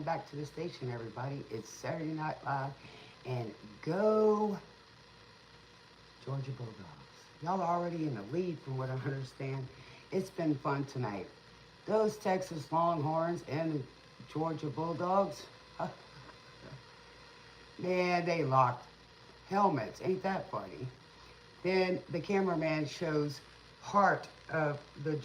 welcome back to the station, everybody. It's Saturday Night Live, and go Georgia Bulldogs. Y'all are already in the lead from what I understand. It's been fun tonight. Those Texas Longhorns and the Georgia Bulldogs, man, they locked helmets. Ain't that funny? Then the cameraman shows part of the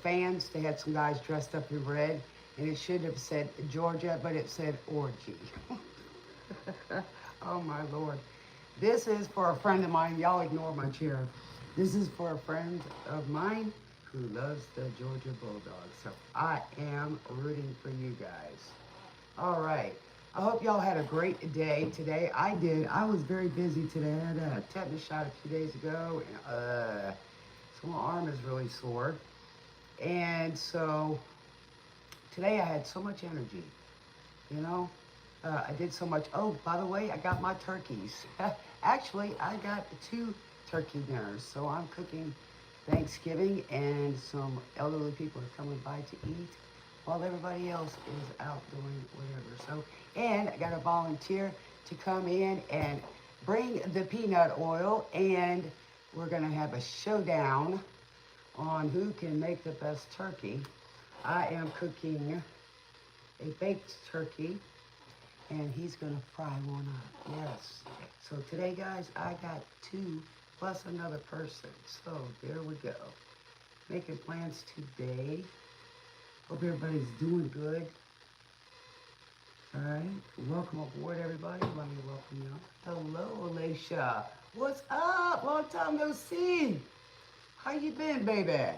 fans. They had some guys dressed up in red, and it should have said Georgia, but it said orgy. Oh my Lord. This is for a friend of mine. Y'all ignore my chair. This is for a friend of mine who loves the Georgia Bulldogs. So I am rooting for you guys. All right. I hope y'all had a great day today. I did. I was very busy today. I had a tetanus shot a few days ago, and so my arm is really sore. And so today I had so much energy, you know. I did so much. Oh, by the way, I got my turkeys. Actually, I got 2 turkey dinners. So I'm cooking Thanksgiving, and some elderly people are coming by to eat while everybody else is out doing whatever. So, and I got a volunteer to come in and bring the peanut oil, and we're gonna have a showdown on who can make the best turkey. I am cooking a baked turkey, and he's gonna fry one up. Yes. So today, guys, I got 2 plus another person. So there we go. Making plans today. Hope everybody's doing good. All right. Welcome aboard, everybody. Let me welcome you. Hello, Alicia. What's up? Long time no see. How you been, baby?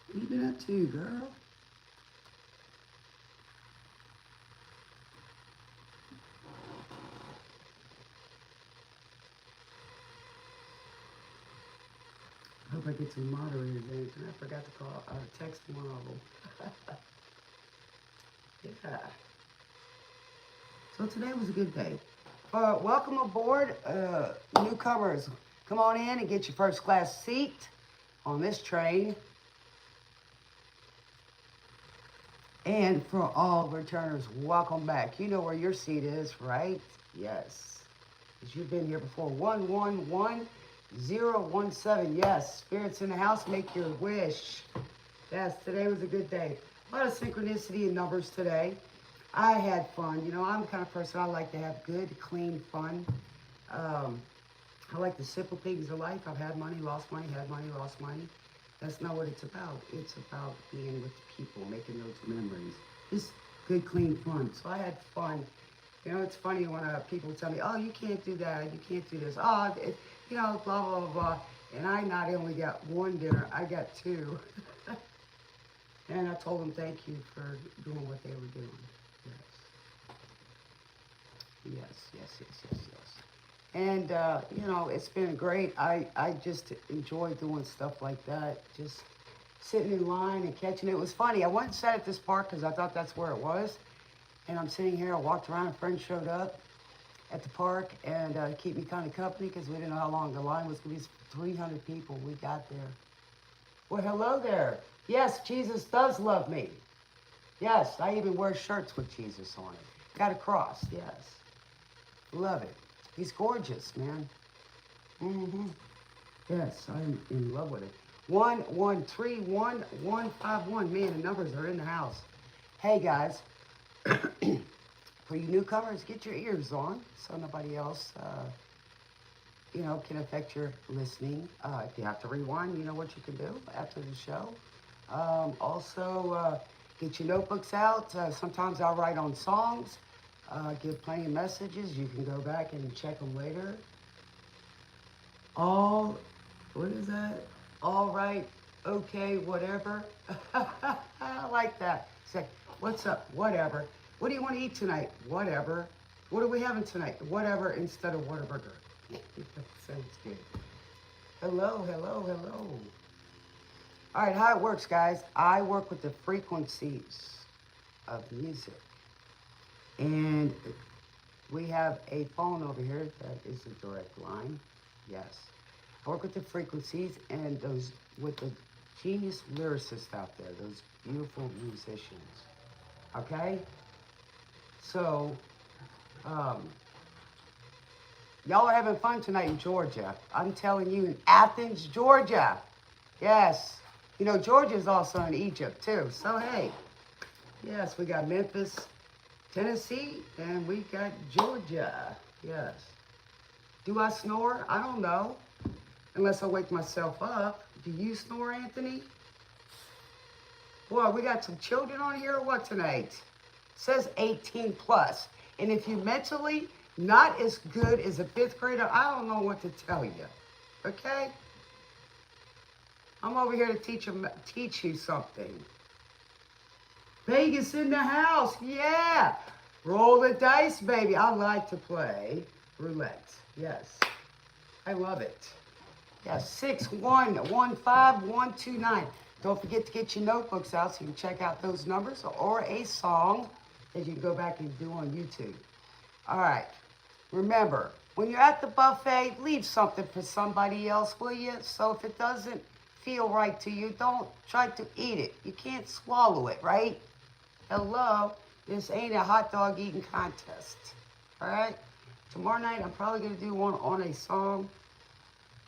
What you been up to, girl? I hope I get some moderators in. I forgot to call, text one of them. Yeah. So today was a good day. Welcome aboard, newcomers. Come on in and get your first class seat on this train. And for all returners, welcome back. You know where your seat is, right? Yes. Because you've been here before. 111017. Yes. Spirits in the house, make your wish. Yes, today was a good day. A lot of synchronicity in numbers today. I had fun. You know, I'm the kind of person, I like to have good, clean fun. I like the simple things of life. I've had money, lost money, had money, lost money. That's not what it's about. It's about being with people, making those memories. Just good, clean fun. So I had fun. You know, it's funny when people tell me, oh, you can't do that, you can't do this. Oh, you know, blah, blah, blah, blah. And I not only got 1 dinner, I got 2. And I told them thank you for doing what they were doing. Yes. Yes. And, you know, it's been great. I just enjoy doing stuff like that. Just sitting in line and catching it. It was funny. I went and sat at this park because I thought that's where it was. And I'm sitting here. I walked around. A friend showed up at the park and keep me kind of company because we didn't know how long the line was going to be. 300 people. We got there. Well, hello there. Yes, Jesus does love me. Yes, I even wear shirts with Jesus on it. Got a cross. Yes. Love it. He's gorgeous, man. Yes, I'm in love with it. 1131 Man, the numbers are in the house. Hey, guys. For you newcomers, get your ears on so nobody else, you know, can affect your listening. If you have to rewind, you know what you can do after the show. Also, get your notebooks out. Sometimes I'll write on songs. Give plenty of messages. You can go back and check them later. What is that? All right, okay, whatever. I like that. It's like, what's up? Whatever. What do you want to eat tonight? Whatever. What are we having tonight? Whatever instead of Whataburger. Sounds good. Hello. All right, how it works, guys. I work with the frequencies of music. And we have a phone over here that is a direct line. Yes. I work with the frequencies and those with the genius lyricists out there, those beautiful musicians. Okay? So, y'all are having fun tonight in Georgia. I'm telling you, in Athens, Georgia. Yes. You know, Georgia is also in Egypt, too. So, hey, yes, we got Memphis, Tennessee, and we got Georgia. Yes. Do I snore? I don't know. Unless I wake myself up. Do you snore, Anthony? Boy, we got some children on here or what tonight? It says 18 plus. And if you mentally not as good as a fifth grader, I don't know what to tell you. Okay? I'm over here to teach you something. Vegas in the house, yeah. Roll the dice, baby. I like to play roulette. Yes, I love it. Yes, 6115129. Don't forget to get your notebooks out so you can check out those numbers or a song that you can go back and do on YouTube. All right. Remember, when you're at the buffet, leave something for somebody else, will you? So if it doesn't feel right to you, don't try to eat it. You can't swallow it, right? Hello, this ain't a hot dog eating contest. All right? Tomorrow night, I'm probably going to do one on a song.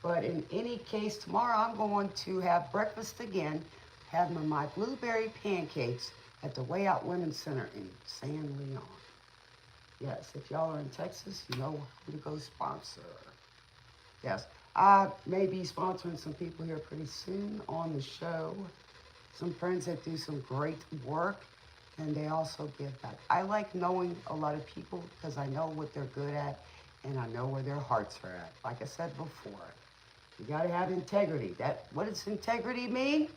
But in any case, tomorrow I'm going to have breakfast again, have my blueberry pancakes at the Way Out Women's Center in San Leon. Yes, if y'all are in Texas, you know who to go sponsor. Yes, I may be sponsoring some people here pretty soon on the show. Some friends that do some great work, and they also give back. I like knowing a lot of people because I know what they're good at, and I know where their hearts are at. Like I said before, you got to have integrity. What does integrity mean?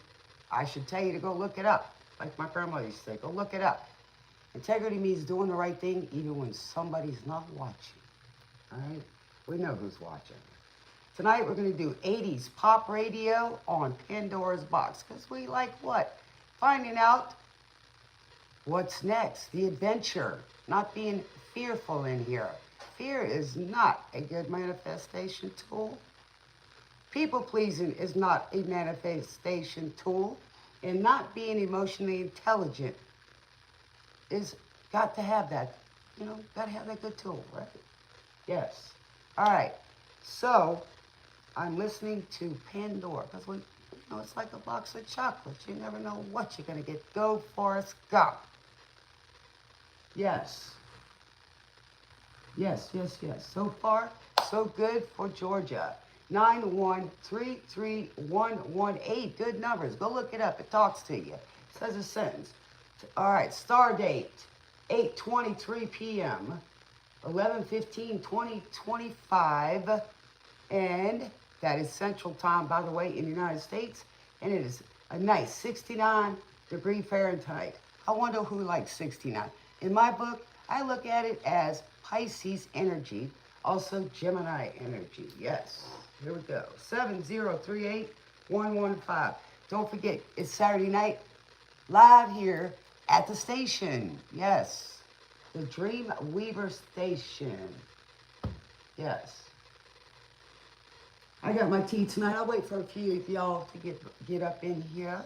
I should tell you to go look it up. Like my grandmother used to say, go look it up. Integrity means doing the right thing even when somebody's not watching. All right? We know who's watching. Tonight we're going to do 80s pop radio on Pandora's Box because we like what? Finding out what's next. The adventure. Not being fearful in here. Fear is not a good manifestation tool. People pleasing is not a manifestation tool. And not being emotionally intelligent is got to have that. You know, got to have that good tool, right? Yes. All right. So, I'm listening to Pandora because it's like a box of chocolates. You never know what you're going to get. Go, Forrest, go. Yes. Yes, yes, yes. So far, so good for Georgia. 9133118. Good numbers. Go look it up. It talks to you. It says a sentence. All right. Star date, 8:23 p.m., 11/15/2025. And that is Central Time, by the way, in the United States. And it is a nice 69 degree Fahrenheit. I wonder who likes 69. In my book, I look at it as Pisces energy, also Gemini energy. Yes. Here we go. 7038115. Don't forget, it's Saturday night, live here at the station. Yes. The Dream Weaver Station. Yes. I got my tea tonight. I'll wait for a few of y'all to get up in here.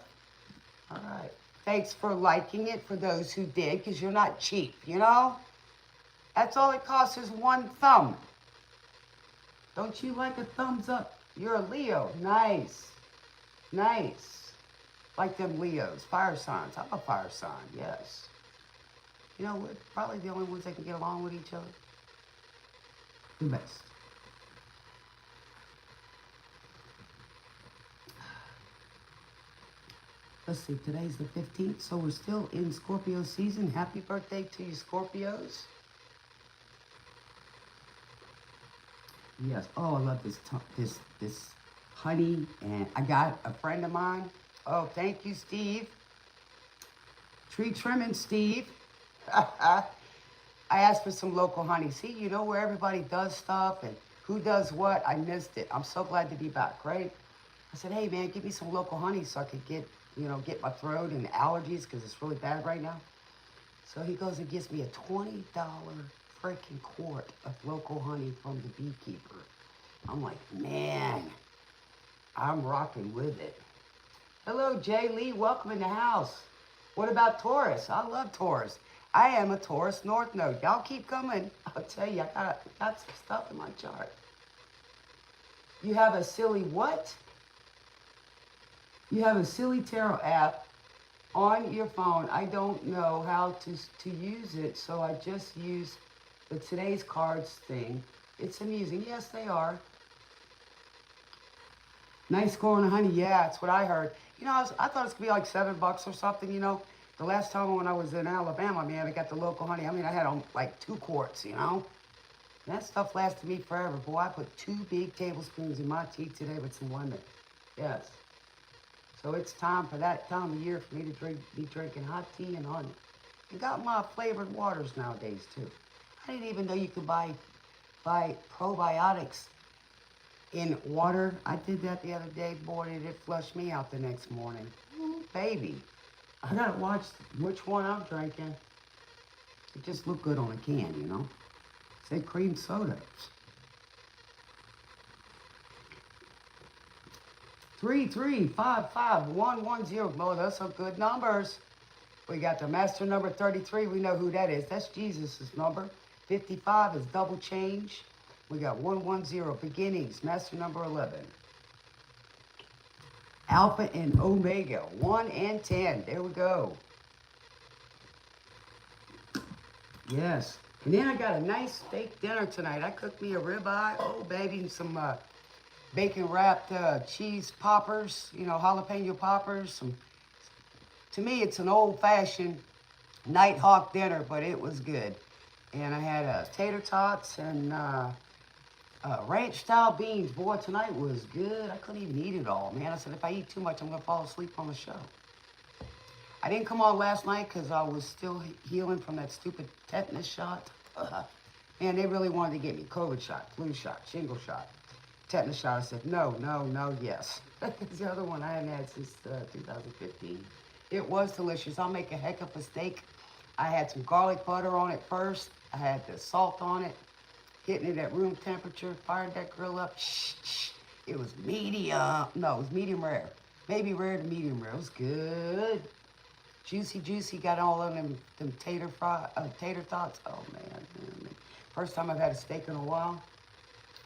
All right. Thanks for liking it for those who did, because you're not cheap, you know? That's all it costs is one thumb. Don't you like a thumbs up? You're a Leo. Nice. Nice. Like them Leos. Fire signs. I'm a fire sign, yes. You know, we're probably the only ones that can get along with each other. The best. Let's see, today's the 15th, so we're still in Scorpio season. Happy birthday to you, Scorpios. Yes. Oh, I love this honey, and I got a friend of mine. Oh, thank you, Steve. Tree trimming, Steve. I asked for some local honey. See, you know where everybody does stuff and who does what. I missed it. I'm so glad to be back, right? I said, hey man, give me some local honey so I could get, get my throat and allergies because it's really bad right now. So he goes and gets me a $20 freaking quart of local honey from the beekeeper. I'm like, man, I'm rocking with it. Hello, Jay Lee. Welcome in the house. What about Taurus? I love Taurus. I am a Taurus North Node. Y'all keep coming. I'll tell you, I got some stuff in my chart. You have a silly what? You have a silly tarot app on your phone. I don't know how to use it, so I just use the today's cards thing. It's amusing. Yes, they are. Nice score on honey. Yeah, that's what I heard. I thought it was going to be like $7 or something, The last time when I was in Alabama, man, I got the local honey. I mean, I had like 2 quarts, That stuff lasted me forever. Boy, I put 2 big tablespoons in my tea today with some lemon. Yes. So it's time for that time of year for me to be drinking hot tea and honey. I got my flavored waters nowadays, too. I didn't even know you could buy probiotics in water. I did that the other day. Boy, did it flush me out the next morning. Ooh, baby. I gotta watch which one I'm drinking. It just looked good on a can, Say cream soda. 3355110. Boy, those are good numbers. We got the master number 33. We know who that is. That's Jesus' number. 55 is double change. We got 110, beginnings, master number 11. Alpha and Omega, 1 and 10. There we go. Yes. And then I got a nice steak dinner tonight. I cooked me a ribeye, oh baby, and some bacon-wrapped cheese poppers, jalapeno poppers. To me, it's an old-fashioned Nighthawk dinner, but it was good. And I had tater tots and ranch-style beans. Boy, tonight was good. I couldn't even eat it all, man. I said, if I eat too much, I'm going to fall asleep on the show. I didn't come on last night because I was still healing from that stupid tetanus shot. Man, they really wanted to get me COVID shot, flu shot, shingle shot, tetanus shot. I said, no, yes. That's the other one I hadn't had since 2015. It was delicious. I'll make a heck of a steak. I had some garlic butter on it first. I had the salt on it, hitting it at room temperature, fired that grill up. It was medium. No, it was medium rare. Maybe rare to medium rare. It was good. Juicy, got all of them tater tots. Oh, man. First time I've had a steak in a while.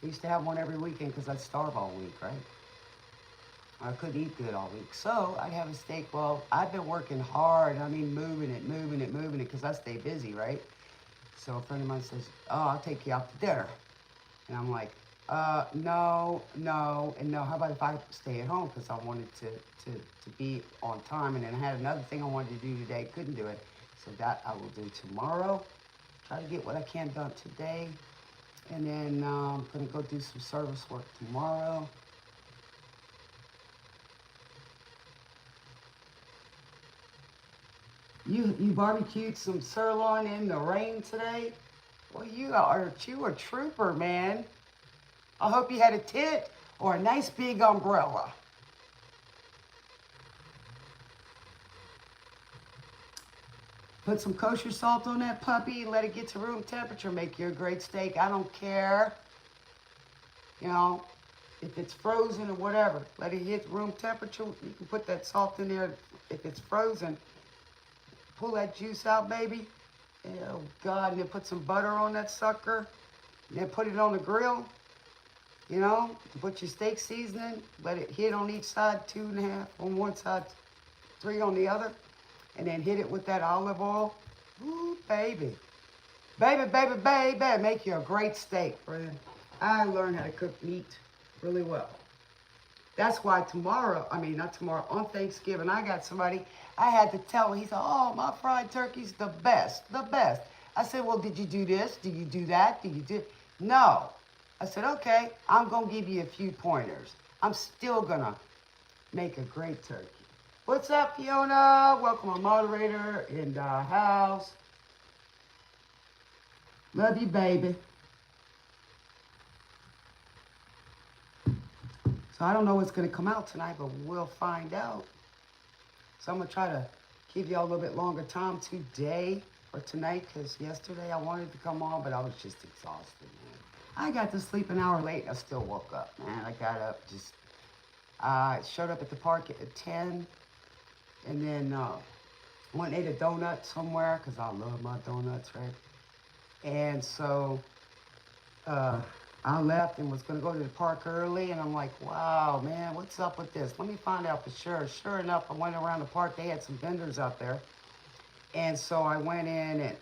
I used to have one every weekend because I'd starve all week, right? I couldn't eat good all week. So I'd have a steak. Well, I've been working hard. I mean, moving it, because I stay busy, right? So a friend of mine says, oh, I'll take you out to dinner. And I'm like, no. How about if I stay at home? Because I wanted to be on time. And then I had another thing I wanted to do today. Couldn't do it. So that I will do tomorrow. Try to get what I can done today. And then I'm going to go do some service work tomorrow. You barbecued some sirloin in the rain today? Well, you are a trooper, man. I hope you had a tent or a nice big umbrella. Put some kosher salt on that puppy, let it get to room temperature, make you a great steak. I don't care, if it's frozen or whatever. Let it hit room temperature. You can put that salt in there if it's frozen. Pull that juice out, baby. Oh, God, and then put some butter on that sucker. And then put it on the grill. Put your steak seasoning. Let it hit on each side, 2.5 on one side, 3 on the other. And then hit it with that olive oil. Ooh, baby. Baby. Make you a great steak, friend. I learned how to cook meat really well. That's why on Thanksgiving, I got somebody, I had to tell him, he said, oh, my fried turkey's the best. I said, well, did you do this? Did you do that? No. I said, okay, I'm going to give you a few pointers. I'm still going to make a great turkey. What's up, Fiona? Welcome, our moderator in the house. Love you, baby. So I don't know what's going to come out tonight, but we'll find out. So I'm going to try to give y'all a little bit longer time today or tonight, because yesterday I wanted to come on, but I was just exhausted, man. I got to sleep an hour late and I still woke up, man. I got up, just showed up at the park at 10, and then went and ate a donut somewhere, because I love my donuts, right? And so I left and was going to go to the park early, and I'm like, wow, man, what's up with this? Let me find out for sure. Sure enough, I went around the park. They had some vendors out there. And so I went in and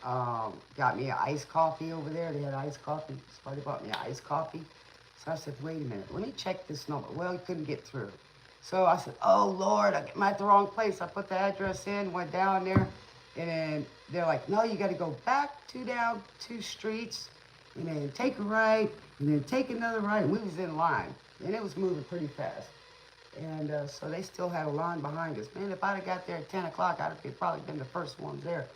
got me an iced coffee over there. They had iced coffee. Somebody bought me an iced coffee. So I said, wait a minute, let me check this number. Well, he couldn't get through. So I said, oh, Lord, I'm at the wrong place. I put the address in, went down there, and then they're like, no, you got to go back down 2 streets, and then take a right, and then take another right. And we was in line, and it was moving pretty fast. And so they still had a line behind us. Man, if I'd have got there at 10 o'clock, I'd have probably been the first ones there.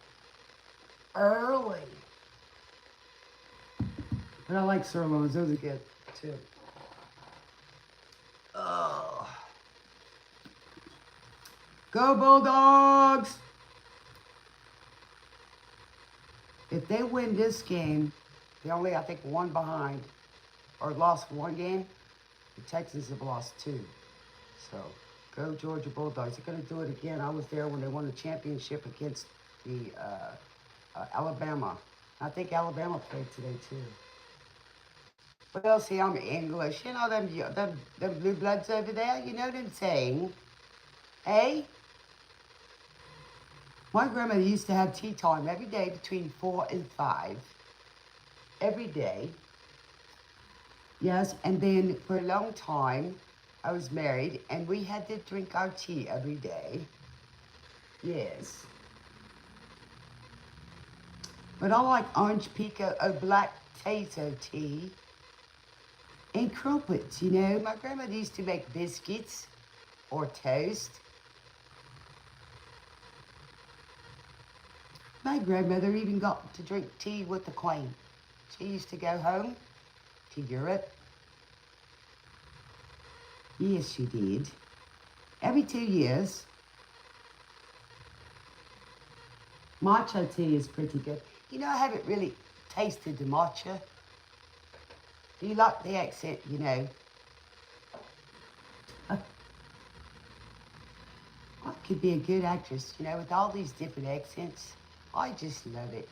Early. But I like sirloins. Those are good, too. Oh. Go Bulldogs! If they win this game, they only, I think, 1 behind, or lost 1 game. The Texans have lost 2. So, go Georgia Bulldogs. They're going to do it again. I was there when they won the championship against the Alabama. I think Alabama played today, too. Well, see, I'm English. You know them blue bloods over there? You know what I'm saying? Hey? My grandmother used to have tea time every day between 4 and 5. Every day. Yes, and then for a long time, I was married, and we had to drink our tea every day. Yes. But I like orange pico or black potato tea. And crumpets, you know. My grandmother used to make biscuits or toast. My grandmother even got to drink tea with the Queen. She used to go home to Europe. Yes, she did. Every 2 years. Matcha tea is pretty good. You know, I haven't really tasted the matcha. Do you like the accent, you know? I could be a good actress, you know, with all these different accents. I just love it.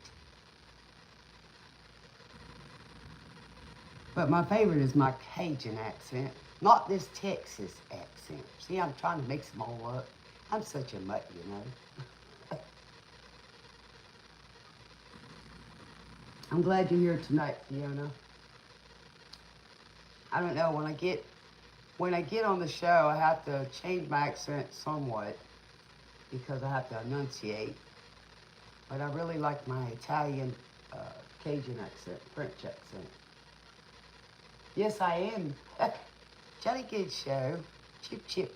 But my favorite is my Cajun accent, not this Texas accent. See, I'm trying to mix them all up. I'm such a mutt, you know. I'm glad you're here tonight, Fiona. I don't know, when I get on the show, I have to change my accent somewhat because I have to enunciate. But I really like my Italian Cajun accent, French accent. Yes, I am. Jolly good show. Chip, chip.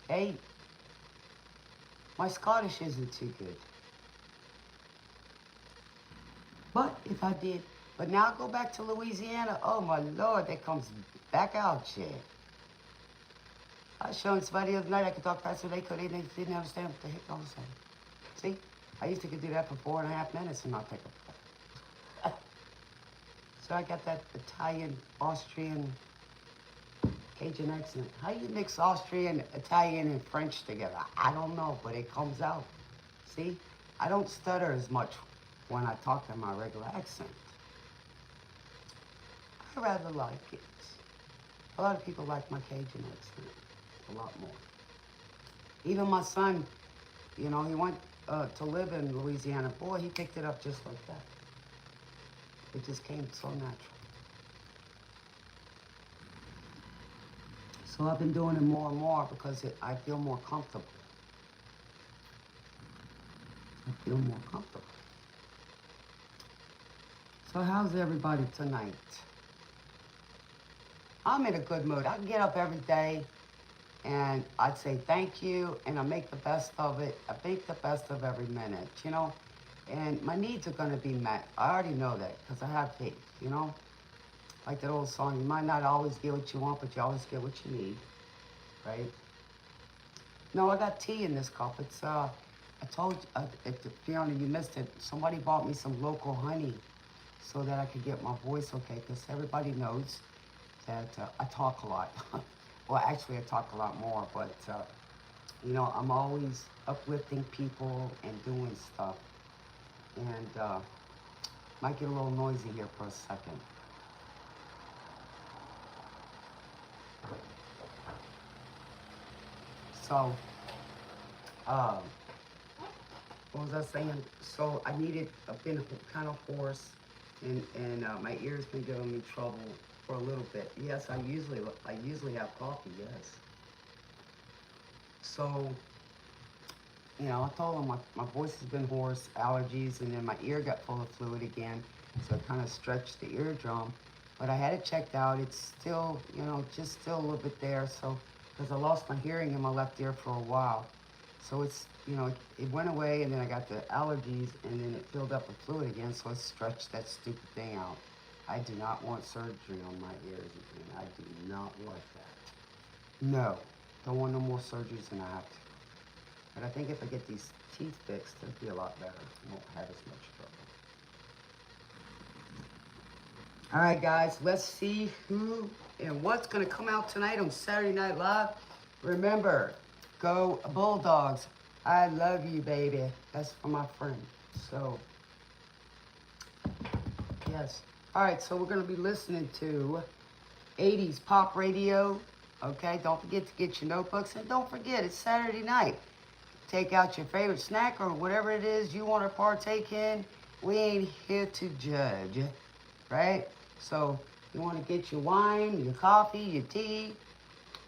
Hey, my Scottish isn't too good. But if I did, but now I go back to Louisiana, oh my Lord, that comes back out shit. I was showing somebody the other night I could talk faster than they could, they didn't understand what the heck I was saying. See, I used to could do that for 4.5 minutes and not take a breath. So I got that Italian, Austrian, Cajun accent. How you mix Austrian, Italian, and French together? I don't know, but it comes out. See, I don't stutter as much when I talk in my regular accent. I rather like it. A lot of people like my Cajun accent a lot more. Even my son, you know, he went to live in Louisiana. Boy, he picked it up just like that. It just came so natural. So I've been doing it more and more because I feel more comfortable. I feel more comfortable. So how's everybody tonight? I'm in a good mood. I get up every day and I'd say thank you and I make the best of it. I make the best of every minute, you know? And my needs are gonna be met. I already know that because I have faith, you know? Like that old song, you might not always get what you want, but you always get what you need, right? No, I got tea in this cup. It's, I told you, Fiona, you missed it. Somebody bought me some local honey so that I could get my voice okay, because everybody knows that I talk a lot. Well, actually, I talk a lot more, but, you know, I'm always uplifting people and doing stuff. And might get a little noisy here for a second. So, um, what was I saying? So I needed, I've been kind of hoarse, and my ear's been giving me trouble for a little bit. Yes, I usually have coffee. Yes. So, you know, I told him my voice has been hoarse, allergies, and then my ear got full of fluid again, so it kind of stretched the eardrum. But I had it checked out. It's still, you know, just still a little bit there. So, because I lost my hearing in my left ear for a while. So it's, you know, it went away, and then I got the allergies, and then it filled up with fluid again, so it stretched that stupid thing out. I do not want surgery on my ears again. I do not want that. No, don't want no more surgeries than I have to. But I think if I get these teeth fixed, it'll be a lot better. I won't have as much trouble. All right, guys, let's see who and what's going to come out tonight on Saturday Night Live. Remember, go Bulldawgs. I love you, baby. That's for my friend. So, yes. All right, so we're going to be listening to 80s pop radio. Okay, don't forget to get your notebooks. And don't forget, it's Saturday night. Take out your favorite snack or whatever it is you want to partake in. We ain't here to judge, right? So you want to get your wine, your coffee, your tea,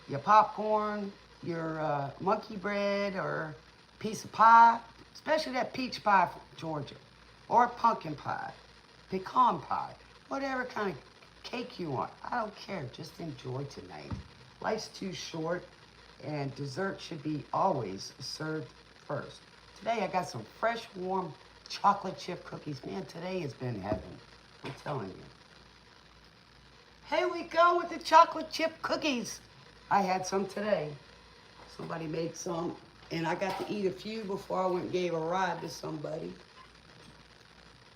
your popcorn, your monkey bread or piece of pie, especially that peach pie from Georgia, or pumpkin pie, pecan pie, whatever kind of cake you want. I don't care. Just enjoy tonight. Life's too short, and dessert should be always served first. Today I got some fresh, warm chocolate chip cookies. Man, today has been heaven. I'm telling you. Here we go with the chocolate chip cookies. I had some today. Somebody made some, and I got to eat a few before I went and gave a ride to somebody.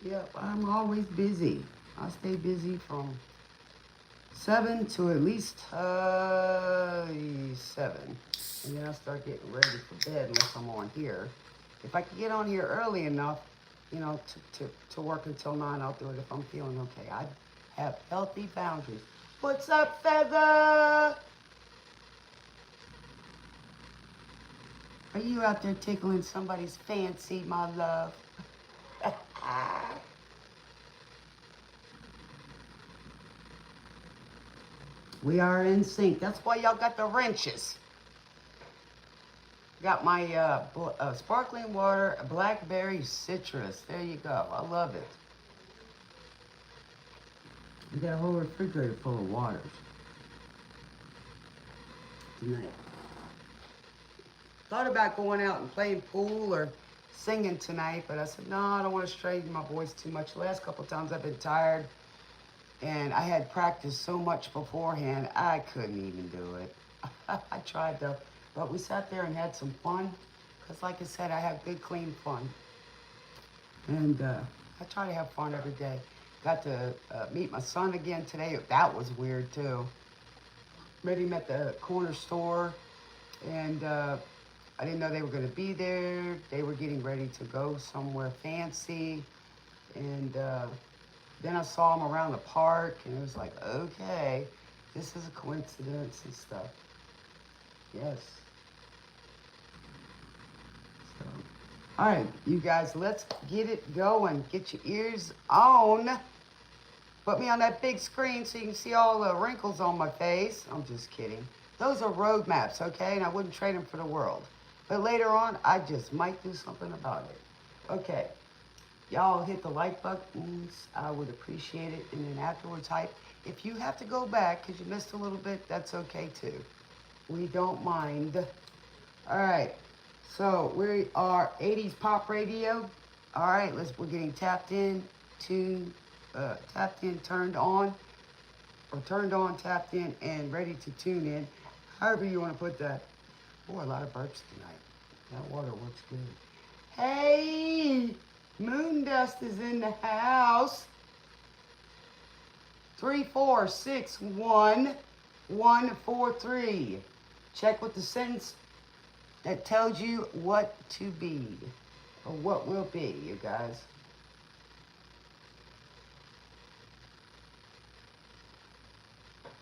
Yep, I'm always busy. I stay busy from 7 to at least 7. And then I start getting ready for bed unless I'm on here. If I can get on here early enough, you know, to work until 9, I'll do it if I'm feeling okay. I have healthy boundaries. What's up, Feather? Are you out there tickling somebody's fancy, my love? We are in sync. That's why y'all got the wrenches. Got my sparkling water, blackberry citrus. There you go. I love it. We got a whole refrigerator full of waters tonight. Thought about going out and playing pool or singing tonight, but I said, no, I don't want to strain my voice too much. The last couple of times I've been tired, and I had practiced so much beforehand, I couldn't even do it. I tried though, but we sat there and had some fun, because like I said, I have good, clean fun. And I try to have fun every day. Got to meet my son again today. That was weird too. Met him at the corner store, and I didn't know they were going to be there. They were getting ready to go somewhere fancy, and then I saw him around the park, and it was like, okay, this is a coincidence and stuff. Yes. So, all right, you guys, let's get it going. Get your ears on. Put me on that big screen so you can see all the wrinkles on my face. I'm just kidding. Those are road maps, okay? And I wouldn't trade them for the world. But later on, I just might do something about it. Okay. Y'all hit the like buttons. I would appreciate it. And then afterwards, hype. If you have to go back because you missed a little bit, that's okay too. We don't mind. All right. So we are 80s pop radio. All right, we're getting tapped in, tuned, tapped in, turned on. or turned on, tapped in, and ready to tune in. However you want to put that. Oh, a lot of burps tonight. That water works good. Hey, Moon Dust is in the house. 3461143. Check with the sentence that tells you what to be or what will be, you guys.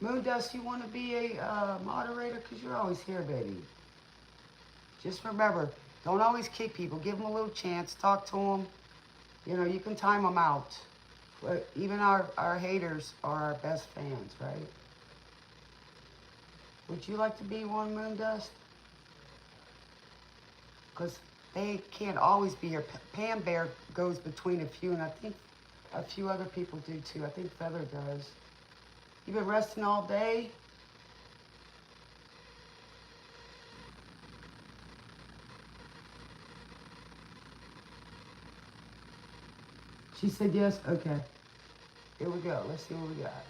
Moon Dust, you want to be a moderator? Because you're always here, baby. Just remember, don't always kick people. Give them a little chance. Talk to them. You know, you can time them out. But even our haters are our best fans, right? Would you like to be one, Moon Dust? Because they can't always be here. Pam Bear goes between a few, and I think a few other people do too. I think Feather does. You been resting all day? She said yes? Okay. Here we go. Let's see what we got.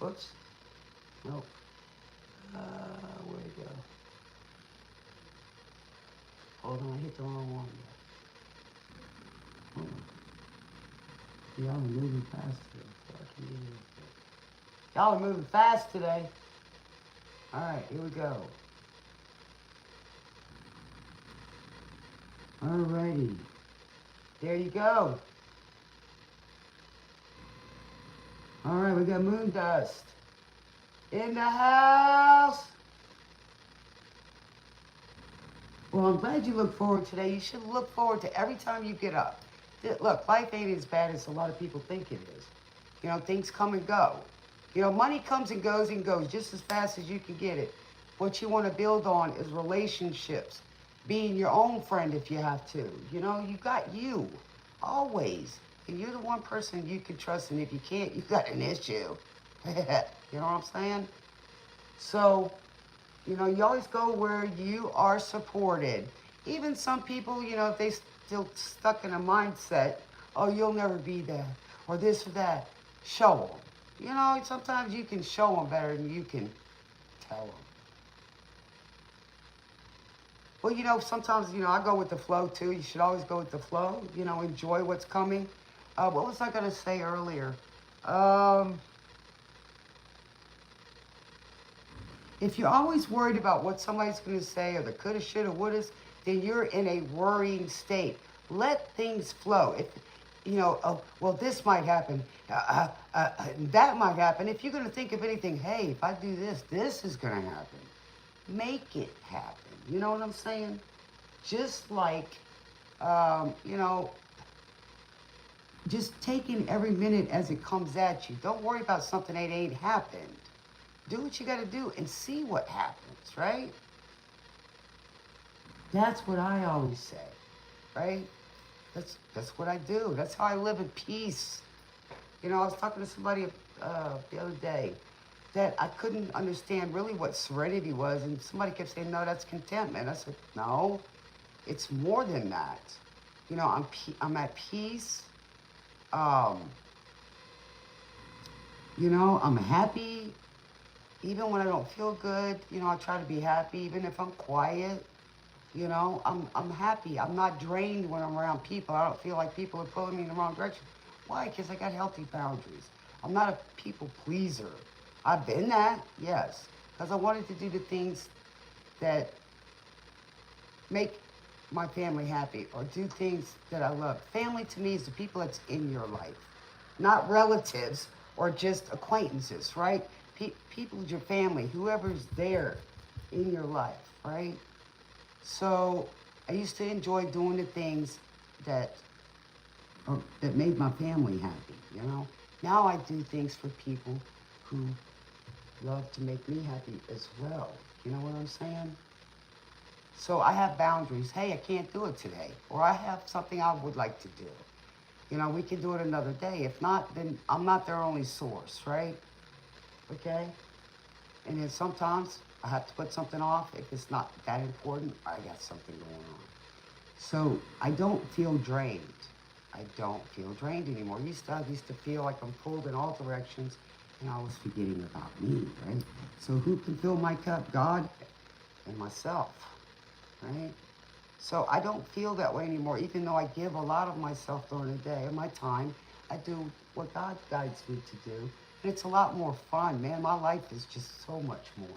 Whoops. Nope. Where'd it go? Hold on, I hit the wrong one. Y'all are moving fast today. Y'all are moving fast today. Alright, here we go. Alrighty. There you go. Alright, we got Moon Dust in the house. Well, I'm glad you look forward today. You should look forward to every time you get up. Look, life ain't as bad as a lot of people think it is. You know, things come and go. You know, money comes and goes just as fast as you can get it. What you want to build on is relationships. Being your own friend if you have to. You know, you got you. Always. And you're the one person you can trust, and if you can't, you got an issue. You know what I'm saying? So, you know, you always go where you are supported. Even some people, you know, if they still stuck in a mindset, oh, you'll never be that, or this or that, show them. You know, sometimes you can show them better than you can tell them. Well, you know, sometimes, you know, I go with the flow too. You should always go with the flow. You know, enjoy what's coming. What was I going to say earlier? If you're always worried about what somebody's going to say or the coulda, shoulda, wouldas, then you're in a worrying state. Let things flow. If, you know, oh, well, this might happen. That might happen. If you're going to think of anything, hey, if I do this, this is going to happen. Make it happen. You know what I'm saying? Just like, you know, just taking every minute as it comes at you. Don't worry about something that ain't happened. Do what you got to do and see what happens, right? That's what I always say, right? That's what I do. That's how I live in peace. You know, I was talking to somebody the other day that I couldn't understand really what serenity was, and somebody kept saying, no, that's contentment. I said, no, it's more than that. You know, I'm at peace. You know, I'm happy. Even when I don't feel good, you know, I try to be happy. Even if I'm quiet, you know, I'm happy. I'm not drained when I'm around people. I don't feel like people are pulling me in the wrong direction. Why? Because I got healthy boundaries. I'm not a people pleaser. I've been that, yes, because I wanted to do the things that make my family happy or do things that I love. Family to me is the people that's in your life, not relatives or just acquaintances, right? People is your family, whoever's there in your life, right? So I used to enjoy doing the things that made my family happy, you know? Now I do things for people who love to make me happy as well. You know what I'm saying? So I have boundaries. Hey, I can't do it today. Or I have something I would like to do. You know, we can do it another day. If not, then I'm not their only source, right? Okay? And then sometimes I have to put something off. If it's not that important, I got something going on. So I don't feel drained. I don't feel drained anymore. I used to feel like I'm pulled in all directions And I was forgetting about me, right? So who can fill my cup? God and myself, right? So I don't feel that way anymore, even though I give a lot of myself during the day and my time. I do what God guides me to do. And it's a lot more fun, man. My life is just so much more.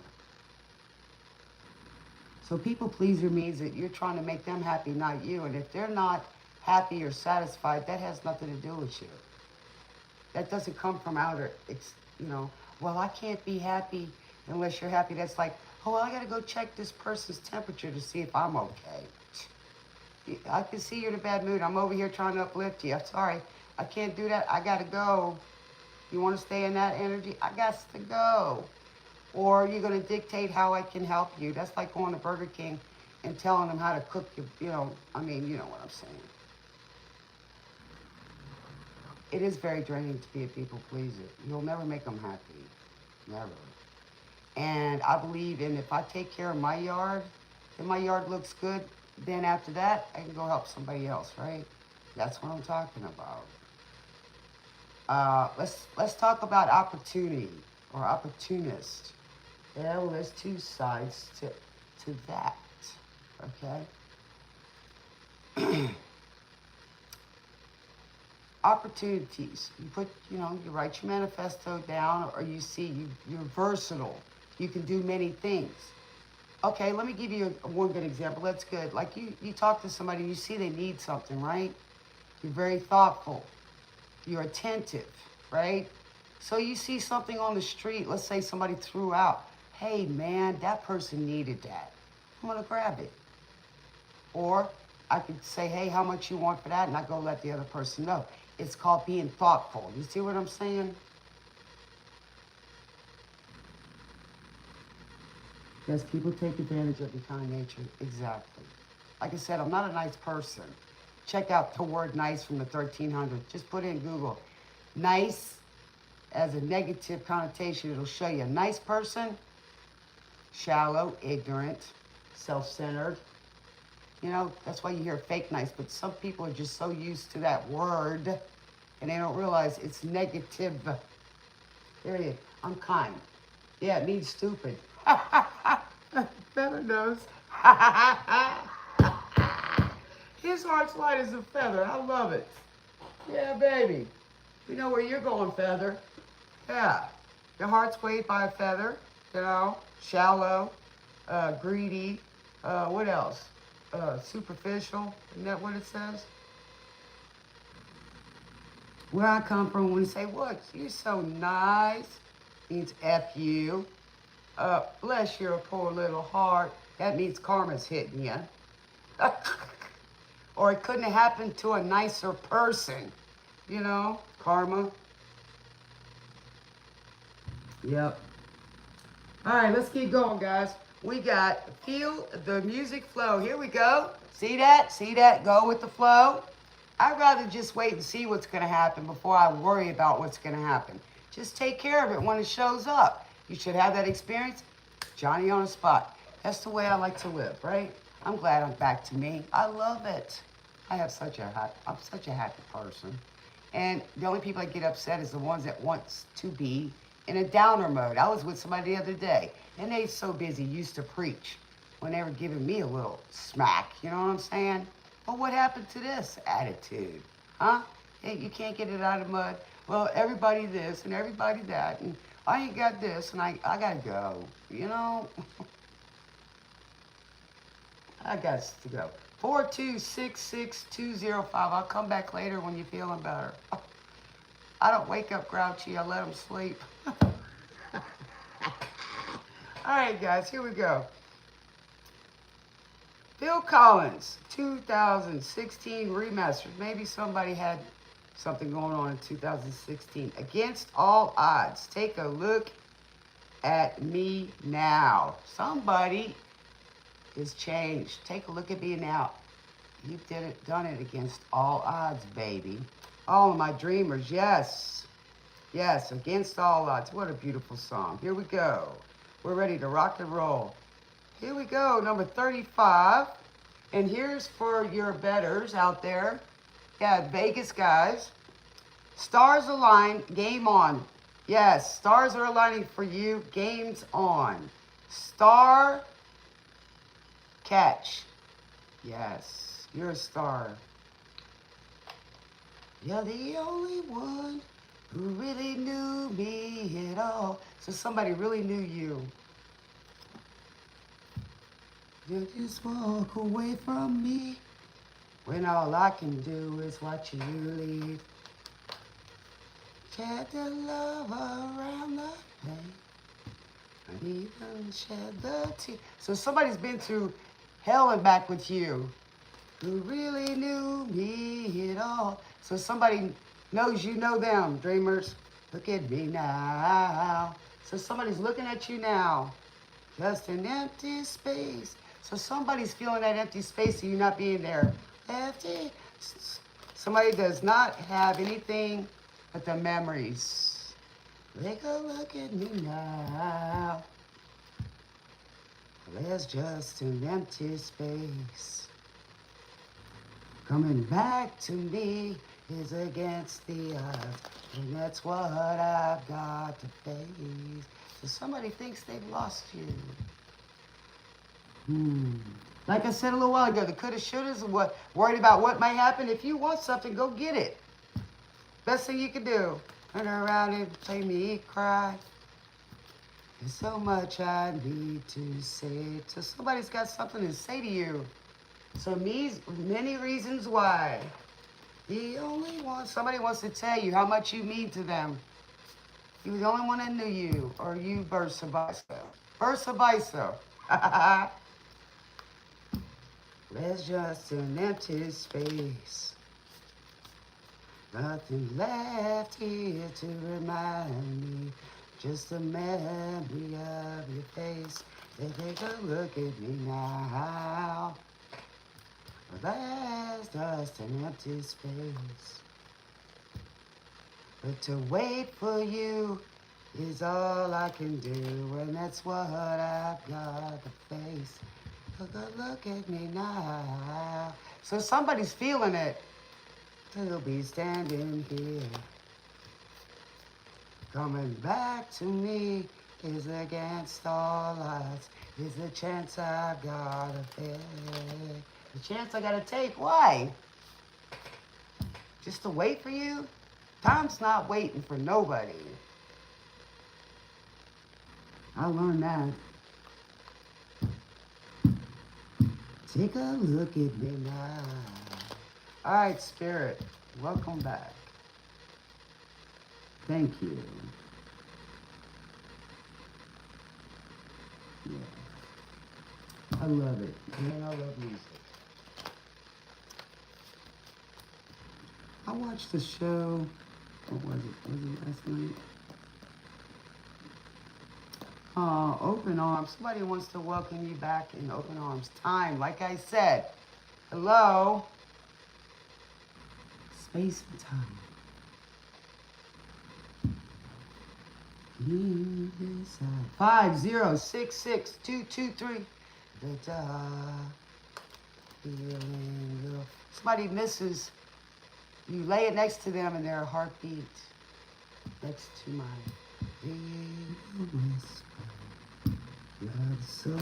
So people pleaser means that you're trying to make them happy, not you. And if they're not happy or satisfied, that has nothing to do with you. That doesn't come from outer, you know, well, I can't be happy unless you're happy. That's like, oh, well, I got to go check this person's temperature to see if I'm okay. I can see you're in a bad mood. I'm over here trying to uplift you. I'm sorry. I can't do that. I got to go. You want to stay in that energy? I got to go. Or you're going to dictate how I can help you. That's like going to Burger King and telling them how to cook, you know, I mean, you know what I'm saying. It is very draining to be a people pleaser. You'll never make them happy. Never. And I believe in if I take care of my yard, and my yard looks good, then after that, I can go help somebody else, right? That's what I'm talking about. Let's talk about opportunity or opportunist. Yeah, well, there's two sides to that, okay? Opportunities. You put, you know, you write your manifesto down, or you see you're versatile. You can do many things. Okay, let me give you one good example. That's good. Like you talk to somebody, you see they need something, right? You're very thoughtful. You're attentive, right? So you see something on the street, let's say somebody threw out, hey man, that person needed that. I'm gonna grab it. Or I could say, hey, how much you want for that? And I go let the other person know. It's called being thoughtful. You see what I'm saying? Yes, people take advantage of your kind nature. Exactly. Like I said, I'm not a nice person. Check out the word nice from the 1300s. Just put in Google. Nice as a negative connotation. It'll show you a nice person, shallow, ignorant, self-centered. You know, that's why you hear fake nice. But some people are just so used to that word and they don't realize it's negative. There it is. I'm kind. Yeah, it means stupid. Feather knows. His heart's light as a feather. I love it. Yeah, baby. We know where you're going, Feather. Yeah. Your heart's weighed by a feather, you know, shallow, greedy, what else? Superficial. Isn't that what it says? Where I come from, when we say, what, you're so nice, means F you. Bless your poor little heart. That means karma's hitting you. Or it couldn't have happened to a nicer person. You know, karma. Yep. All right, let's keep going, guys. We got feel the music flow. Here we go. See that? See that? Go with the flow. I'd rather just wait and see what's going to happen before I worry about what's going to happen. Just take care of it when it shows up. You should have that experience. Johnny on the spot. That's the way I like to live, right? I'm glad I'm back to me. I love it. I'm such a happy person. And the only people that get upset is the ones that want to be in a downer mode. I was with somebody the other day, and they so busy used to preach when they were giving me a little smack. You know what I'm saying? Well, what happened to this attitude? Huh? Hey, you can't get it out of the mud. Well, everybody this and everybody that, and I ain't got this, and I gotta go. You know? I got to go. 4266205. I'll come back later when you're feeling better. I don't wake up grouchy. I let them sleep. All right, guys, here we go. Phil Collins, 2016 remastered. Maybe somebody had something going on in 2016. Against All Odds. Take a look at me now. Somebody is changed. Take a look at me now. You done it against all odds, baby. All of my dreamers, yes. Yes, against all odds. What a beautiful song. Here we go. We're ready to rock and roll. Here we go, number 35. And here's for your bettors out there. Yeah, Vegas guys. Stars align, game on. Yes, stars are aligning for you. Game's on. Star catch. Yes, you're a star. You're the only one who really knew me at all. So somebody really knew you. You just walk away from me when all I can do is watch you leave. Shed the love around the pain, and even shed the tears. So somebody's been through hell and back with you, who really knew me at all. So somebody knows you know them, dreamers. Look at me now. So somebody's looking at you now. Just an empty space. So somebody's feeling that empty space of you not being there. Empty. Somebody does not have anything but the memories. Take a look at me now. There's just an empty space. Coming back to me is against the odds, and that's what I've got to face. So somebody thinks they've lost you. Like I said a little while ago, the coulda, shouldas, and what worried about what might happen. If you want something, go get it. Best thing you can do. Turn around and play me cry. There's so much I need to say. So somebody's got something to say to you. So many reasons why. The only one, somebody wants to tell you how much you mean to them. You were the only one that knew you, or you versa versa. Versa versa. There's just an empty space. Nothing left here to remind me. Just a memory of your face. Take a look at me now. There's just an empty space. But to wait for you is all I can do, and that's what I've got to face. Take a look at me now. So somebody's feeling it. They'll be standing here. Coming back to me is against all odds. Is the chance I've got to take. The chance I gotta take. Why? Just to wait for you? Time's not waiting for nobody. I learned that. Take a look at me now. All right, Spirit, welcome back. Thank you. Yeah. I love it. Man, I love music. I watched the show, what was it? Was it last night? Open Arms. Somebody wants to welcome you back in Open Arms. Time, like I said. Hello? Space and time. 5066223. The dark feeling girl. Somebody misses. You lay it next to them and their heartbeat next to mine. Love so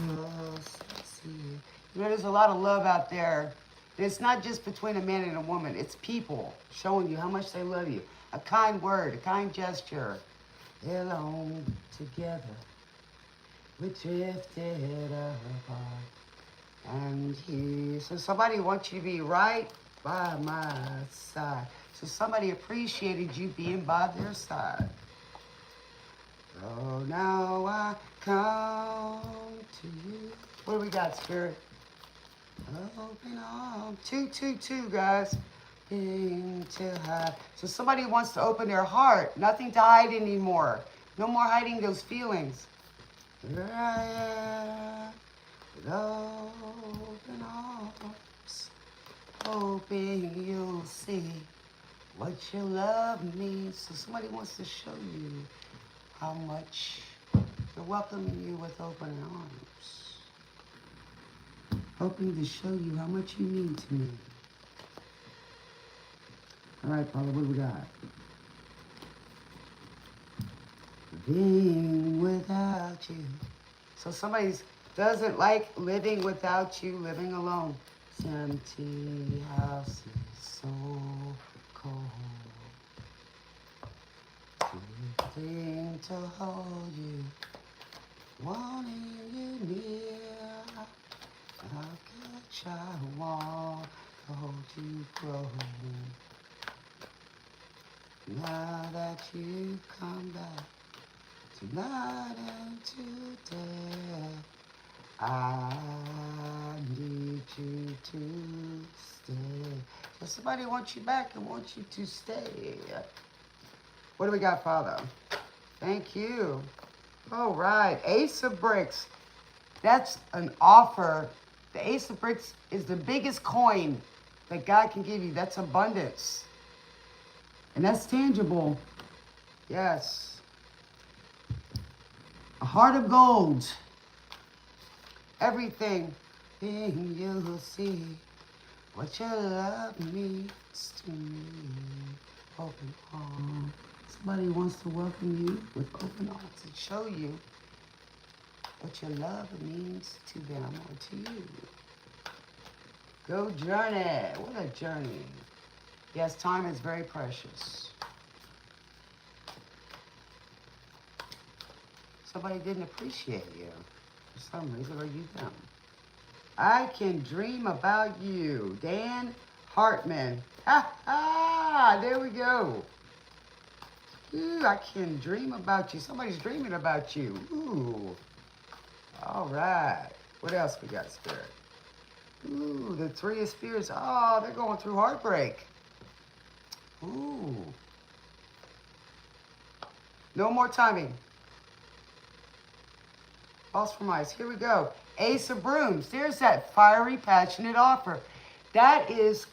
sincere. You know, there's a lot of love out there. And it's not just between a man and a woman. It's people showing you how much they love you. A kind word, a kind gesture. Alone together, we drifted apart. And here, so somebody wants you to be right by my side. So somebody appreciated you being by their side. So now I come to you. What do we got, Spirit? Open arms. 222, guys. To hide. So somebody wants to open their heart. Nothing to hide anymore. No more hiding those feelings. Here I am with open arms, hoping you'll see what your love means. So somebody wants to show you how much they're welcoming you with open arms, hoping to show you how much you mean to me. All right, Paula, what do we got? being without you. So somebody doesn't like living without you, living alone. This empty house is so cold. Anything to hold you, wanting you near. How could I want to hold you close? Now that you come back tonight and today, I need you to stay. Does somebody want you back and want you to stay? What do we got, Father? Thank you. All right, Ace of Bricks. That's an offer. The Ace of Bricks is the biggest coin that God can give you. That's abundance. And that's tangible. Yes. A heart of gold. Everything. Then you'll see what your love means to me. Open arms. Somebody wants to welcome you with open arms and show you what your love means to them or to you. Go journey. What a journey. Yes, time is very precious. Somebody didn't appreciate you for some reason, or you them. I can dream about you. Dan Hartman. Ha ha! There we go. Ooh, I can dream about you. Somebody's dreaming about you. Ooh. All right. What else we got, Spirit? Ooh, the Three of Spirits. Oh, they're going through heartbreak. Ooh. No more timing. False promise. Here we go. Ace of Brooms. There's that fiery, passionate offer. That is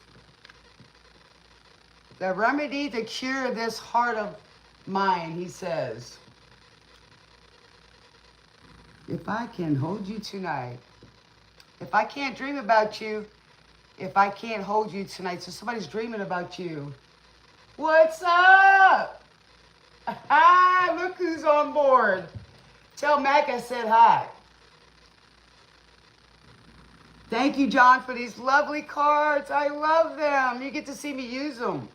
the remedy to cure this heart of mine, he says. If I can hold you tonight, if I can't dream about you, if I can't hold you tonight, so somebody's dreaming about you. What's up? Hi, look who's on board. Tell Mac I said hi. Thank you, John, for these lovely cards. I love them. You get to see me use them.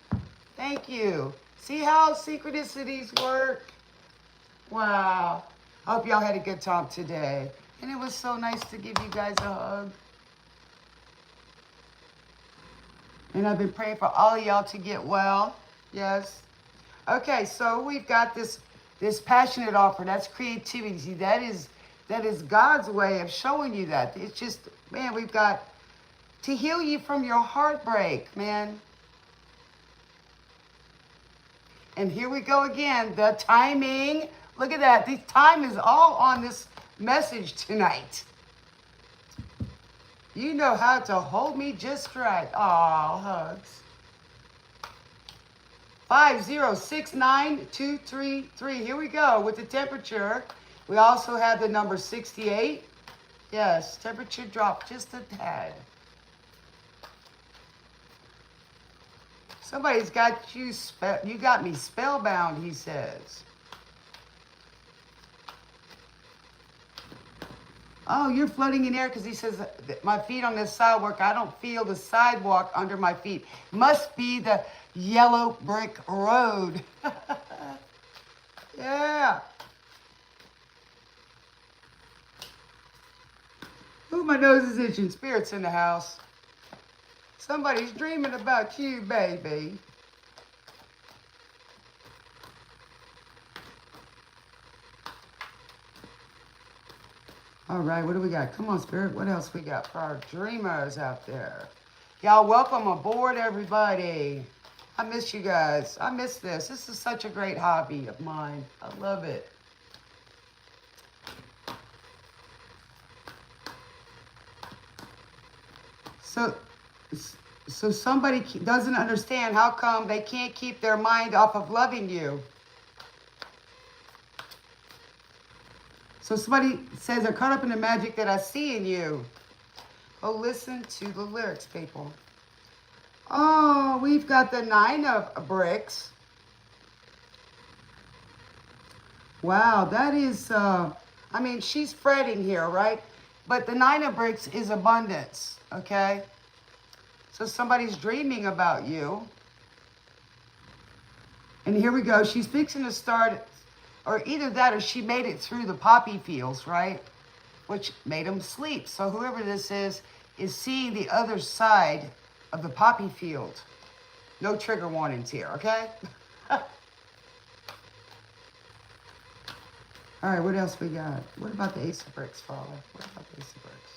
Thank you. See how synchronicities work? Wow. I hope y'all had a good time today. And it was so nice to give you guys a hug. And I've been praying for all of y'all to get well. Yes. Okay, so we've got this passionate offer. That's creativity. See, that is God's way of showing you that. It's just, man, we've got to heal you from your heartbreak, man. And here we go again, the timing. Look at that. The time is all on this message tonight. You know how to hold me just right. Aw, hugs. 5069233. Here we go with the temperature. We also have the number 68. Yes, temperature dropped just a tad. Somebody's got you, you got me spellbound, he says. Oh, you're floating in air because he says, my feet on this sidewalk, I don't feel the sidewalk under my feet. Must be the yellow brick road. Yeah. Ooh, my nose is itching. Spirit's in the house. Somebody's dreaming about you, baby. All right, what do we got? Come on, Spirit. What else we got for our dreamers out there? Y'all, welcome aboard, everybody. I miss you guys. I miss this. This is such a great hobby of mine. I love it. So somebody doesn't understand how come they can't keep their mind off of loving you. So somebody says they're caught up in the magic that I see in you. Oh, listen to the lyrics, people. Oh, we've got the 9 of bricks. Wow, that is, I mean, she's fretting here, right? But the Nine of Bricks is abundance, okay? So somebody's dreaming about you. And here we go. She's fixing to start, or either that or she made it through the poppy fields, right? Which made them sleep. So whoever this is seeing the other side of the poppy field. No trigger warnings here, okay? All right, what else we got? What about the Ace of Bricks, Father? What about the Ace of Bricks?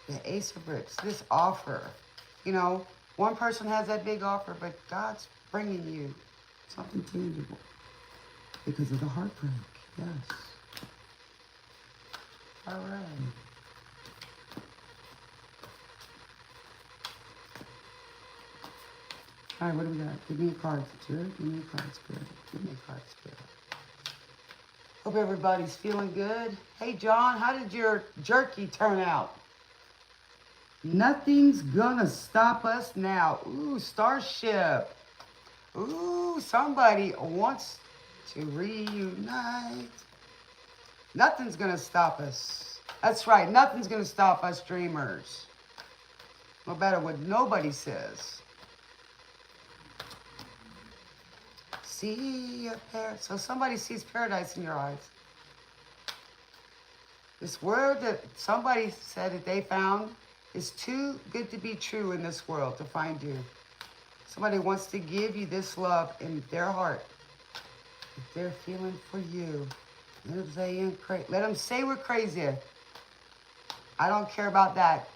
The Ace of Bricks, this offer. You know, one person has that big offer, but God's bringing you something tangible because of the heartbreak. Yes. All right. All right, what do we got? Give me a card, Spirit. Give me a card, Spirit. Give me a card, Spirit. Hope everybody's feeling good. Hey, John, how did your jerky turn out? Nothing's gonna stop us now. Ooh, Starship. Ooh, somebody wants to reunite. Nothing's gonna stop us. That's right, nothing's gonna stop us dreamers. No matter what nobody says. See a paradise. So somebody sees paradise in your eyes. This word that somebody said that they found is too good to be true in this world to find you. Somebody wants to give you this love in their heart. If they're feeling for you. Let them say we're crazy. I don't care about that.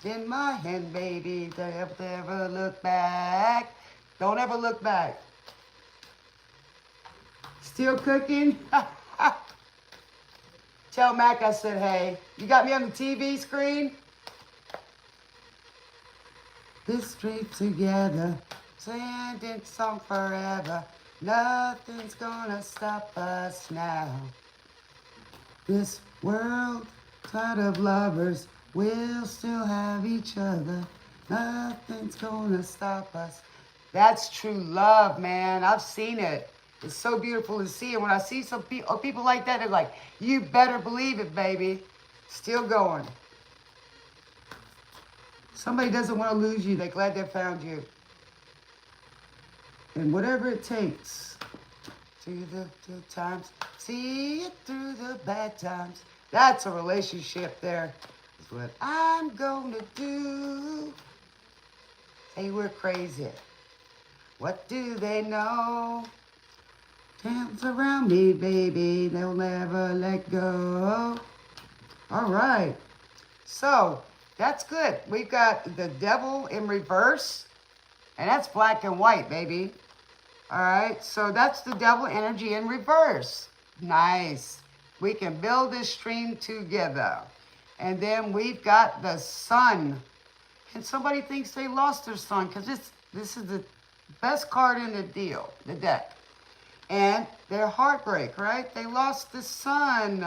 In my hand, baby, don't ever look back. Don't ever look back. Still cooking? Tell Mac I said, hey, you got me on the TV screen? This trip together, singing song forever. Nothing's gonna stop us now. This world, tired of lovers, we'll still have each other. Nothing's gonna stop us. That's true love, man. I've seen it. It's so beautiful to see. And when I see some people like that, they're like, you better believe it, baby. Still going. Somebody doesn't want to lose you. They're glad they found you. And whatever it takes, through the good times, see it through the bad times. That's a relationship there. That's what I'm going to do. Say we're crazy. What do they know? Dance around me, baby. They'll never let go. All right. So, that's good. We've got the devil in reverse. And that's black and white, baby. All right. So, that's the devil energy in reverse. Nice. We can build this stream together. And then we've got the sun. And somebody thinks they lost their sun because this is the best card in the deal, the deck. And their heartbreak, right? They lost the sun.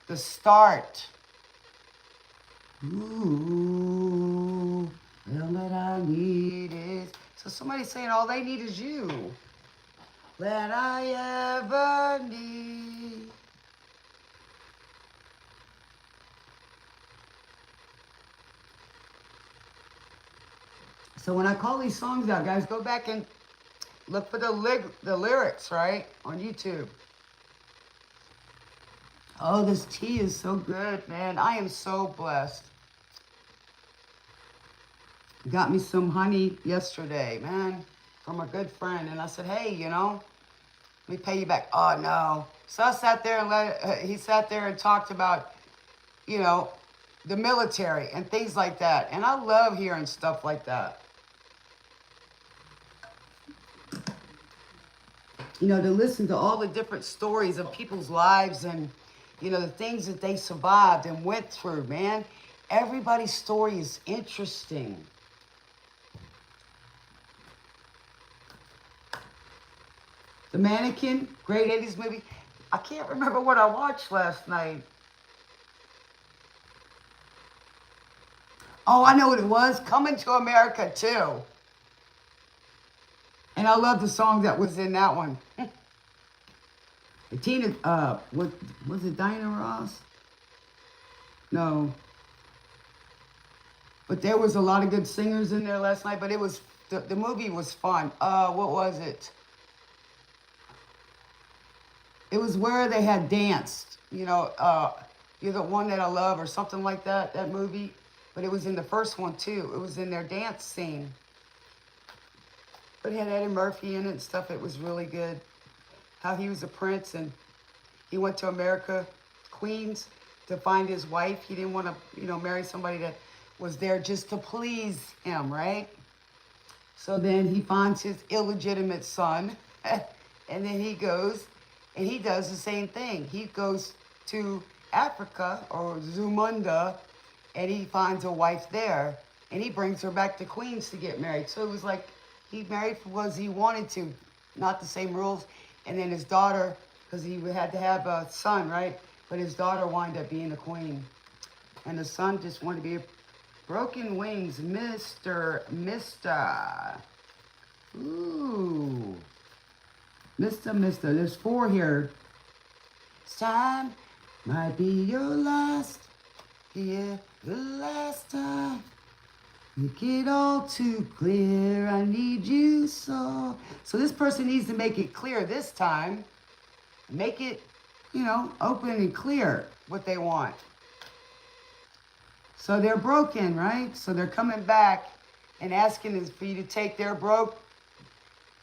The start. Ooh, all that I need is... So somebody's saying all they need is you. That I ever need. So when I call these songs out, guys, go back and look for the lyrics, right? On YouTube. Oh, this tea is so good, man. I am so blessed. Got me some honey yesterday, man, from a good friend. And I said, hey, you know, let me pay you back. Oh, no. So I sat there and he sat there and talked about, you know, the military and things like that. And I love hearing stuff like that. You know, to listen to all the different stories of people's lives and, you know, the things that they survived and went through, man. Everybody's story is interesting. The Mannequin, great 80s movie. I can't remember what I watched last night. Oh, I know what it was. Coming to America, too. And I love the song that was in that one. Tina, what was it, Diana Ross? No. But there was a lot of good singers in there last night, but it was, the movie was fun. What was it? It was where they had danced, you know, You're the One That I Love or something like that, that movie. But it was in the first one too. It was in their dance scene. But it had Eddie Murphy in it and stuff. It was really good. How he was a prince and he went to America, Queens, to find his wife. He didn't want to, you know, marry somebody that was there just to please him, right? So then he finds his illegitimate son, and then he goes and he does the same thing. He goes to Africa or Zamunda, and he finds a wife there, and he brings her back to Queens to get married. So it was like he married because he wanted to, not the same rules. And then his daughter, because he had to have a son, right? But his daughter wound up being a queen. And the son just wanted to be a Broken Wings, Mr. Ooh. Mr. There's 4 here. This time might be your last. Yeah, the last time. Make it all too clear. I need you so. So this person needs to make it clear this time. Make it, you know, open and clear what they want. So they're broken, right? So they're coming back and asking for you to take their broke.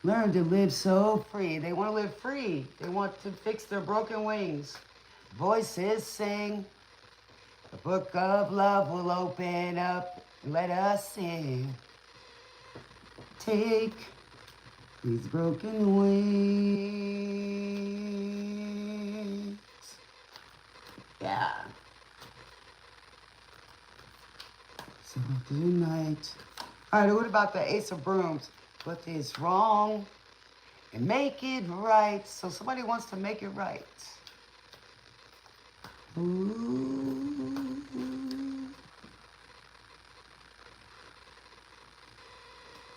Learn to live so free. They want to live free. They want to fix their broken wings. Voices sing. The book of love will open up. Let us in. Take these broken wings. Yeah. So tonight. All right, what about the Ace of Brooms? What is wrong and make it right. So somebody wants to make it right. Ooh.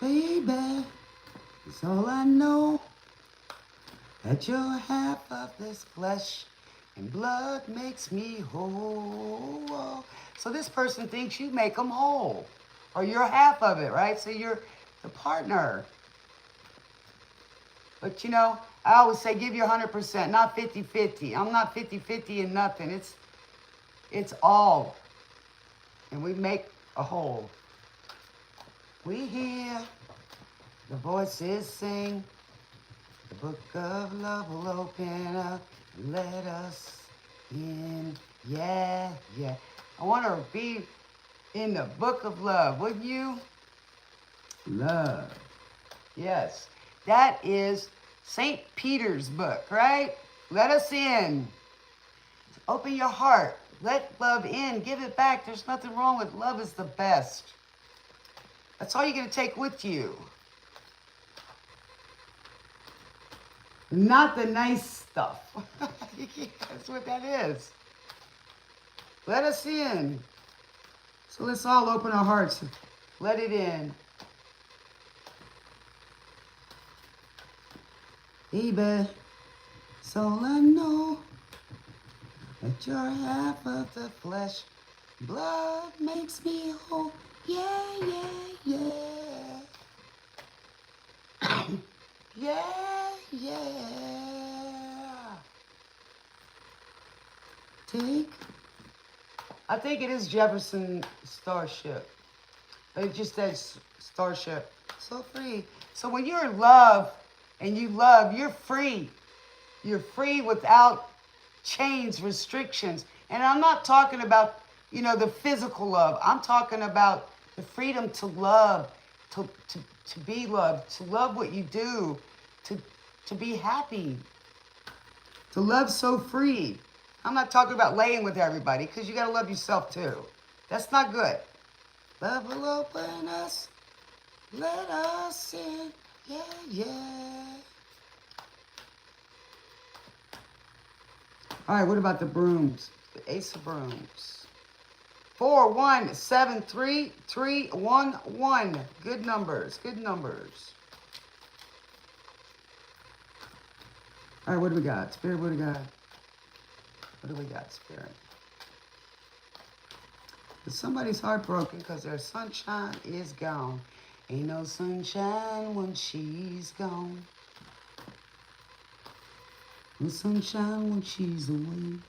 Baby, it's all I know, that you're half of this flesh and blood makes me whole. So this person thinks you make them whole, or you're half of it, right? So you're the partner. But you know, I always say give your 100%, not 50-50. I'm not 50-50 in nothing. It's all. And we make a whole. We hear the voices sing. The book of love will open up and let us in. Yeah, yeah. I want to be in the book of love. Wouldn't you? Love. Yes. That is St. Peter's book, right? Let us in. Open your heart. Let love in. Give it back. There's nothing wrong with love. Is the best. That's all you're going to take with you. Not the nice stuff. That's what that is. Let us in. So let's all open our hearts. Let it in. Baby, it's all I know, that you're half of the flesh. Blood makes me whole. Yeah, yeah, yeah. Yeah, yeah. Take. I think it is Jefferson Starship. It just says Starship. So free. So when you're in love and you love, you're free. You're free without chains, restrictions. And I'm not talking about, you know, the physical love. I'm talking about the freedom to love, to be loved, to love what you do, to be happy, to love so free. I'm not talking about laying with everybody, because you got to love yourself too. That's not good. Love will open us, let us in, yeah, yeah. All right, what about the brooms? The Ace of Brooms. 4, 1, 7, 3, 3, 1, 1. Good numbers, good numbers. All right, what do we got? Spirit, what do we got? What do we got, Spirit? If somebody's heartbroken because their sunshine is gone. Ain't no sunshine when she's gone. No sunshine when she's away.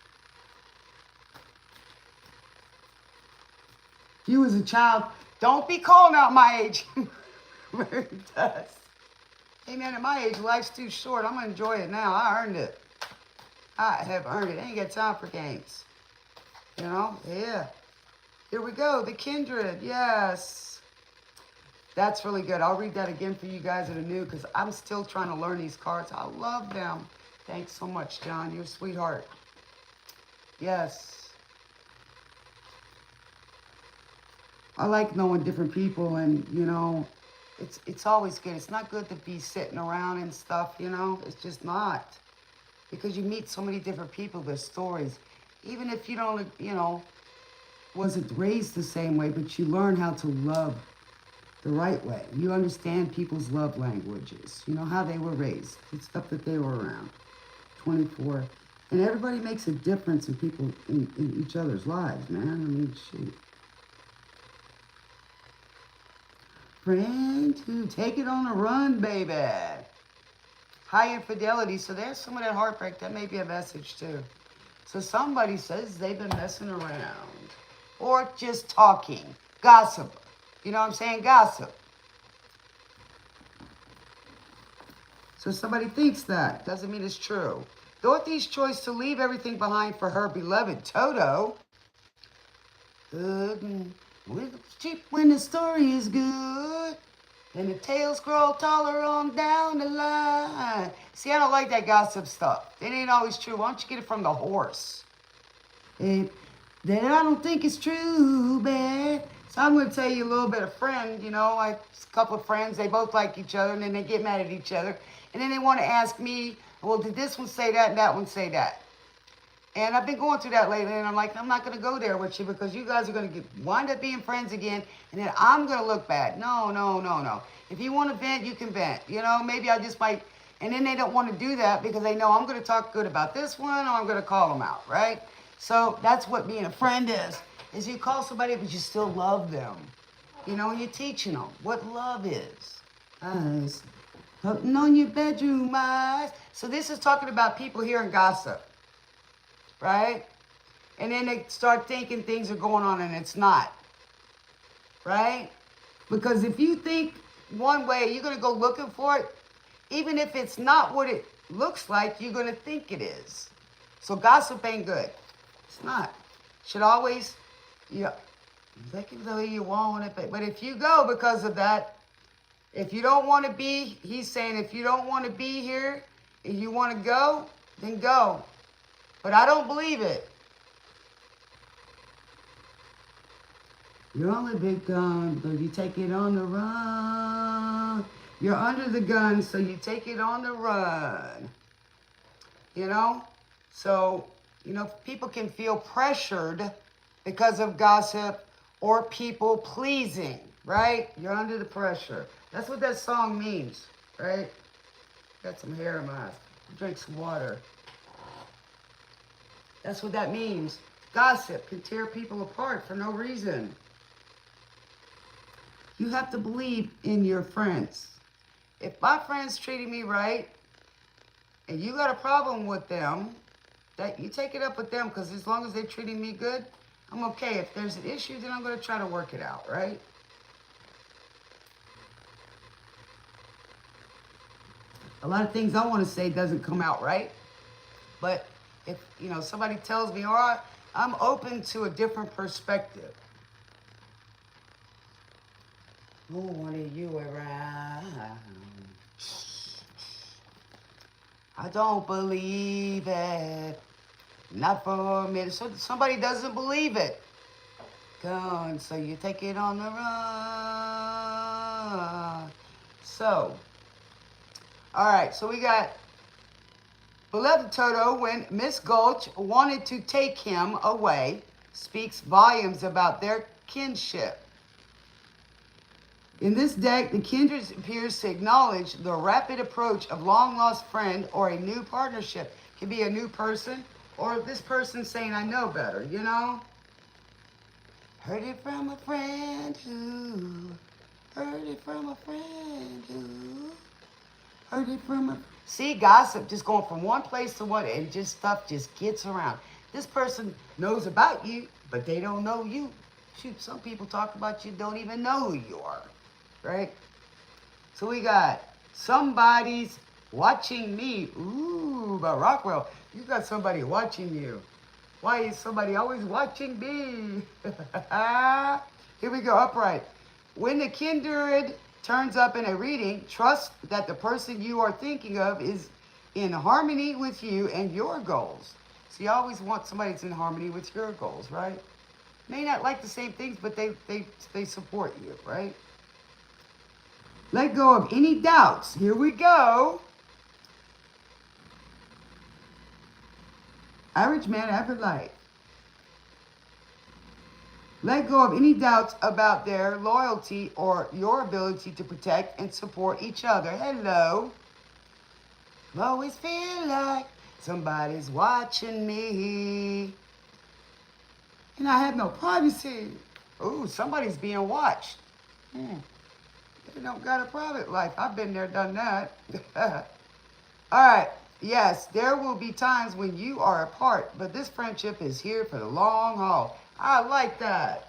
You as a child, don't be calling out my age. It does. Hey man, at my age, life's too short. I'm gonna enjoy it now. I earned it. I have earned it. I ain't got time for games. You know? Yeah. Here we go. The Kindred. Yes. That's really good. I'll read that again for you guys that are new because I'm still trying to learn these cards. I love them. Thanks so much, John. You're a sweetheart. Yes. I like knowing different people, and you know, it's always good. It's not good to be sitting around and stuff, you know. It's just not, because you meet so many different people, their stories. Even if you don't, you know, wasn't raised the same way, but you learn how to love the right way. You understand people's love languages. You know how they were raised, the stuff that they were around. 24, and everybody makes a difference in people in each other's lives, man. I mean, shoot. Friend to take it on the run, baby. High infidelity. So there's some of that heartbreak. That may be a message too. So somebody says they've been messing around or just talking. Gossip. You know what I'm saying? Gossip. So somebody thinks that. Doesn't mean it's true. Dorothy's choice to leave everything behind for her beloved Toto. Good. It's cheap when the story is good, and the tales grow taller on down the line. See, I don't like that gossip stuff. It ain't always true. Why don't you get it from the horse? That I don't think it's true, man. So I'm going to tell you a little bit of friend, you know, like a couple of friends, they both like each other, and then they get mad at each other. And then they want to ask me, well, did this one say that and that one say that? And I've been going through that lately, and I'm like, I'm not going to go there with you because you guys are going to wind up being friends again, and then I'm going to look bad. No, no, no, no. If you want to vent, you can vent. You know, maybe I just might, and then they don't want to do that because they know I'm going to talk good about this one or I'm going to call them out, right? So that's what being a friend is you call somebody, but you still love them. You know, and you're teaching them what love is. Eyes. Putting on your bedroom eyes. So this is talking about people hearing gossip. Right? And then they start thinking things are going on and it's not. Right? Because if you think one way, you're going to go looking for it. Even if it's not what it looks like, you're going to think it is. So gossip ain't good. It's not. Should always, yeah, take it the way you want it. But if you go because of that, if you don't want to be, he's saying if you don't want to be here and you want to go, then go. But I don't believe it. You're only big gun, but you take it on the run. You're under the gun, so you take it on the run. You know? So, you know, people can feel pressured because of gossip or people pleasing, right? You're under the pressure. That's what that song means, right? Got some hair in my eyes. Drink some water. That's what that means. Gossip can tear people apart for no reason. You have to believe in your friends. If my friend's treating me right, and you got a problem with them, that you take it up with them, because as long as they're treating me good, I'm okay. If there's an issue, then I'm going to try to work it out, right? A lot of things I want to say doesn't come out right, but if, you know, somebody tells me, all right, I'm open to a different perspective. Who wanted you around? I don't believe it. Not for a minute. So somebody doesn't believe it. Gone. So you take it on the run. So, all right. So we got beloved Toto, when Miss Gulch wanted to take him away, speaks volumes about their kinship. In this deck, the kindred appears to acknowledge the rapid approach of long-lost friend or a new partnership. It can be a new person or this person saying, I know better, you know? Heard it from a friend who, heard it from a friend who, heard it from a... See, gossip just going from one place to one and just stuff just gets around. This person knows about you, but they don't know you. Shoot, some people talk about you, don't even know who you are. Right? So we got somebody's watching me. Ooh, but Rockwell, you got somebody watching you. Why is somebody always watching me? Here we go, upright. When the kindred turns up in a reading, trust that the person you are thinking of is in harmony with you and your goals. So you always want somebody that's in harmony with your goals, right? May not like the same things, but they support you, right? Let go of any doubts. Here we go. Average man, average life. Let go of any doubts about their loyalty or your ability to protect and support each other. Hello. Always feel like somebody's watching me. And I have no privacy. Ooh, somebody's being watched. They don't got a private life. I've been there, done that. All right. Yes, there will be times when you are apart, but this friendship is here for the long haul. I like that.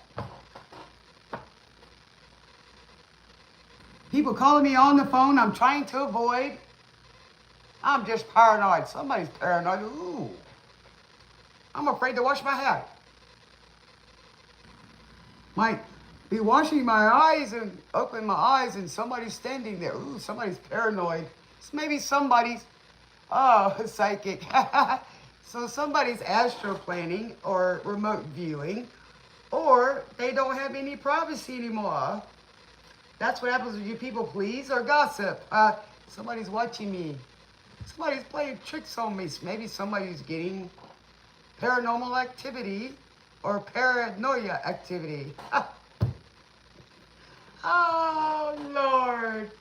People calling me on the phone I'm trying to avoid. I'm just paranoid. Somebody's paranoid. Ooh. I'm afraid to wash my hair. Might be washing my eyes and open my eyes and somebody's standing there. Ooh, somebody's paranoid. So maybe somebody's, psychic. So somebody's astro planning or remote viewing, or they don't have any privacy anymore. That's what happens when you people please or gossip. Somebody's watching me. Somebody's playing tricks on me. Maybe somebody's getting paranormal activity or paranoia activity. Oh, Lord.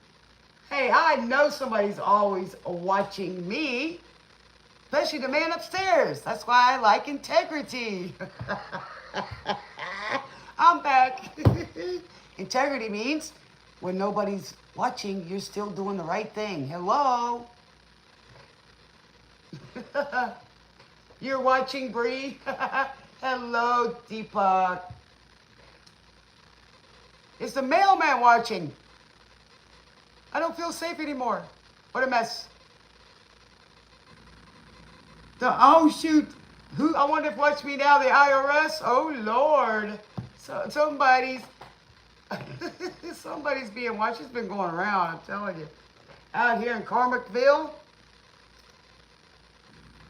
Hey, I know somebody's always watching me, especially the man upstairs. That's why I like integrity. I'm back. Integrity means when nobody's watching, you're still doing the right thing. Hello? You're watching, Brie? Hello, Deepak. It's the mailman watching. I don't feel safe anymore. What a mess. Oh, shoot. Who? I wonder if watch me now, the IRS? Oh, Lord. So, somebody's being watched. It's been going around, I'm telling you. Out here in Carmackville.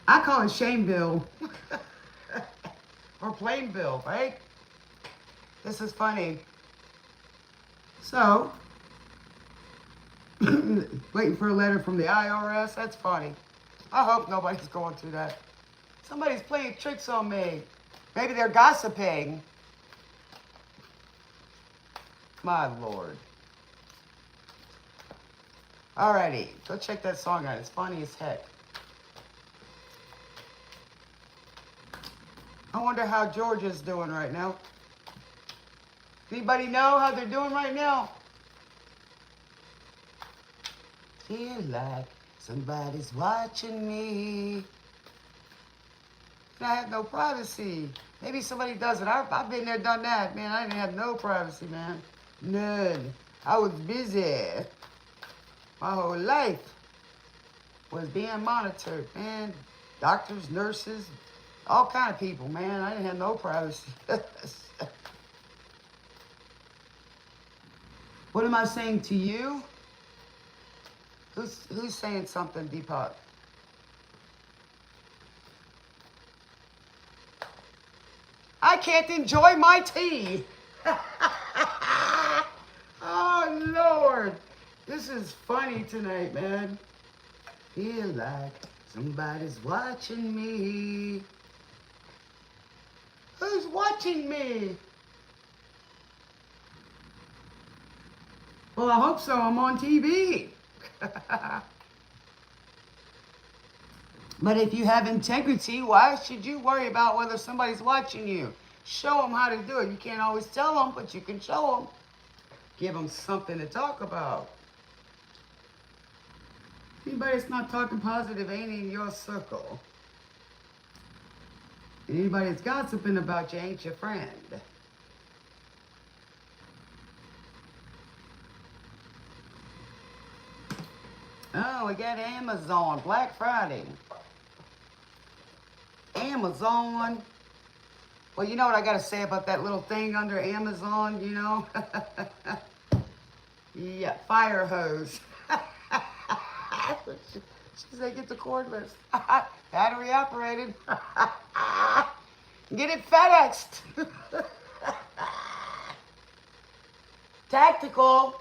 I call it Shameville. Or Plainville, right? This is funny. So, waiting for a letter from the IRS. That's funny. I hope nobody's going through that. Somebody's playing tricks on me. Maybe they're gossiping. My Lord. Alrighty, go check that song out. It's funny as heck. I wonder how Georgia's doing right now. Anybody know how they're doing right now? Feel like somebody's watching me. And I have no privacy. Maybe somebody does it. I've been there, done that. Man, I didn't have no privacy, man. None. I was busy. My whole life was being monitored, man. Doctors, nurses, all kind of people, man. I didn't have no privacy. What am I saying to you? Who's saying something, Deepak? I can't enjoy my tea. Oh, Lord. This is funny tonight, man. Feel like somebody's watching me. Who's watching me? Well, I hope so. I'm on TV. But if you have integrity, why should you worry about whether somebody's watching you? Show them how to do it. You can't always tell them, but you can show them. Give them something to talk about. Anybody that's not talking positive ain't in your circle. And anybody that's gossiping about you ain't your friend. Oh, we got Amazon, Black Friday. Amazon. Well, you know what I gotta say about that little thing under Amazon, you know? Yeah, fire hose. She said, get the cordless. Battery operated. Get it FedExed. Tactical.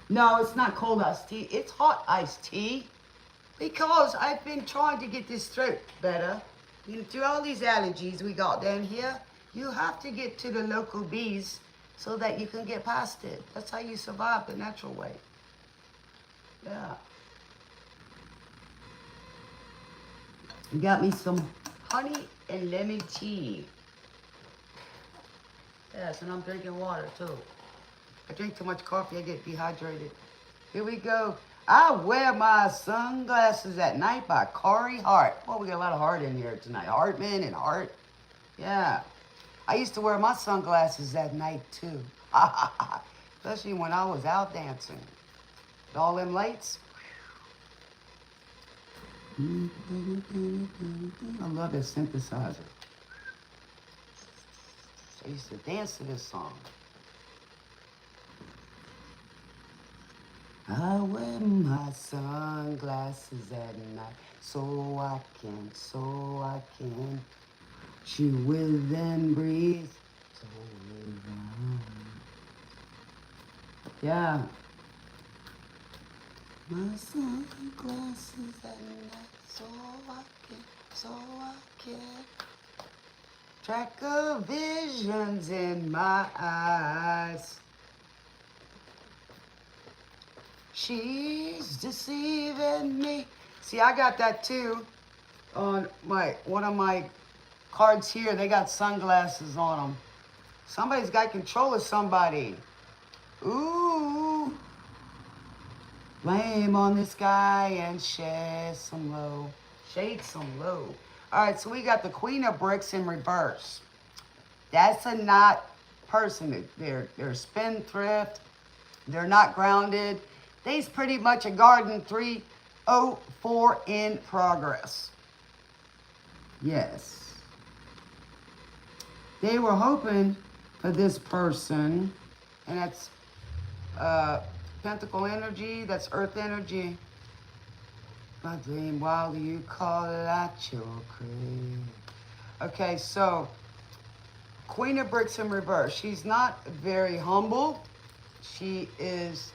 No, it's not cold iced tea. It's hot iced tea. Because I've been trying to get this throat better. You know, through all these allergies we got down here, you have to get to the local bees so that you can get past it. That's how you survive the natural way. Yeah. You got me some honey and lemon tea. Yes, and I'm drinking water too. I drink too much coffee, I get dehydrated. Here we go. I Wear My Sunglasses at Night by Corey Hart. Well, we got a lot of Hart in here tonight. Hartman and Hart. Yeah. I used to wear my sunglasses at night too. Especially when I was out dancing. With all them lights. I love this synthesizer. So I used to dance to this song. I wear my sunglasses at night so I can chew with and breathe. So yeah. My sunglasses at night so I can track of visions in my eyes. She's deceiving me. See, I got that too on one of my cards here. They got sunglasses on them. Somebody's got control of somebody. Ooh. Blame on this guy and shade some low. Shade some low. All right, so we got the Queen of Bricks in reverse. That's a not person. They're spendthrift. They're not grounded. They's pretty much a garden 304 in progress. Yes. They were hoping for this person, and that's Pentacle energy, that's Earth energy. My dream while you call out your creed. Okay, so Queen of Bricks in reverse. She's not very humble. She is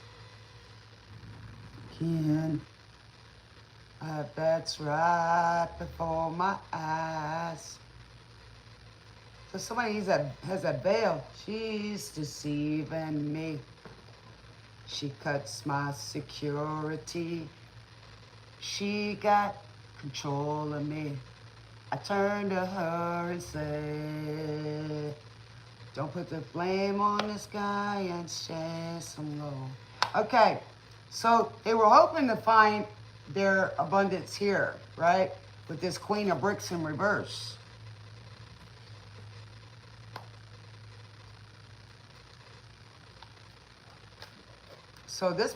that's right before my eyes. So somebody has a veil. She's deceiving me. She cuts my security. She got control of me. I turn to her and say, don't put the blame on this guy and share some low. Okay, so they were hoping to find their abundance here, right? With this Queen of Bricks in reverse. So this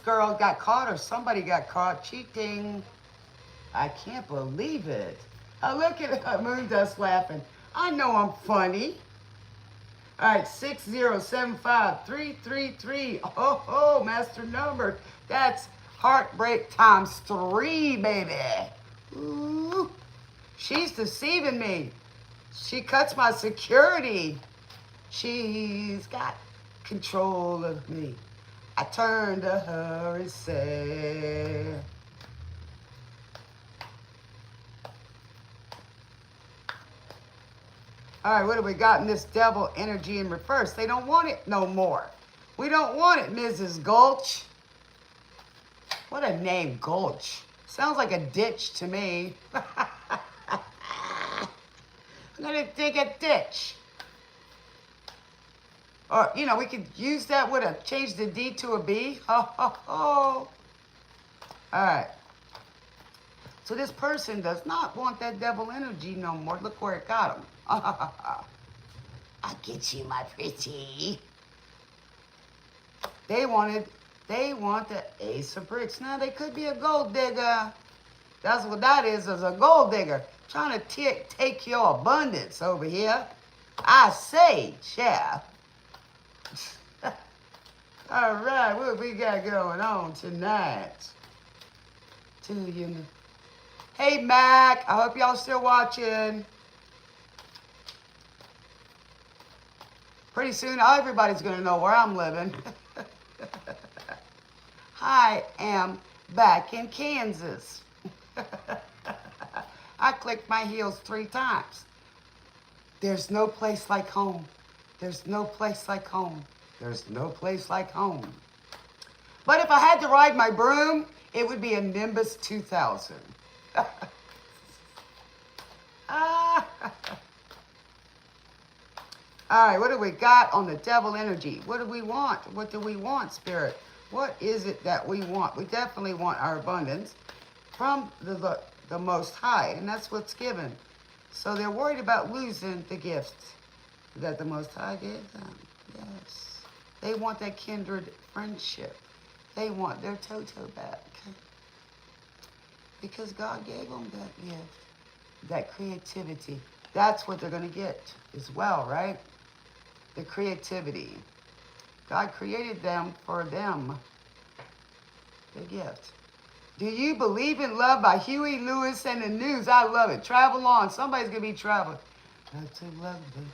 girl got caught, or somebody got caught cheating. I can't believe it. Oh, look at her, Moon Dust laughing. I know I'm funny. All right, 6075333. Oh, master number. That's heartbreak times 3, baby. Ooh, she's deceiving me. She cuts my security. She's got control of me. I turn to her and say, all right, what do we got in this devil energy in reverse? They don't want it no more. We don't want it, Mrs. Gulch. What a name, Gulch. Sounds like a ditch to me. I'm gonna dig a ditch. Or, you know, we could use that with a, change the D to a B. Ho, ho, ho. All right. So this person does not want that devil energy no more. Look where it got him. I'll get you, my pretty. They want the ace of bricks. Now, they could be a gold digger. That's what that is a gold digger. Trying to take your abundance over here. I say, chef. All right, what we got going on tonight? Hey, Mac. I hope y'all still watching. Pretty soon, everybody's going to know where I'm living. I am back in Kansas. I clicked my heels 3 times. There's no place like home. There's no place like home. There's no place like home. But if I had to ride my broom, it would be a Nimbus 2000. All right, what do we got on the devil energy? What do we want? What do we want, Spirit? What is it that we want? We definitely want our abundance from the Most High, and that's what's given. So they're worried about losing the gifts that the Most High gave them. Yes. They want that kindred friendship. They want their Toto back. Because God gave them that gift, that creativity. That's what they're going to get as well, right? The creativity. God created them for them. The gift. Do you believe in love by Huey Lewis and the News? I love it. Travel on. Somebody's going to be traveling. That's so lovely.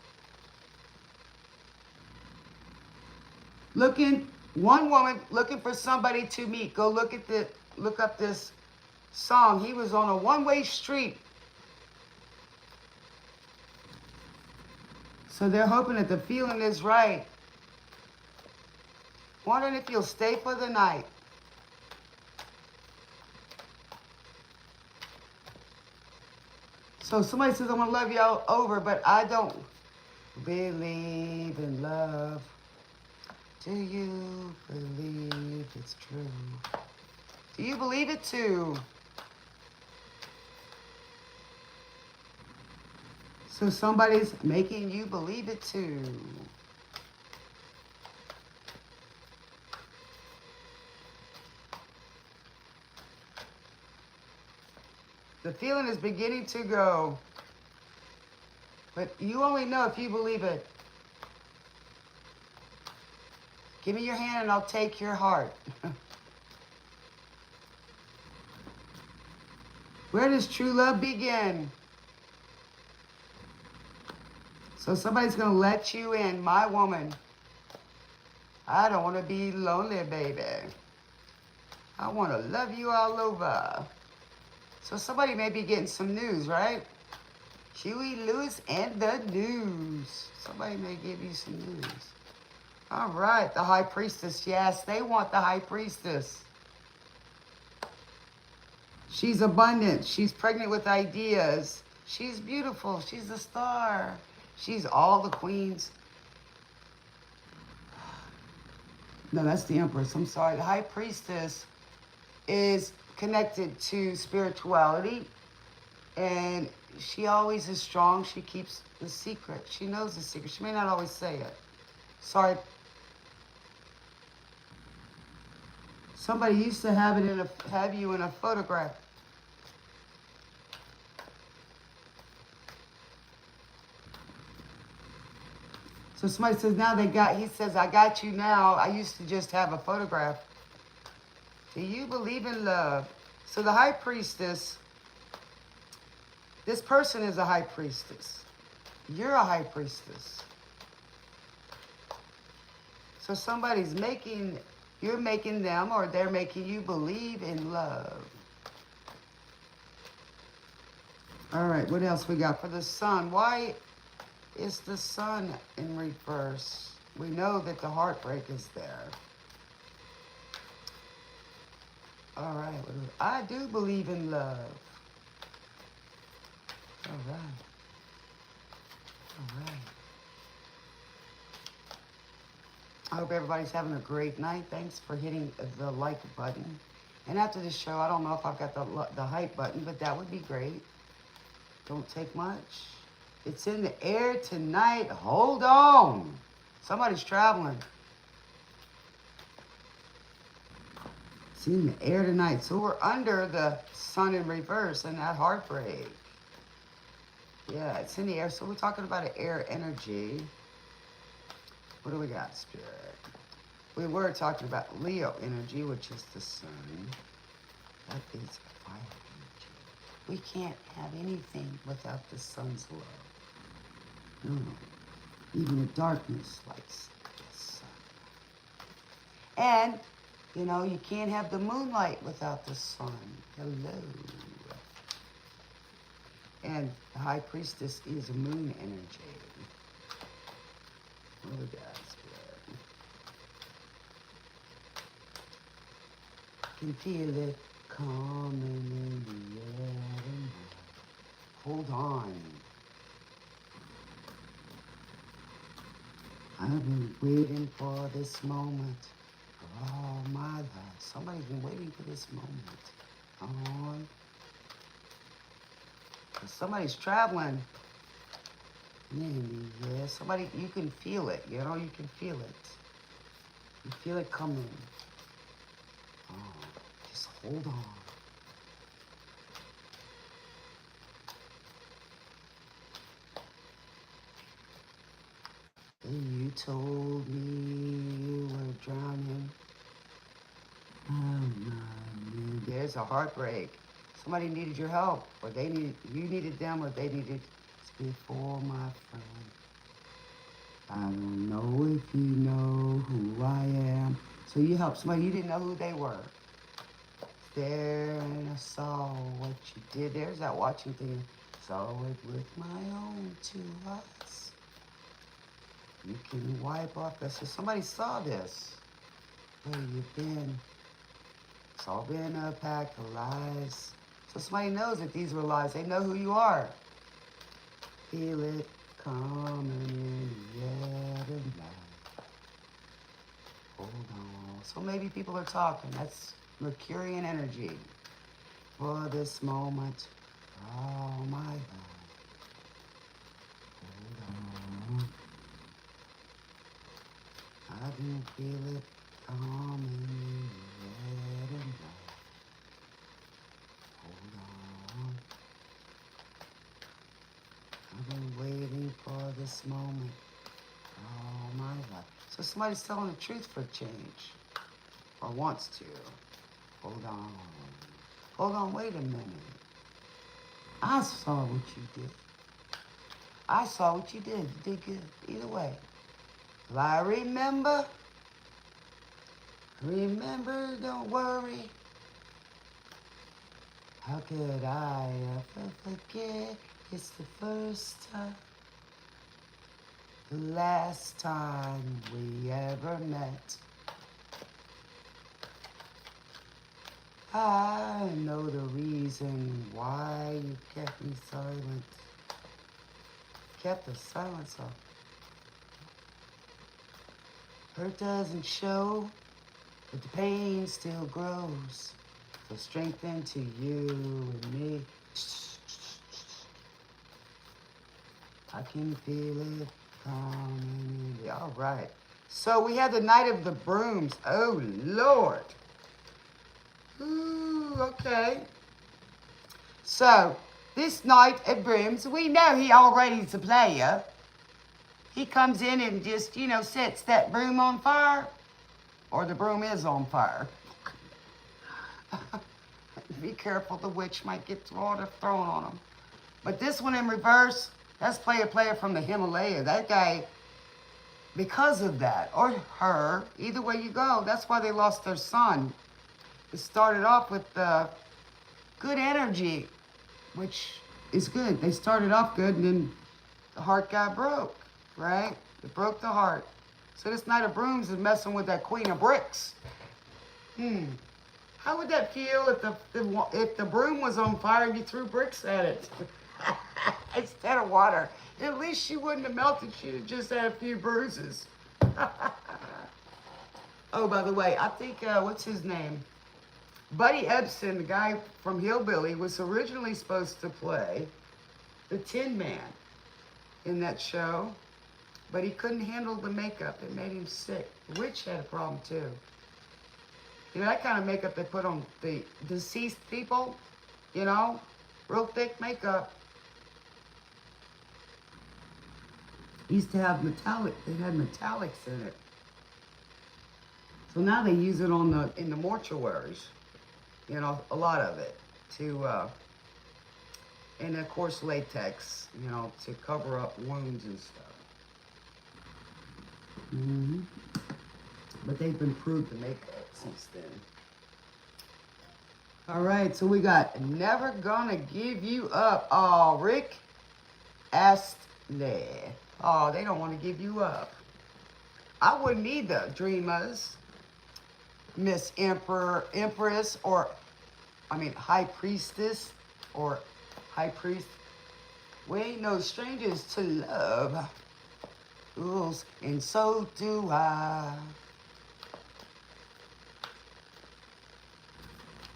One woman looking for somebody to meet. Go look up this song. He was on a one-way street. So they're hoping that the feeling is right. Wondering if you'll stay for the night. So somebody says, I want to love y'all over, but I don't believe in love. Do you believe it's true? Do you believe it too? So somebody's making you believe it too. The feeling is beginning to go. But you only know if you believe it. Give me your hand and I'll take your heart. Where does true love begin? So somebody's going to let you in, my woman. I don't want to be lonely, baby. I want to love you all over. So somebody may be getting some news, right? Huey Lewis and the News. Somebody may give you some news. All right, the High Priestess. Yes, they want the High Priestess. She's abundant. She's pregnant with ideas. She's beautiful. She's a star. She's all the queens. No, that's the Empress. I'm sorry. The High Priestess is connected to spirituality. And she always is strong. She keeps the secret. She knows the secret. She may not always say it. Sorry. Somebody used to have you in a photograph. So somebody says now he says, I got you now. I used to just have a photograph. Do you believe in love? So the High Priestess, this person is a High Priestess. You're a High Priestess. So you're making them or they're making you believe in love. All right, what else we got for the Sun? Why is the Sun in reverse? We know that the heartbreak is there. All right. I do believe in love. All right. All right. I hope everybody's having a great night. Thanks for hitting the like button. And after this show, I don't know if I've got the hype button, but that would be great. Don't take much. It's in the air tonight. Hold on. Somebody's traveling. It's in the air tonight. So we're under the sun in reverse and that heartbreak. Yeah, it's in the air. So we're talking about an air energy. What do we got, Spirit? We were talking about Leo energy, which is the sun. That is fire energy. We can't have anything without the sun's love. No. Even the darkness likes the sun. And, you know, you can't have the moonlight without the sun. Hello. And the high priestess is a moon energy. What do we got, Spirit? Can feel it coming in the air. Hold on. I've been waiting for this moment for all my life. Somebody's been waiting for this moment. Oh, somebody's traveling. Maybe, yeah. Somebody, you can feel it. You know, you can feel it. You feel it coming. Oh, just hold on. You told me you were drowning. There's a heartbreak. Somebody needed your help, or you needed them, or they needed to be for my friend. I don't know if you know who I am. So you helped somebody, you didn't know who they were. There, and I saw what you did. There's that watching thing. Saw it with my own two eyes. You can wipe off that. So somebody saw this. Where you've been. It's all been a pack of lies. So somebody knows that these were lies. They know who you are. Feel it coming in the air tonight. Hold on. So maybe people are talking. That's Mercurian energy. For this moment, all my life. Hold on. I can feel it coming in the air tonight. Hold on. I've been waiting for this moment all my life. So somebody's telling the truth for a change. Or wants to. Hold on. Hold on, wait a minute. I saw what you did. I saw what you did. You did good. Either way. Well, I remember. Remember, don't worry. How could I ever forget? It's the first time. The last time we ever met. I know the reason why you kept me silent. Kept the silence up. Hurt doesn't show, but the pain still grows. So strengthen to you and me. I can feel it coming in. All right. So we have the Night of the Brooms. Oh, Lord. Ooh, okay. So, this Knight of Brooms, we know he already's a player. He comes in and just, you know, sets that broom on fire. Or the broom is on fire. Be careful, the witch might get water thrown on him. But this one in reverse, that's player from the Himalaya. That guy, because of that, or her, either way you go, that's why they lost their son. It started off with good energy, which is good. They started off good, and then the heart got broke, right? It broke the heart. So this Knight of Brooms is messing with that Queen of Bricks. How would that feel if the broom was on fire and you threw bricks at it instead of water? At least she wouldn't have melted. She'd have just had a few bruises. Oh, by the way, I think, what's his name? Buddy Ebsen, the guy from Hillbilly, was originally supposed to play the Tin Man in that show, but he couldn't handle the makeup. It made him sick. The witch had a problem, too. You know, that kind of makeup they put on the deceased people, you know, real thick makeup. Used to have metallic, they had metallics in it. So now they use it on in the mortuaries, you know, a lot of it to, and of course latex, you know, to cover up wounds and stuff. But they've improved the makeup since then. All right, so we got Never Gonna Give You Up. Oh, Rick Astley. Oh, they don't want to give you up. I wouldn't either, Dreamers. Miss Empress, or, I mean, High Priestess, or High Priest. We ain't no strangers to love. Ooh, and so do I.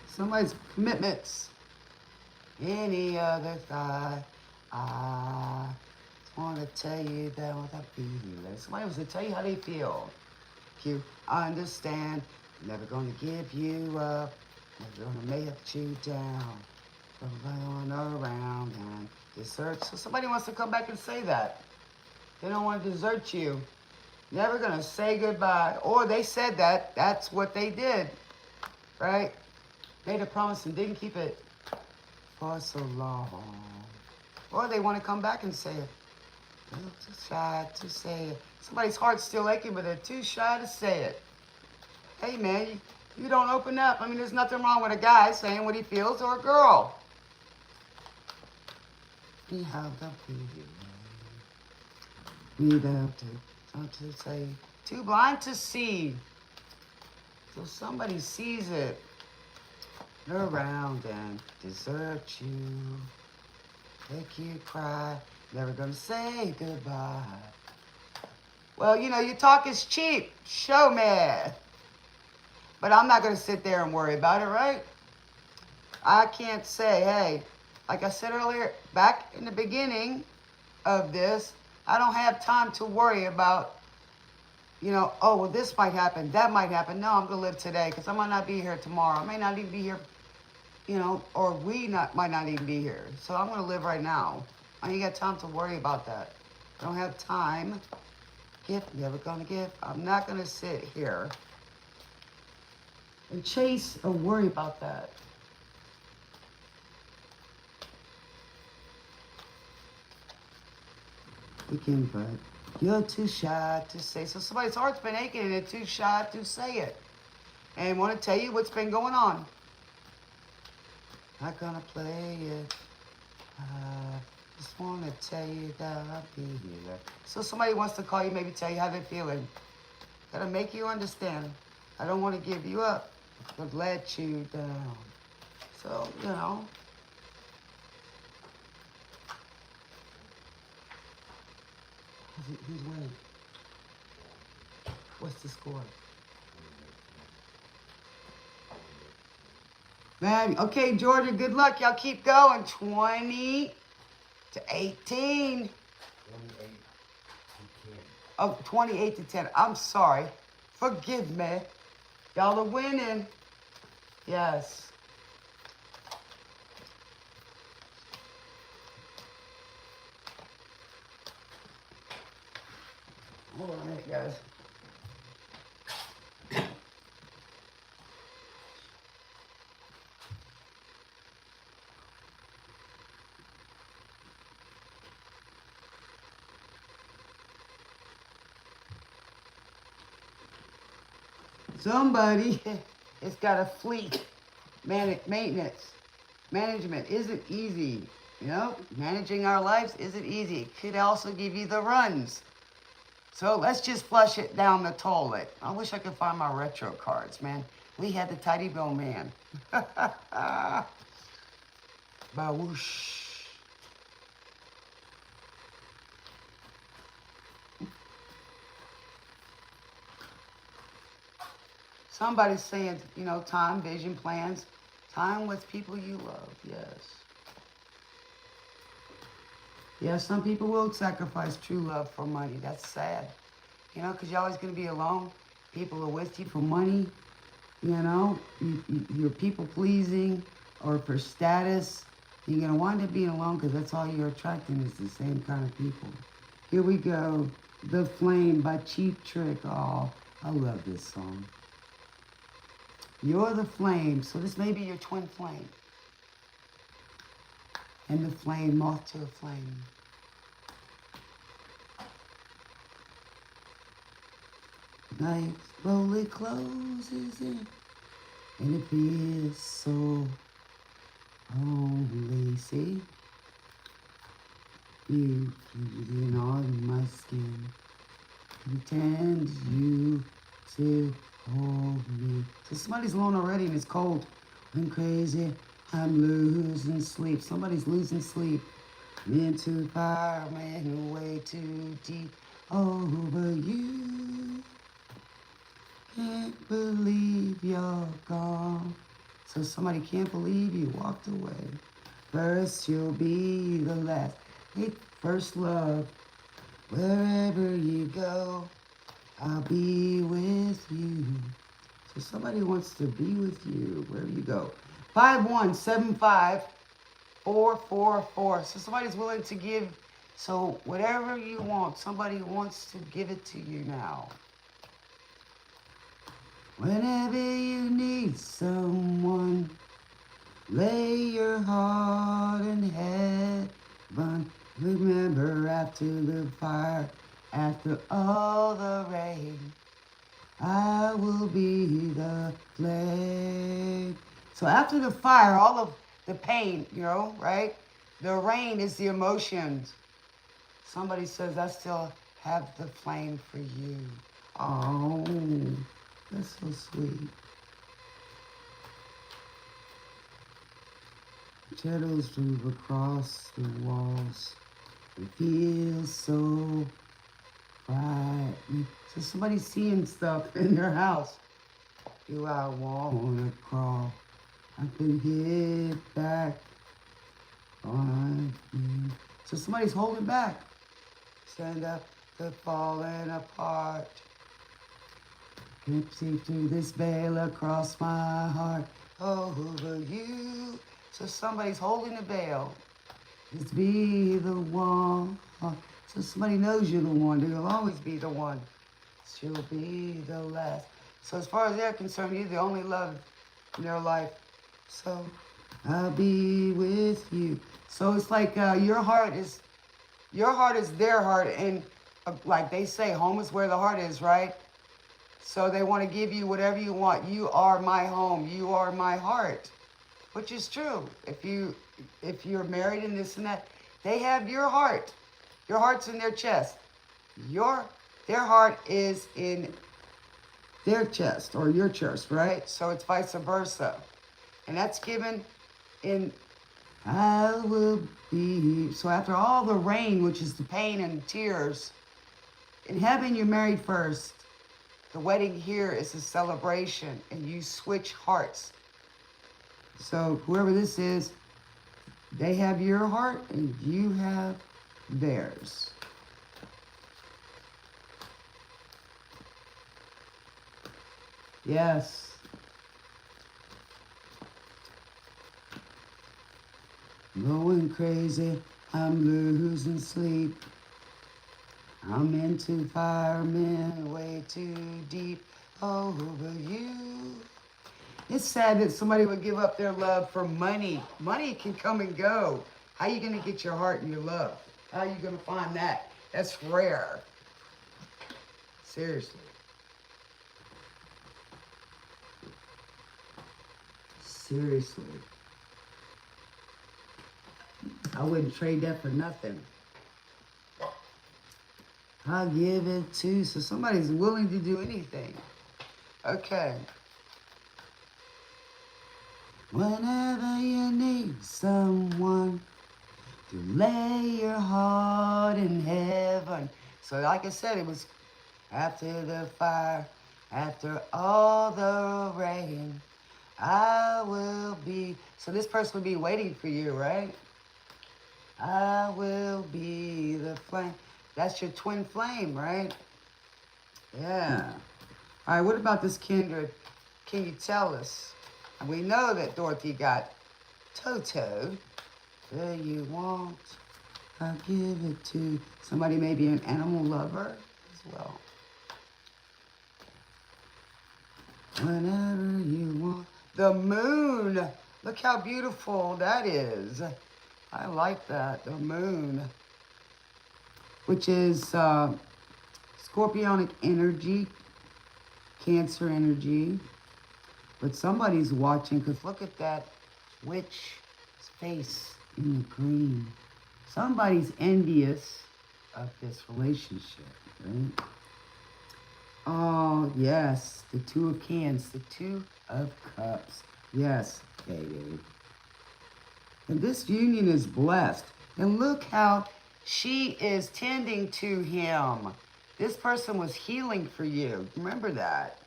Somebody's commitments. Any other thought. I just want to tell you that what I feel. Somebody wants to tell you how they feel. You understand. Never gonna give you up. Never gonna let you down. Going around and desert. So somebody wants to come back and say that. They don't want to desert you. Never gonna say goodbye. Or they said that. That's what they did. Right? Made a promise and didn't keep it for so long. Or they want to come back and say it. They're too shy to say it. Somebody's heart's still aching, but they're too shy to say it. Hey, man, you don't open up. I mean, there's nothing wrong with a guy saying what he feels, or a girl. We have the feeling. We have to say. Too blind to see. So somebody sees it. Around and desert you, make you cry, never gonna say goodbye. Well, you know, your talk is cheap, show me. But I'm not gonna sit there and worry about it, right? I can't say, hey, like I said earlier, back in the beginning of this, I don't have time to worry about, you know, oh, well, this might happen, that might happen. No, I'm gonna live today, because I might not be here tomorrow. I may not even be here, you know, or might not even be here. So I'm going to live right now. I ain't got time to worry about that. I don't have time. Gift, never going to give. I'm not going to sit here and chase or worry about that. Again, but you're too shy to say. So somebody's heart's been aching and they're too shy to say it. And want to tell you what's been going on. Not gonna play it. Just wanna tell you that I'll be here. So somebody wants to call you, maybe tell you how they're feeling. Gotta make you understand. I don't want to give you up, but let you down. So, you know. Who's winning? What's the score? Man, okay, Georgia, good luck. Y'all keep going. 20 to 18. 28 to 10. Oh, 28 to 10. I'm sorry. Forgive me. Y'all are winning. Yes. Hold on a minute, guys. Somebody has got a fleet. Maintenance. Management isn't easy. You know, managing our lives isn't easy. It could also give you the runs. So let's just flush it down the toilet. I wish I could find my retro cards, man. We had the Tidy Bill Man. Bawoosh. Somebody's saying, you know, time, vision, plans, time with people you love. Yes. Yeah, some people will sacrifice true love for money. That's sad. You know, because you're always going to be alone. People are with you for money. You know, you're people pleasing or for status. You're going to wind up being alone because that's all you're attracting is the same kind of people. Here we go. The Flame by Cheap Trick. Oh, I love this song. You're the flame. So this may be your twin flame. And the flame, moth to a flame. Night slowly closes in, and it feels so lonely. See? You breathing on my skin, pretend you to hold me. So somebody's alone already and it's cold. I'm crazy, I'm losing sleep. Somebody's losing sleep. Into fire, man, way too deep over you. Can't believe you're gone. So somebody can't believe you walked away. First you'll be the last. Hey, first love. Wherever you go, I'll be with you. So somebody wants to be with you wherever you go. 5175444. So somebody's willing to give. So whatever you want, somebody wants to give it to you now. Whenever you need someone, lay your heart in heaven. Remember after the fire, after all the rain, I will be the flame. So after the fire, all of the pain, you know, right? The rain is the emotions. Somebody says, I still have the flame for you. Oh, that's so sweet. Shadows move across the walls. It feels so frightening. So somebody's seeing stuff in your house. Do I wanna crawl? I can get back on you. So somebody's holding back. Stand up to falling apart. Can't see through this veil across my heart over you. So somebody's holding the veil. Just be the one. So somebody knows you're the one. You'll always be the one. She'll be the last. So as far as they're concerned, you're the only love in their life. So I'll be with you. So it's like your heart is their heart, and like they say, home is where the heart is, right? So they want to give you whatever you want. You are my home. You are my heart, which is true. If you're married and this and that, they have your heart. Your heart's in their chest. Their heart is in their chest or your chest, right? So it's vice versa. And that's given in I will be. So after all the rain, which is the pain and tears, in heaven you're married first. The wedding here is a celebration and you switch hearts. So whoever this is, they have your heart and you have theirs. Yes. Going crazy, I'm losing sleep. I'm into firemen way too deep over you. It's sad that somebody would give up their love for money. Money can come and go. How are you going to get your heart and your love? How are you going to find that? That's rare. Seriously. Seriously. I wouldn't trade that for nothing. I'll give it to. So somebody's willing to do anything. Okay. Whenever you need someone to lay your heart in heaven. So like I said, it was after the fire, after all the rain, I will be. So this person will be waiting for you, right? I will be the flame. That's your twin flame, right? Yeah. All right, what about this kindred? Can you tell us? And we know that Dorothy got Toto. Do you want? I'll give it to somebody, maybe an animal lover as well. Whenever you want. The moon. Look how beautiful that is. I like that, the moon. Which is scorpionic energy, Cancer energy. But somebody's watching, because look at that witch's face in the green. Somebody's envious of this relationship, right? Oh, yes, the Two of Cans, the Two of Cups. Yes, baby. And this union is blessed. And look how she is tending to him. This person was healing for you. Remember that.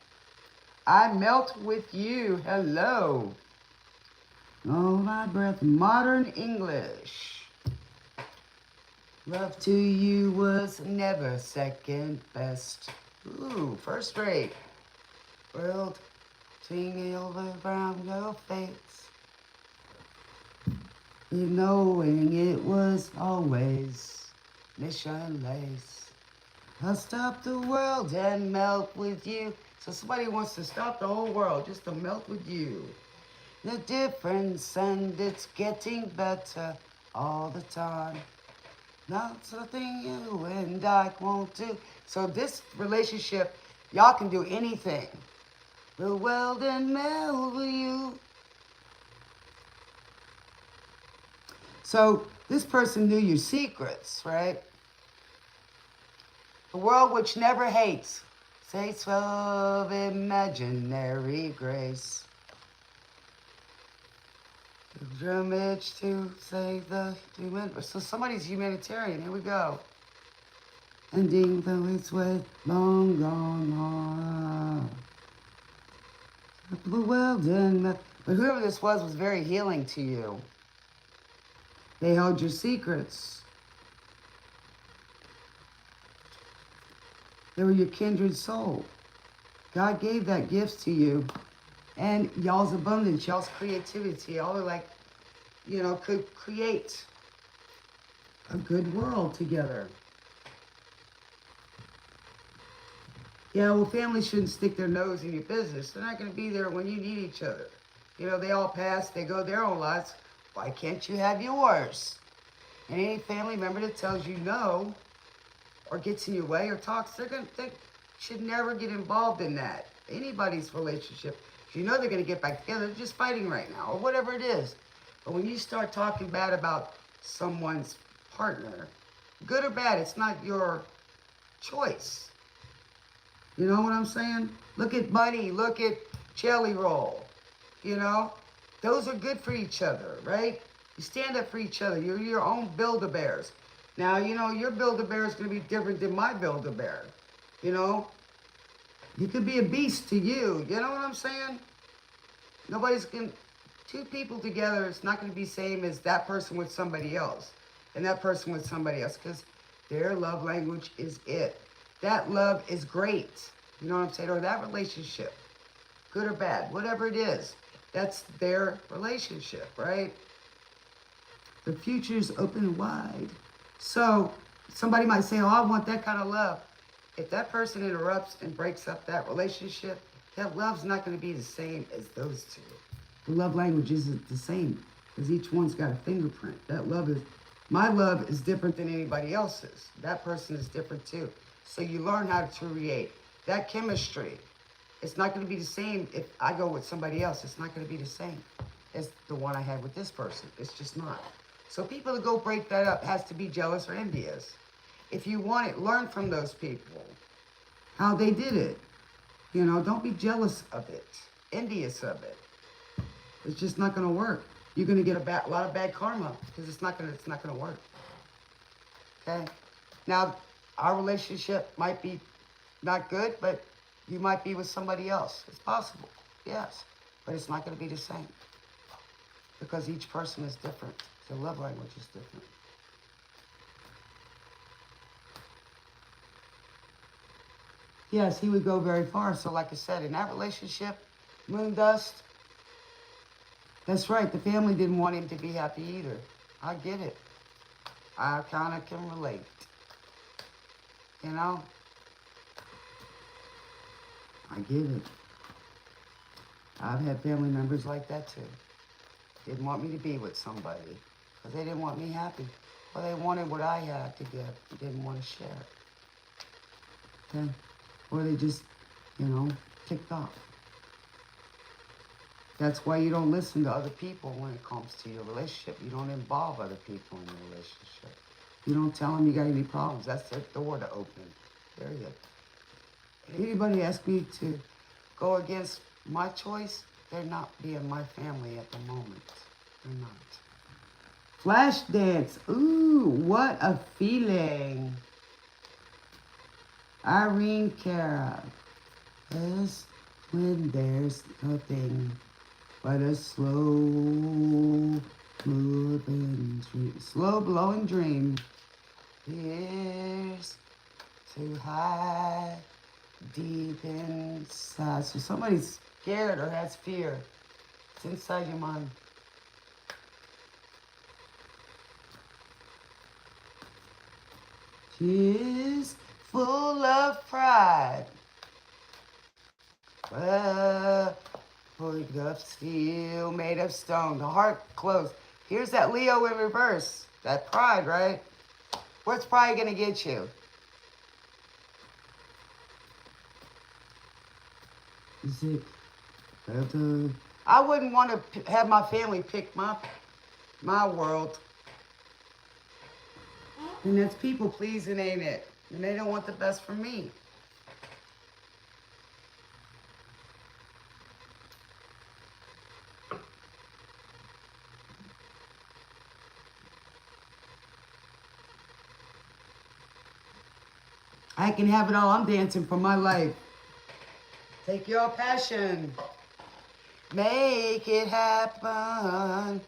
I melt with you. Hello. Oh, my breath. Modern English. Love to you was never second best. Ooh, first rate. World singing over from your face. Knowing it was always missionless. I'll stop the world and melt with you. So somebody wants to stop the whole world just to melt with you. The difference, and it's getting better all the time. Not something you and I won't do. So this relationship, y'all can do anything. We'll weld and meld with you. So this person knew your secrets, right? The world which never hates. States of imaginary grace. Damage to save the human. So somebody's humanitarian. Here we go. Ending the its way long gone on. The world and but whoever this was very healing to you. They held your secrets. They were your kindred soul. God gave that gift to you. And y'all's abundance, y'all's creativity, y'all are like, you know, could create a good world together. Yeah, well, families shouldn't stick their nose in your business. They're not going to be there when you need each other. You know, they all pass, they go their own lives. Why can't you have yours? And any family member that tells you no, or gets in your way or talks, they should never get involved in that. Anybody's relationship. You know they're going to get back together. They're just fighting right now, or whatever it is. But when you start talking bad about someone's partner, good or bad, it's not your choice. You know what I'm saying? Look at Bunny, look at Jelly Roll. You know, those are good for each other, right? You stand up for each other. You're your own Build-A-Bears. Now, you know, your Build-A-Bear is going to be different than my Build-A-Bear. You know, you could be a beast to you. You know what I'm saying? Nobody's going to, two people together, it's not going to be the same as that person with somebody else. And that person with somebody else. Because their love language is it. That love is great. You know what I'm saying? Or that relationship. Good or bad. Whatever it is. That's their relationship, right? The future's open wide. So, somebody might say, oh, I want that kind of love. If that person interrupts and breaks up that relationship, that love's not going to be the same as those two. The love language isn't the same because each one's got a fingerprint. That love is, my love is different than anybody else's. That person is different too. So you learn how to create that chemistry. It's not going to be the same if I go with somebody else. It's not going to be the same as the one I had with this person. It's just not. So people that go break that up has to be jealous or envious. If you want it, learn from those people, how they did it. You know, don't be jealous of it, envious of it. It's just not going to work. You're going to get a lot of bad karma because it's not going to work. Okay? Now, our relationship might be not good, but you might be with somebody else. It's possible, yes. But it's not going to be the same because each person is different. Their love language is different. Yes, he would go very far. So like I said, in that relationship, moon dust, that's right. The family didn't want him to be happy either. I get it. I kind of can relate. You know? I get it. I've had family members like that too. Didn't want me to be with somebody because they didn't want me happy. Well, they wanted what I had to give. They didn't want to share it. Okay? Or they just, you know, ticked off. That's why you don't listen to other people when it comes to your relationship. You don't involve other people in your relationship. You don't tell them you got any problems. That's their door to open. Period. If anybody asks me to go against my choice, they're not being my family at the moment. They're not. Flash dance. Ooh, what a feeling. Irene Cara. Yes, when there's nothing but a slow blowing dream. Here's to hide deep inside. So somebody's scared or has fear. It's inside your mind. She is full of pride. Made of steel, made of stone. The heart closed. Here's that Leo in reverse. That pride, right? Where's pride gonna get you? Is it? I wouldn't want to have my family pick my world. And that's people pleasing, ain't it? And they don't want the best for me. I can have it all. I'm dancing for my life. Take your passion. Make it happen.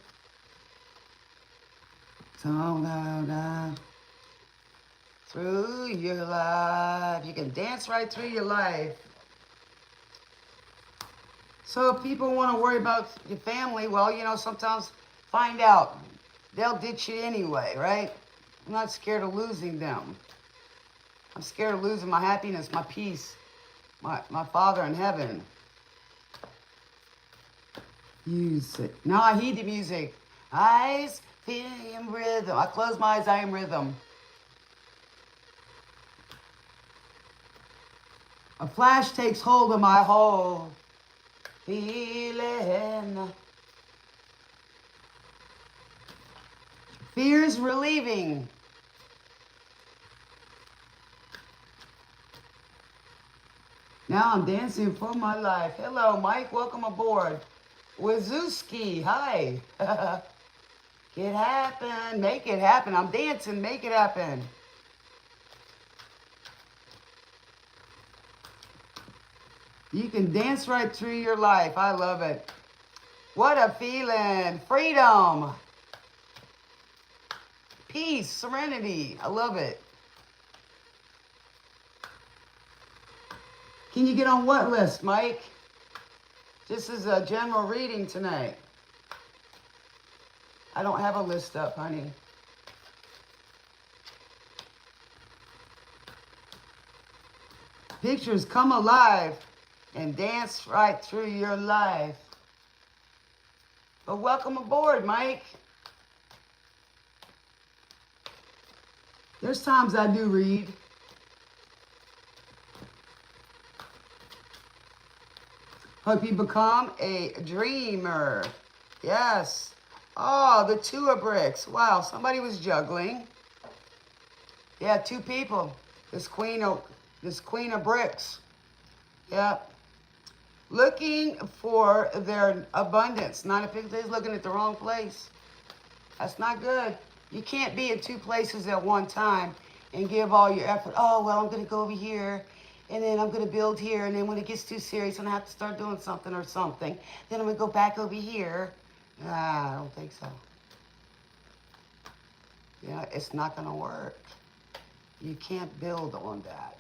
Through your life. You can dance right through your life. So if people want to worry about your family, well, you know, sometimes find out. They'll ditch you anyway, right? I'm not scared of losing them. I'm scared of losing my happiness, my peace, my Father in heaven. Music. Now I heed the music. Eyes, feeling rhythm. I close my eyes, I am rhythm. A flash takes hold of my whole feeling. Fear's relieving. Now I'm dancing for my life. Hello, Mike. Welcome aboard. Wazowski. Hi. It happen. Make it happen. I'm dancing. Make it happen. You can dance right through your life. I love it. What a feeling. Freedom. Peace. Serenity. I love it. Can you get on what list, Mike? This is a general reading tonight. I don't have a list up, honey. Pictures come alive and dance right through your life. But welcome aboard, Mike. There's times I do read. Hope you become a dreamer. Yes. Oh, the two of bricks. Wow, somebody was juggling. Yeah, two people. This queen of bricks. Yep. Looking for their abundance. Not if they're looking at the wrong place. That's not good. You can't be in two places at one time and give all your effort. Oh, well, I'm going to go over here, and then I'm going to build here, and then when it gets too serious, I'm going to have to start doing something or something. Then I'm going to go back over here. I don't think so. Yeah, it's not going to work. You can't build on that.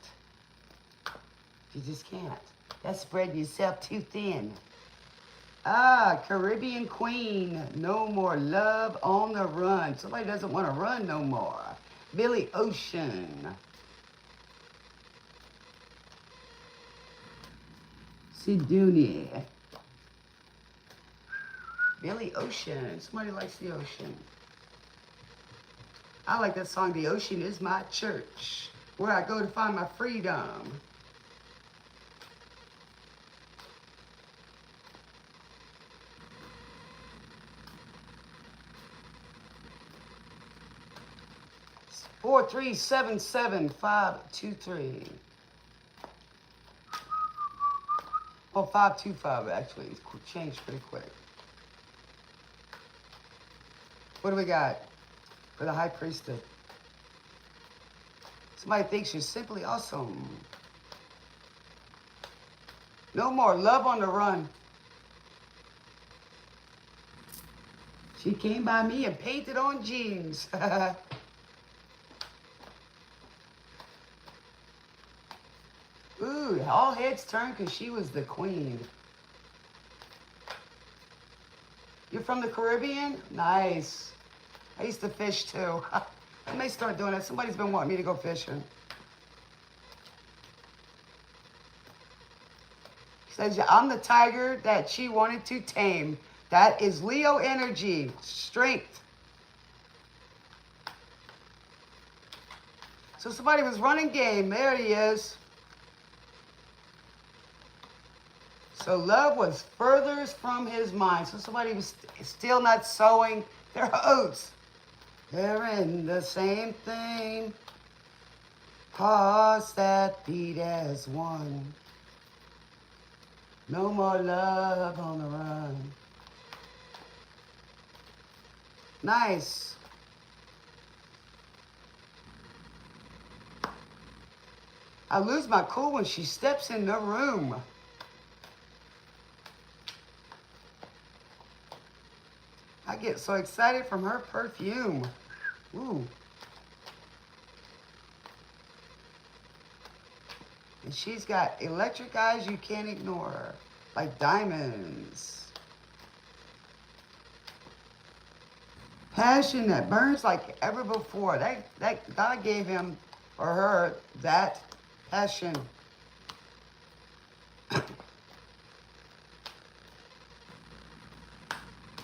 You just can't. That's spreading yourself too thin. Caribbean Queen. No more love on the run. Somebody doesn't want to run no more. Billy Ocean. Sidonia. Billy Ocean. Somebody likes the ocean. I like that song, The Ocean Is My Church, where I go to find my freedom. It's 4377523. Oh, 525 actually. It's changed pretty quick. What do we got for the High Priestess? Somebody thinks you're simply awesome. No more love on the run. She came by me and painted on jeans. Ooh, all heads turned because she was the queen. You're from the Caribbean? Nice. I used to fish too. I may start doing that. Somebody's been wanting me to go fishing. She says, I'm the tiger that she wanted to tame. That is Leo energy, strength. So somebody was running game. There he is. So love was furthest from his mind. So somebody was still not sowing their oats. They're in the same thing. Hearts that beat as one. No more love on the run. Nice. I lose my cool when she steps in the room. I get so excited from her perfume. Ooh. And she's got electric eyes you can't ignore, like diamonds. Passion that burns like ever before. That God gave him or her that passion.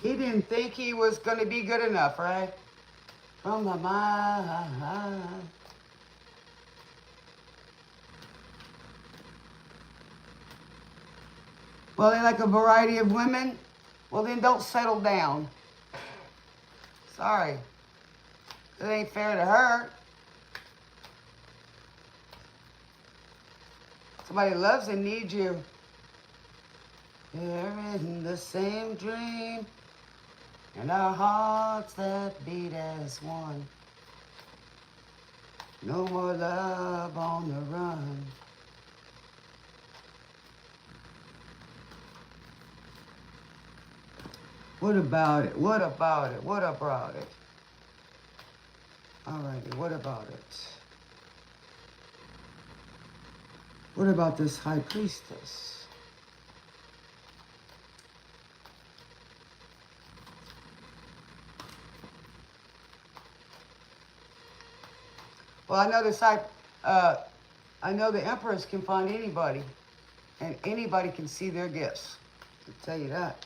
He didn't think he was going to be good enough, right? From the mind. Well, they like a variety of women. Well, then don't settle down. Sorry. It ain't fair to her. Somebody loves and needs you. They're in the same dream. And our hearts that beat as one. No more love on the run. What about it? What about it? What about it? Alrighty, what about it? What about this High Priestess? Well, I know I know the emperors can find anybody, and anybody can see their gifts. I'll tell you that.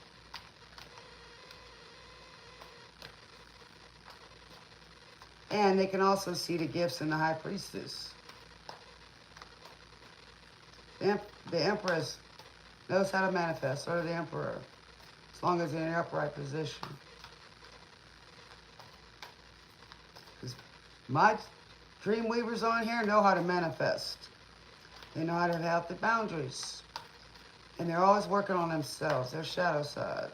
And they can also see the gifts in the High Priestess. The Empress knows how to manifest, so does the Emperor, as long as they're in an upright position. 'Cause Dream weavers on here know how to manifest. They know how to have the boundaries. And they're always working on themselves, their shadow side.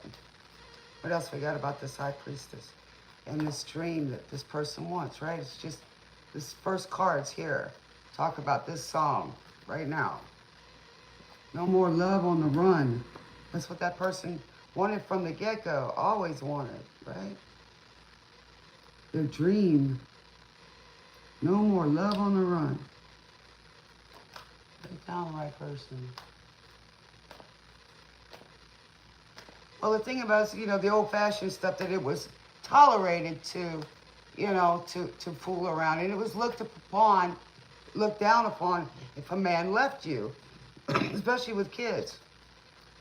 What else we got about this high priestess? And this dream that this person wants, right? It's just this first card's here. Talk about this song right now. No more love on the run. That's what that person wanted from the get-go, always wanted, right? Their dream. No more love on the run. They found the right person. Well, the thing about it is, the old-fashioned stuff, that it was tolerated to, to fool around. And it was looked down upon if a man left you, especially with kids.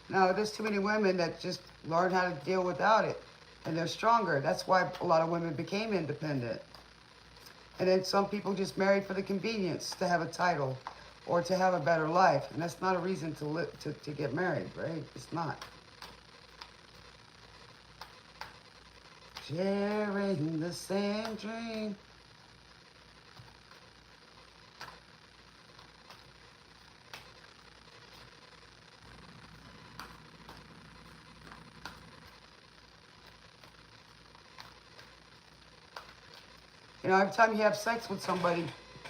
Now, there's too many women that just learn how to deal without it, and they're stronger. That's why a lot of women became independent. And then some people just married for the convenience, to have a title or to have a better life. And that's not a reason to get married, right? It's not. Sharing the same dream. Every time you have sex with somebody,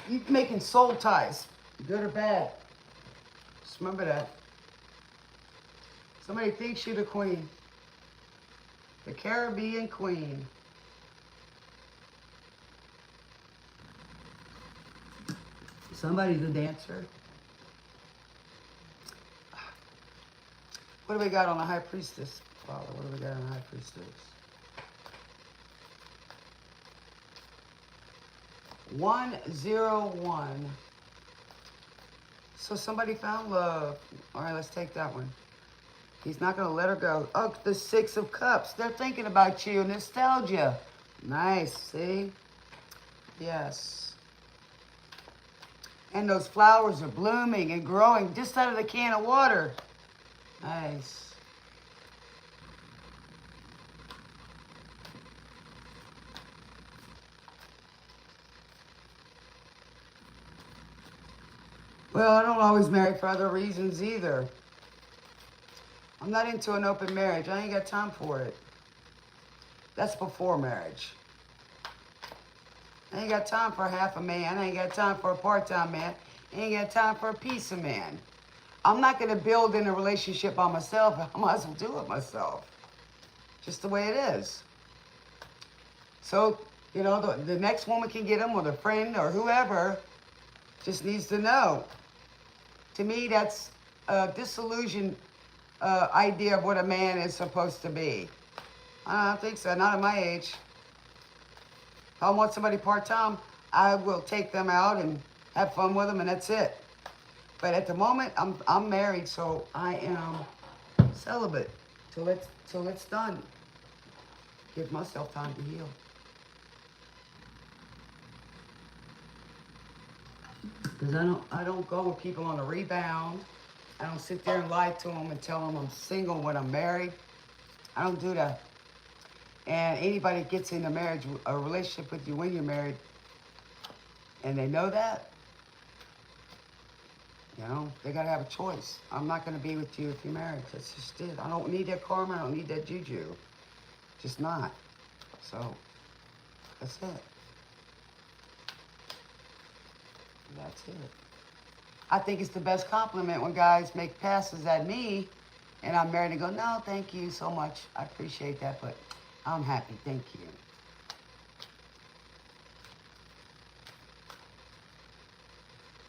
you're making soul ties, good or bad. Just remember that. Somebody thinks you're the queen. The Caribbean queen. Somebody's a dancer. What do we got on the high priestess, Father? What do we got on the high priestess? 101. So somebody found love. All right, let's take that one. He's not going to let her go. Oh, the Six of Cups. They're thinking about you. Nostalgia. Nice, see? Yes. And those flowers are blooming and growing just out of the can of water. Nice. Well, I don't always marry for other reasons either. I'm not into an open marriage. I ain't got time for it. That's before marriage. I ain't got time for half a man. I ain't got time for a part-time man. I ain't got time for a piece of man. I'm not going to build in a relationship by myself. I might as well do it myself. Just the way it is. So, the next woman can get him, or the friend or whoever just needs to know. To me, that's a disillusioned idea of what a man is supposed to be. I don't think so, not at my age. If I want somebody part-time, I will take them out and have fun with them, and that's it. But at the moment, I'm married, so I am celibate till it's done. Give myself time to heal. Because I don't go with people on a rebound. I don't sit there and lie to them and tell them I'm single when I'm married. I don't do that. And anybody gets in a relationship with you when you're married, and they know that, they got to have a choice. I'm not going to be with you if you're married. That's just it. I don't need that karma. I don't need that juju. Just not. So, that's it. That's it. I think it's the best compliment when guys make passes at me and I'm married and go, no, thank you so much. I appreciate that, but I'm happy. Thank you.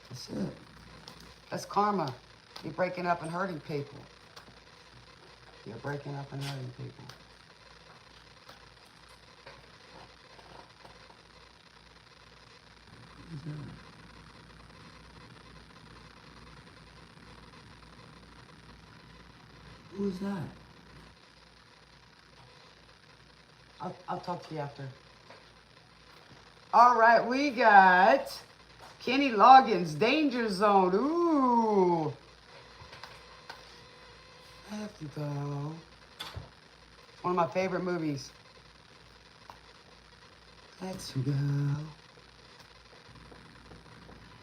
That's it. That's karma. You're breaking up and hurting people. You're breaking up and hurting people. Who's that? Who is that? I'll talk to you after. All right, we got Kenny Loggins, Danger Zone. Ooh. I have to go. One of my favorite movies. Let's go.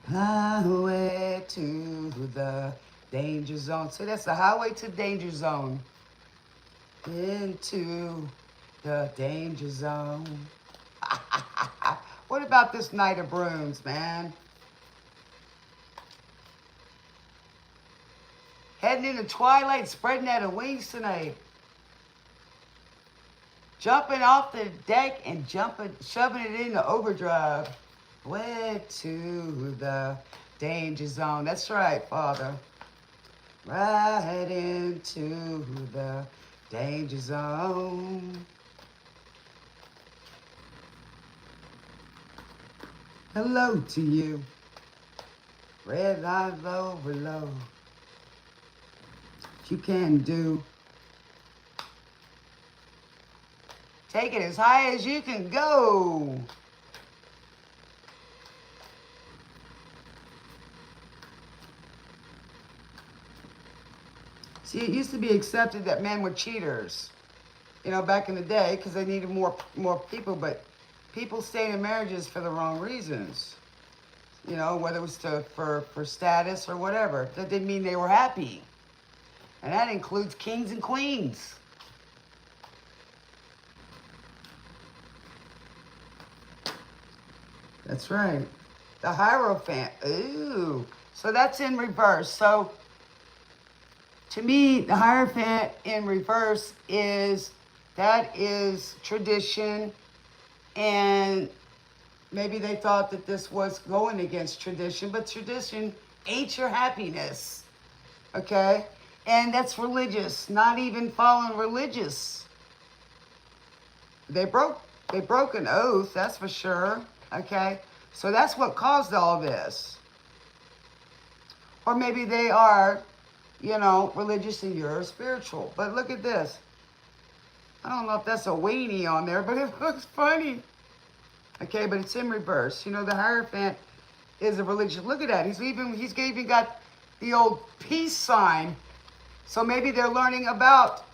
Highway to the danger zone. See, that's the highway to danger zone. Into the danger zone. What about this night of brooms, man? Heading into twilight, spreading out of wings tonight. Jumping off the deck and shoving it into overdrive. Way to the danger zone. That's right, Father. Right into the danger zone. Hello to you. Red line low below. You can do. Take it as high as you can go. See, it used to be accepted that men were cheaters, you know, back in the day, because they needed more people, but people stayed in marriages for the wrong reasons. You know, whether it was for status or whatever. That didn't mean they were happy. And that includes kings and queens. That's right. The Hierophant. Ooh. So that's in reverse. So to me, the Hierophant in reverse is tradition, and maybe they thought that this was going against tradition, but tradition ain't your happiness. Okay? And that's religious, not even following religious. They broke an oath, that's for sure. Okay? So that's what caused all this. Or maybe they are, you know, religious and you're spiritual. But look at this. I don't know if that's a weenie on there, but it looks funny. Okay, but it's in reverse. You know, the Hierophant is a religious. Look at that. He's even got the old peace sign. So maybe they're learning about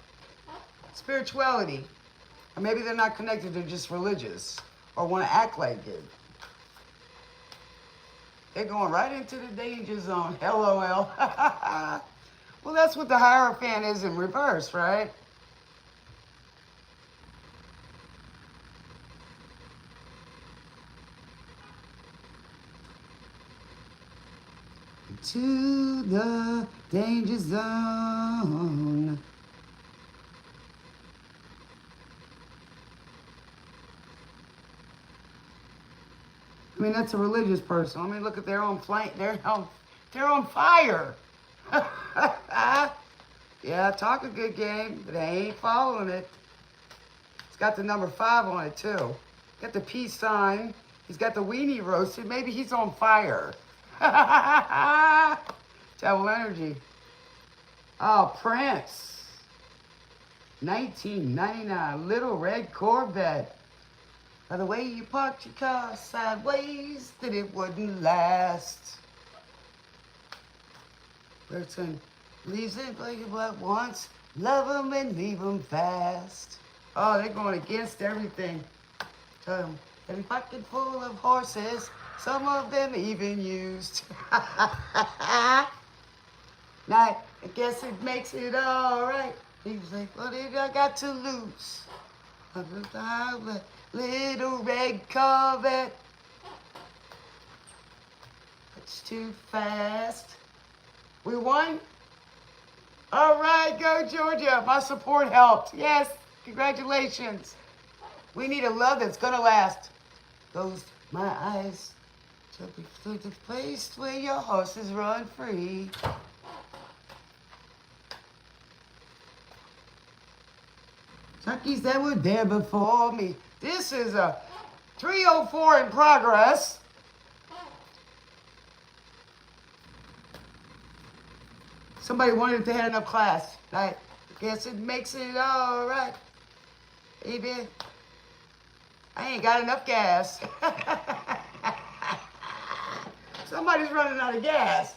spirituality. Or maybe they're not connected, they're just religious. Or want to act like it. They're going right into the danger zone. LOL. Well, that's what the Hierophant is in reverse, right? To the danger zone. I mean, that's a religious person. I mean, look at their own flame. They're on fire. Yeah, talk a good game, but they ain't following it. It's got the number 5 on it, too. Got the peace sign. He's got the weenie roasted. Maybe he's on fire. Devil energy. Oh, Prince. 1999. Little red Corvette. By the way you parked your car sideways, that it wouldn't last. Person leaves it like you but once. Love them and leave them fast. Oh, they're going against everything. Tell them, every pocket full of horses, some of them even used. Now, I guess it makes it all right. He's like, what did I got to lose? Little red Corvette. It's too fast. We won? All right, go Georgia. My support helped. Yes, congratulations. We need a love that's gonna last. Close my eyes to the place where your horses run free. Turkeys that were there before me. This is a 304 in progress. Somebody wondered if they had enough class. I guess it makes it all right. Baby, I ain't got enough gas. Somebody's running out of gas.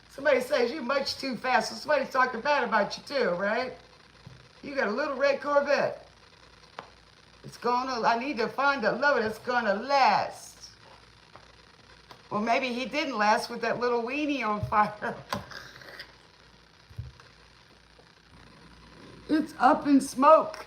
Somebody says you're much too fast, so somebody's talking bad about you too, right? You got a little red Corvette. I need to find a lover that's gonna last. Well, maybe he didn't last with that little weenie on fire. It's up in smoke.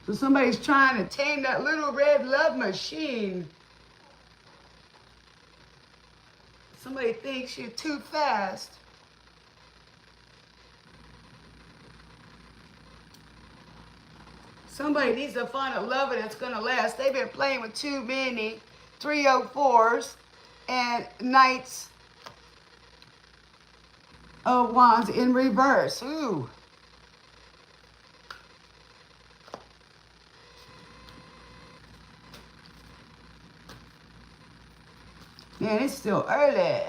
So somebody's trying to tame that little red love machine. Somebody thinks you're too fast. Somebody needs to find a lover that's going to last. They've been playing with too many 304s and knights of wands in reverse. Ooh. Man, it's still early.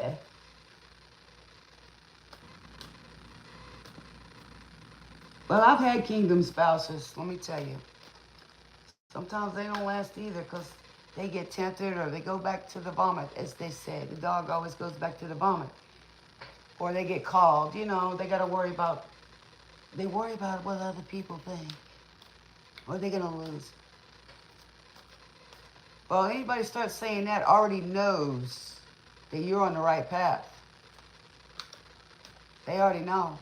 Well, I've had kingdom spouses, let me tell you. Sometimes they don't last either because they get tempted or they go back to the vomit, as they say. The dog always goes back to the vomit. Or they get called, you know, they got to worry about, they worry about what other people think. What are they going to lose? Well, anybody starts saying that already knows that you're on the right path. They already know.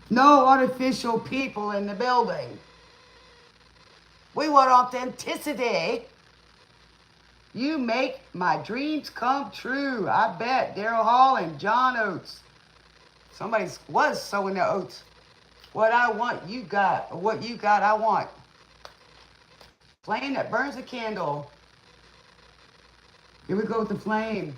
No artificial people in the building. We want authenticity. You make my dreams come true. I bet Daryl Hall and John Oates. Somebody was sowing the oats. What I want, you got. Or what you got, I want. Flame that burns a candle. Here we go with the flame.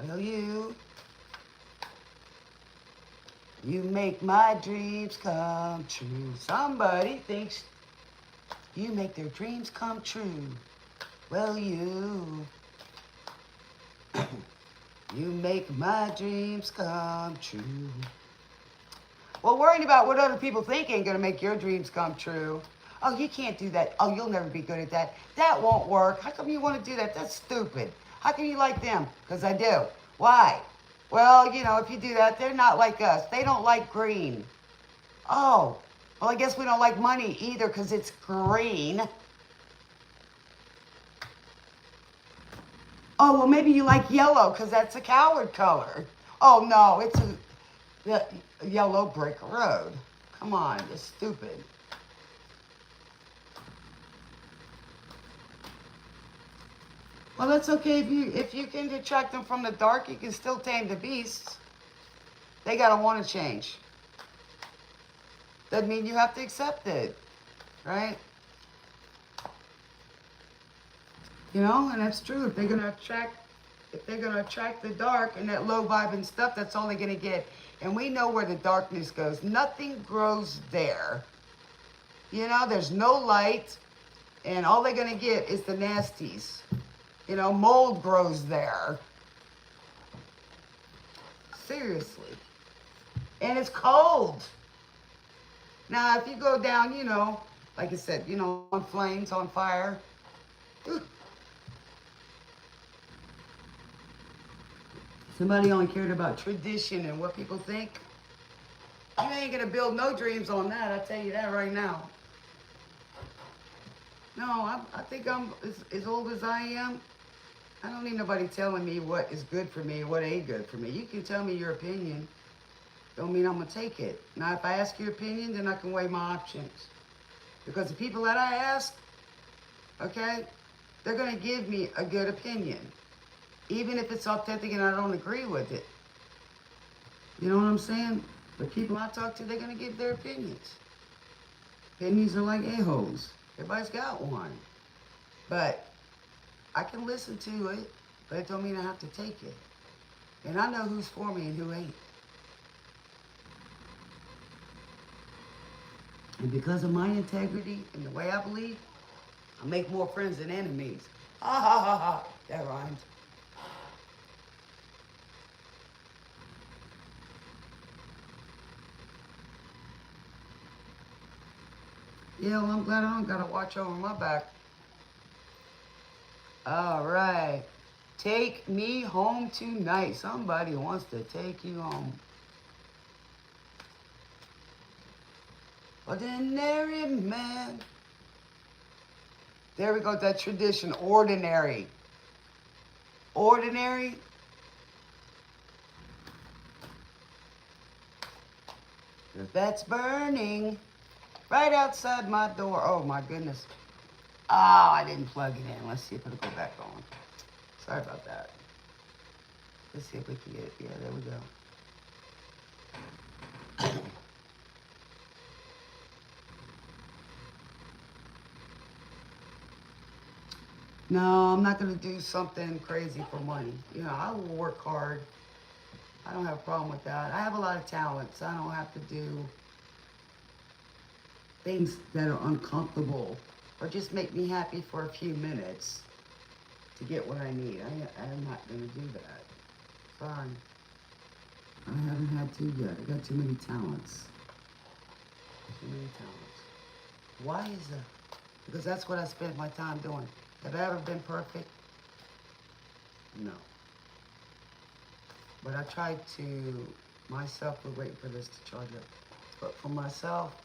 Well, you make my dreams come true. Somebody thinks you make their dreams come true. Well, you make my dreams come true. Well, worrying about what other people think ain't gonna make your dreams come true. Oh, you can't do that. Oh, you'll never be good at that. That won't work. How come you want to do that? That's stupid. How can you like them? Because I do. Why? Well, you know, if you do that, they're not like us. They don't like green. Oh, well, I guess we don't like money either because it's green. Oh, well, maybe you like yellow because that's a coward color. Oh, no, it's the yellow brick road. Come on, you're stupid. Well, that's okay if you can detract them from the dark, you can still tame the beasts. They gotta want to change. Doesn't mean you have to accept it, right? You know, and that's true. If they're gonna attract the dark and that low vibing stuff, that's all they're gonna get. And we know where the darkness goes. Nothing grows there. You know, there's no light, and all they're gonna get is the nasties. You know, mold grows there. Seriously. And it's cold. Now, if you go down, you know, like I said, you know, on flames, on fire. Ooh. Somebody only cared about tradition and what people think. You ain't gonna build no dreams on that, I tell you that right now. No, I think I'm as old as I am. I don't need nobody telling me what is good for me and what ain't good for me. You can tell me your opinion. Don't mean I'm gonna take it. Now, if I ask your opinion, then I can weigh my options. Because the people that I ask, okay, they're gonna give me a good opinion. Even if it's authentic and I don't agree with it. You know what I'm saying? The people I talk to, they're gonna give their opinions. Opinions are like a-holes. Everybody's got one. But I can listen to it, but it don't mean I have to take it. And I know who's for me and who ain't. And because of my integrity and the way I believe, I make more friends than enemies. Ha ha ha ha. That rhymed. Yeah, well, I'm glad I don't gotta watch over my back. All right. Take me home tonight. Somebody wants to take you home. Ordinary man. There we go, that tradition. Ordinary. Ordinary. That's burning right outside my door. Oh my goodness. Oh, I didn't plug it in. Let's see if it'll go back on. Sorry about that. Let's see if we can get it. Yeah, there we go. No, I'm not going to do something crazy for money. You know, I will work hard. I don't have a problem with that. I have a lot of talents. I don't have to do things that are uncomfortable or just make me happy for a few minutes to get what I need. I'm not going to do that. Sorry. I haven't had to yet. I got too many talents. Too many talents. Why is that? Because that's what I spend my time doing. Have I ever been perfect? No. But I tried to, myself, we're waiting for this to charge up. But for myself,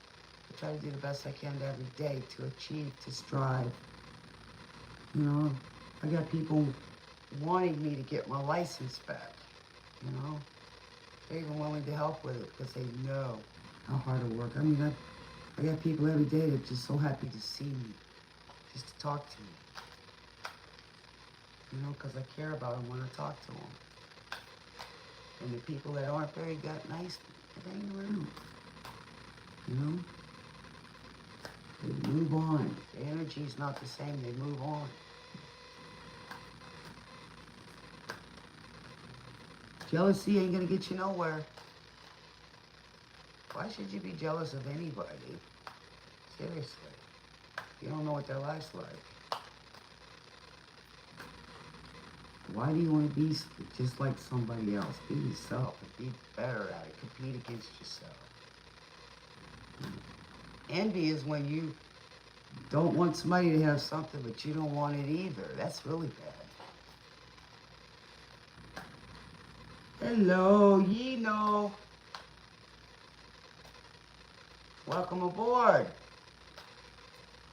I try to do the best I can every day to achieve, to strive. You know, I got people wanting me to get my license back, you know. They're even willing to help with it because they know how hard I work. I mean, I got people every day that are just so happy to see me, just to talk to me. You know, because I care about them when I talk to them. And the people that aren't very nice, they ain't around. You know? They move on. The energy's not the same, they move on. Jealousy ain't gonna get you nowhere. Why should you be jealous of anybody? Seriously. You don't know what their life's like. Why do you want to be just like somebody else? Be yourself and be better at it. Compete against yourself. Envy is when you don't want somebody to have something, but you don't want it either. That's really bad. Hello, Yino. Welcome aboard.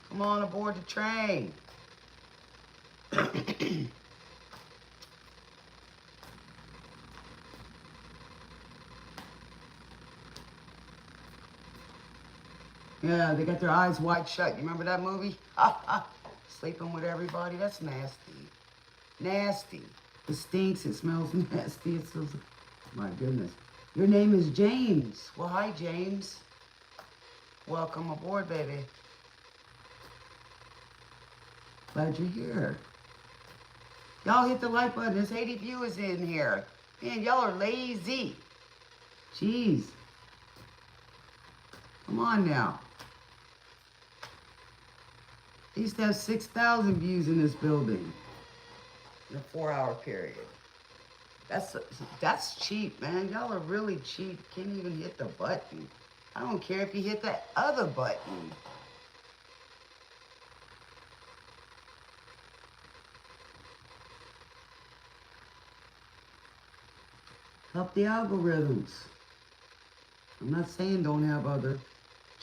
Come on aboard the train. Yeah, they got their eyes wide shut. You remember that movie? Sleeping with everybody? That's nasty. Nasty. It stinks. It smells nasty. It smells... My goodness. Your name is James. Well, hi, James. Welcome aboard, baby. Glad you're here. Y'all hit the like button. There's 80 viewers in here. Man, y'all are lazy. Jeez. Come on now. I used to have 6,000 views in this building in a 4-hour period. That's cheap, man. Y'all are really cheap. Can't even hit the button. I don't care if you hit that other button. Help the algorithms. I'm not saying don't have other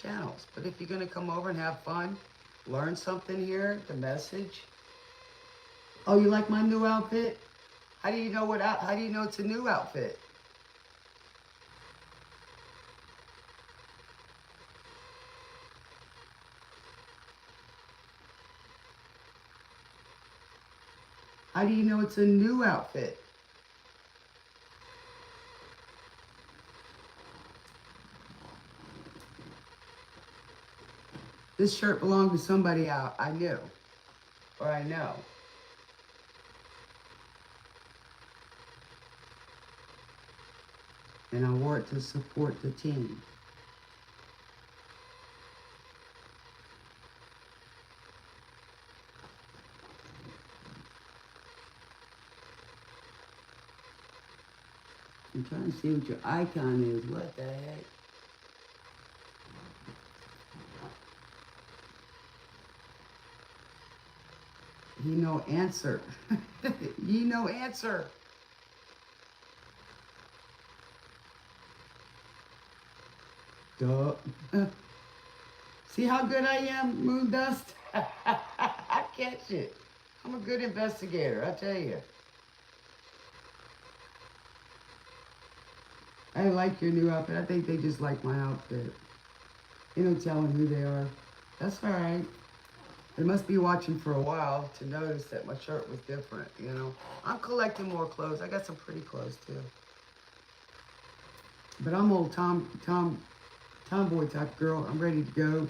channels, but if you're gonna come over and have fun, learn something here, the message. Oh, you like my new outfit? How do you know how do you know it's a new outfit? How do you know it's a new outfit? This shirt belonged to somebody I knew, or I know. And I wore it to support the team. I'm trying to see what your icon is. What the heck? He no answer. He no answer. Duh. See how good I am, Moon Dust? I catch it. I'm a good investigator, I tell you. I like your new outfit. I think they just like my outfit. You know, telling who they are. That's all right. They must be watching for a while to notice that my shirt was different, you know. I'm collecting more clothes. I got some pretty clothes, too. But I'm old tomboy type girl. I'm ready to go.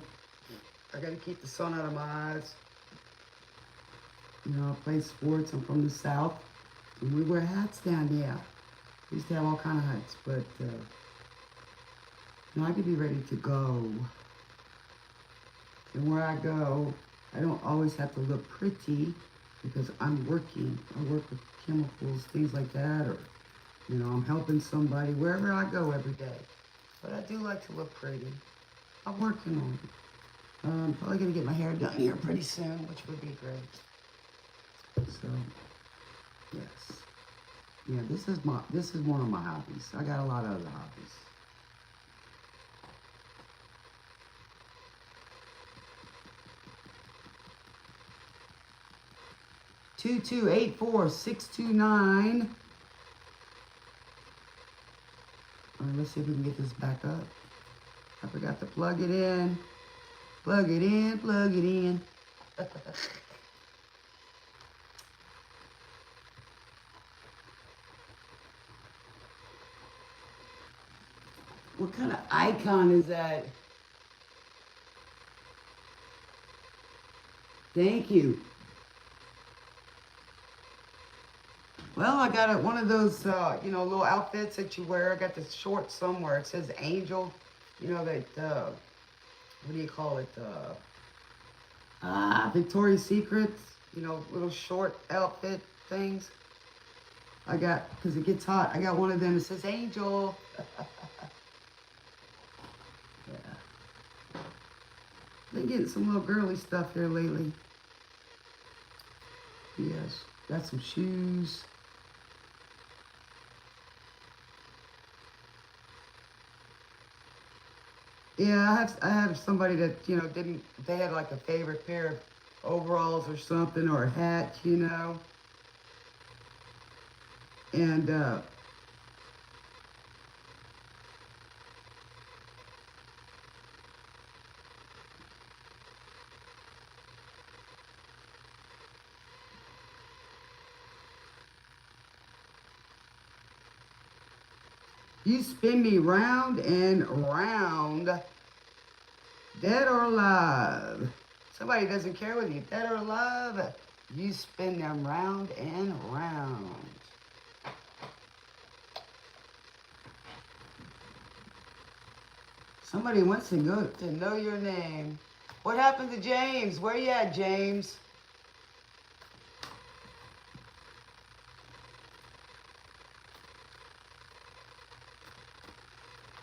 I got to keep the sun out of my eyes. You know, I play sports. I'm from the South. And we wear hats down there. We used to have all kind of hats, but now I could be ready to go. And where I go, I don't always have to look pretty because I'm working. I work with chemicals, things like that, or, you know, I'm helping somebody wherever I go every day. But I do like to look pretty. I'm working on it. I'm probably going to get my hair done here pretty soon, which would be great. So, yes. Yeah, this is one of my hobbies. I got a lot of other hobbies. Two 2284629. All right, let's see if we can get this back up. I forgot to plug it in. Plug it in, plug it in. What kind of icon is that? Thank you. Well, I got one of those, you know, little outfits that you wear. I got this short somewhere. It says Angel. You know, that, what do you call it? Victoria's Secrets. You know, little short outfit things. I got, because it gets hot, I got one of them that says Angel. Yeah. Been getting some little girly stuff here lately. Yes. Got some shoes. Yeah, I have somebody that, you know, they had like a favorite pair of overalls or something, or a hat, you know. And, you spin me round and round, dead or alive. Somebody doesn't care whether you're dead or alive. You spin them round and round. Somebody wants to know your name. What happened to James? Where you at, James?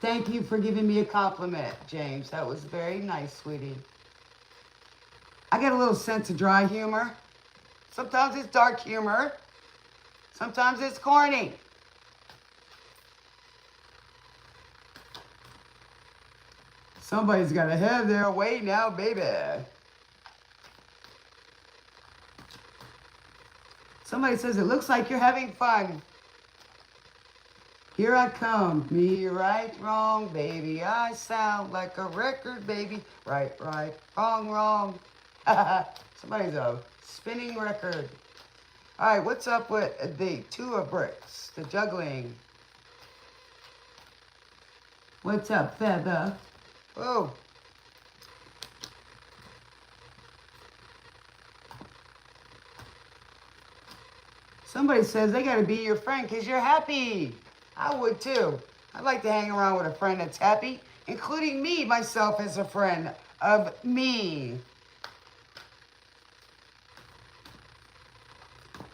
Thank you for giving me a compliment, James. That was very nice, sweetie. I got a little sense of dry humor. Sometimes it's dark humor. Sometimes it's corny. Somebody's got a head there. Wait now, baby. Somebody says, it looks like you're having fun. Here I come. Me right, wrong, baby. I sound like a record, baby. Right, right, wrong, wrong. Somebody's a spinning record. All right, what's up with the two of bricks, the juggling? What's up, Feather? Oh. Somebody says they got to be your friend because you're happy. I would too. I'd like to hang around with a friend that's happy, including me, myself, as a friend of me.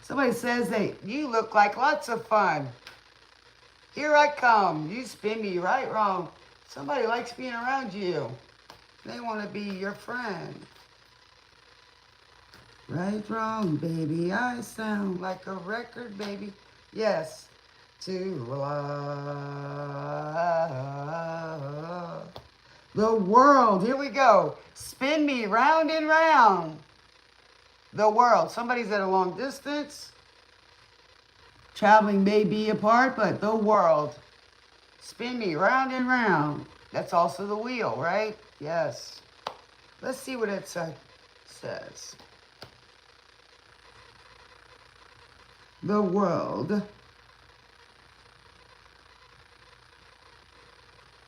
Somebody says that you look like lots of fun. Here I come. You spin me right wrong. Somebody likes being around you. They want to be your friend. Right, wrong, baby. I sound like a record, baby. Yes. To love the world. Here we go. Spin me round and round. The world. Somebody's at a long distance. Traveling may be apart, but the world. Spin me round and round. That's also the wheel, right? Yes. Let's see what it says. The world.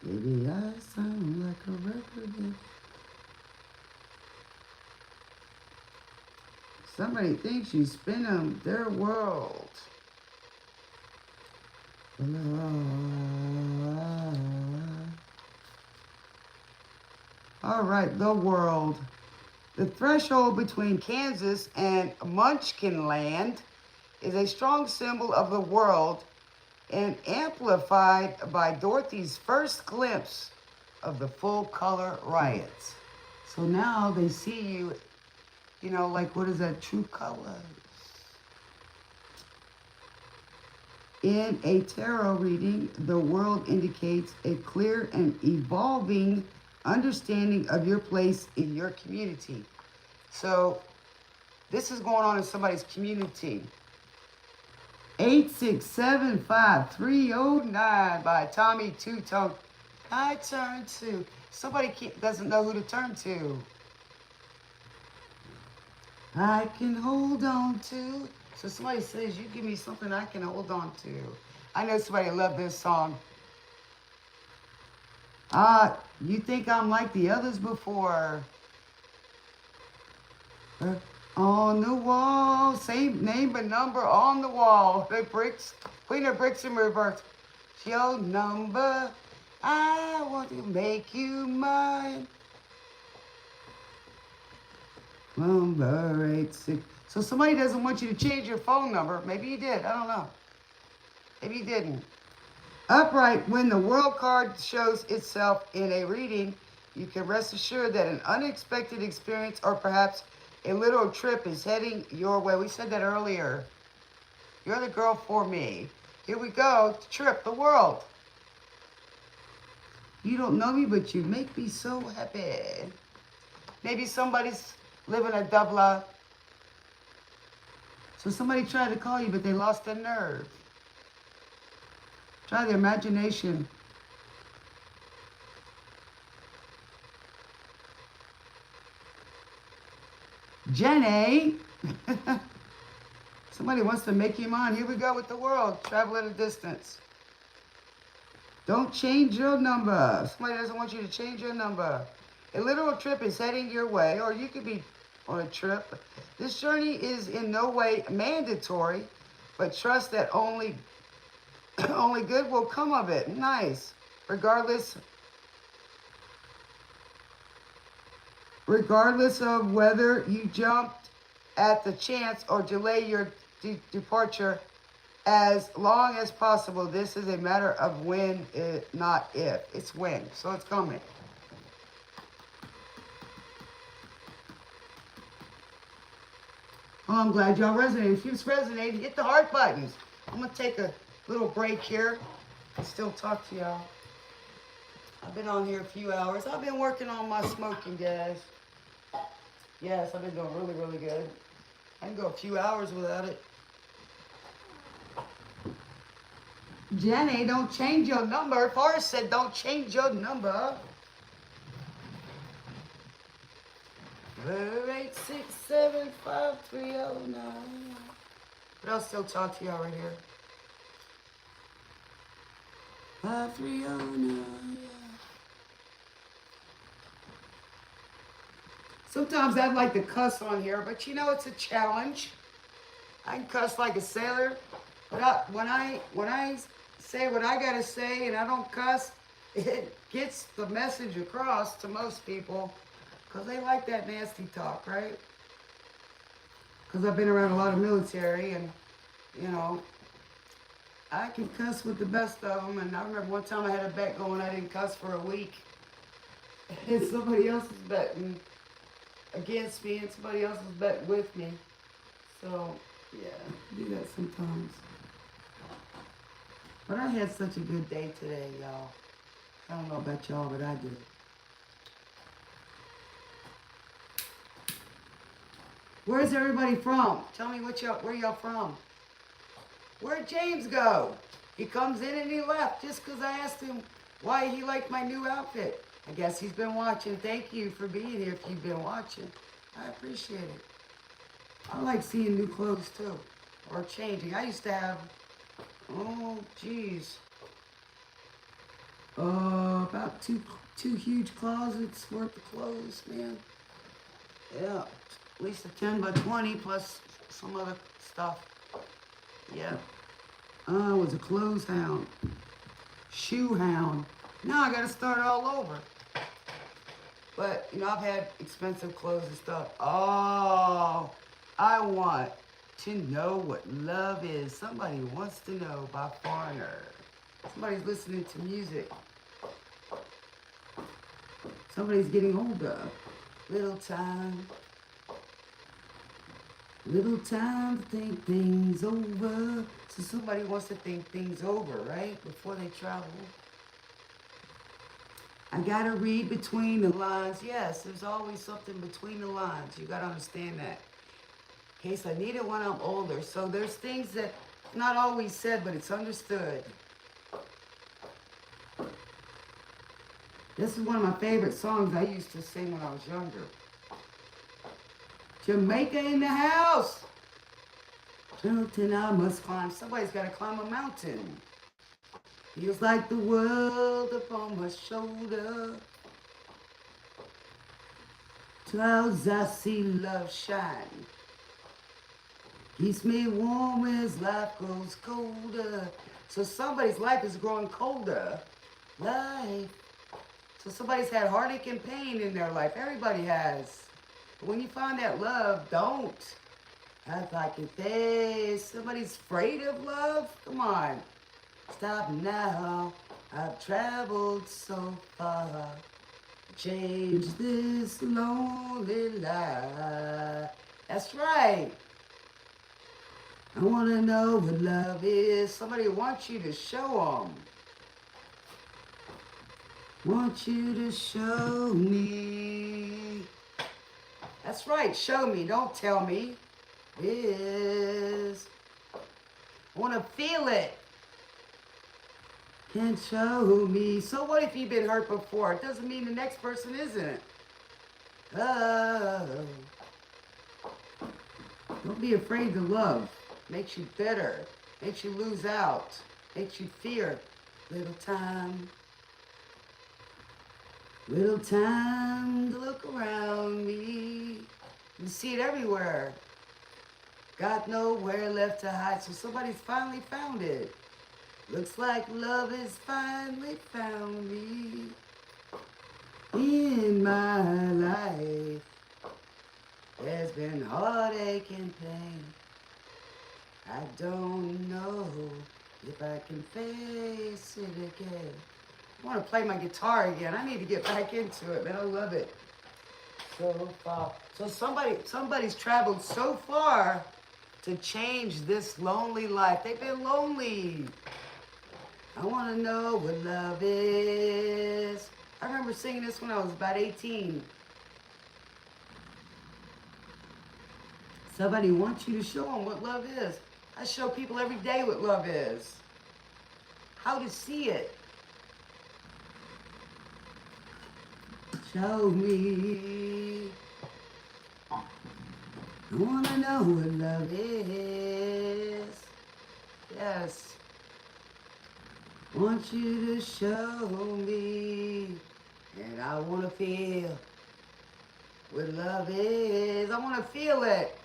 Baby, I sound like a record, baby. Somebody thinks you spin them their world. All right, the world. The threshold between Kansas and Munchkin Land is a strong symbol of the world and amplified by Dorothy's first glimpse of the full color riots. So now they see you, you know, like what is that, true colors? In a tarot reading, the world indicates a clear and evolving understanding of your place in your community. So this is going on in somebody's community. 8675309 by Tommy Two Tone. I turn to. Somebody doesn't know who to turn to. I can hold on to. So somebody says, you give me something I can hold on to. I know somebody loved this song. You think I'm like the others before. On the wall, same name and number on the wall. The bricks, putting the bricks in reverse. Your number, I want to make you mine. Number 86. So somebody doesn't want you to change your phone number. Maybe you did. I don't know. Maybe you didn't. Upright, when the world card shows itself in a reading, you can rest assured that an unexpected experience or perhaps a little trip is heading your way. We said that earlier. You're the girl for me. Here we go. Trip the world. You don't know me, but you make me so happy. Maybe somebody's living a double. So somebody tried to call you, but they lost their nerve. Try the imagination. Jenny. Somebody wants to make you mine. Here we go with the world. Travel at a distance. Don't change your number. Somebody doesn't want you to change your number. A literal trip is heading your way, or you could be on a trip. This journey is in no way mandatory, but trust that only good will come of it. Nice. Regardless of whether you jumped at the chance or delay your departure, as long as possible. This is a matter of when, not if. It's when. So it's coming. Oh, I'm glad y'all resonated. If you've resonated, hit the heart buttons. I'm going to take a little break here and still talk to y'all. I've been on here a few hours. I've been working on my smoking, guys. Yes, I've been doing really, really good. I can go a few hours without it. Jenny, don't change your number. Forrest said don't change your number. 8675309. But I'll still talk to y'all right here. 5309. Sometimes I'd like to cuss on here, but you know it's a challenge. I can cuss like a sailor, but when I say what I gotta say and I don't cuss, it gets the message across to most people, because they like that nasty talk, right? Because I've been around a lot of military, and you know, I can cuss with the best of them. And I remember one time I had a bet going, I didn't cuss for a week. And somebody else was betting against me, and somebody else was betting with me. So, yeah, I do that sometimes. But I had such a good day today, y'all. I don't know about y'all, but I did. Where's everybody from? Tell me where y'all from. Where'd James go? He comes in and he left just because I asked him why he liked my new outfit. I guess he's been watching. Thank you for being here if you've been watching. I appreciate it. I like seeing new clothes too, or changing. I used to have, oh geez, about two huge closets worth of clothes, man. Yeah, at least a 10 by 20 plus some other stuff. Yeah. I was a clothes hound, shoe hound. Now I gotta start all over. But, you know, I've had expensive clothes and stuff. Oh, I want to know what love is. Somebody wants to know by Foreigner. Somebody's listening to music. Somebody's getting older. Little time to think things over. So somebody wants to think things over, right? Before they travel. I gotta read between the lines. Yes, there's always something between the lines. You gotta understand that. In case I need it when I'm older. So there's things that not always said, but it's understood. This is one of my favorite songs I used to sing when I was younger. Jamaica in the house. Mountain I must climb. Somebody's got to climb a mountain. Feels like the world upon my shoulder. Clouds I see love shine. Keeps me warm as life grows colder. So somebody's life is growing colder. Life. So somebody's had heartache and pain in their life. Everybody has. But when you find that love, don't act like it's somebody's afraid of love. Come on. Stop now. I've traveled so far. Change this lonely life. That's right. I want to know what love is. Somebody wants you to show them. Want you to show me. That's right, show me, don't tell me. Is. I want to feel it. Can't show me. So what if you've been hurt before? It doesn't mean the next person isn't. Oh. Don't be afraid to love. Makes you bitter. Makes you lose out. Makes you fear. Little time. Little time to look around me. You see it everywhere. Got nowhere left to hide, so somebody's finally found it. Looks like love has finally found me. In my life, there's been heartache and pain. I don't know if I can face it again. I want to play my guitar again. I need to get back into it, man. I love it. So far. So somebody's traveled so far to change this lonely life. They've been lonely. I want to know what love is. I remember singing this when I was about 18. Somebody wants you to show them what love is. I show people every day what love is. How to see it. Show me. I want to know what love is. Yes. Want you to show me. And I want to feel what love is. I want to feel it.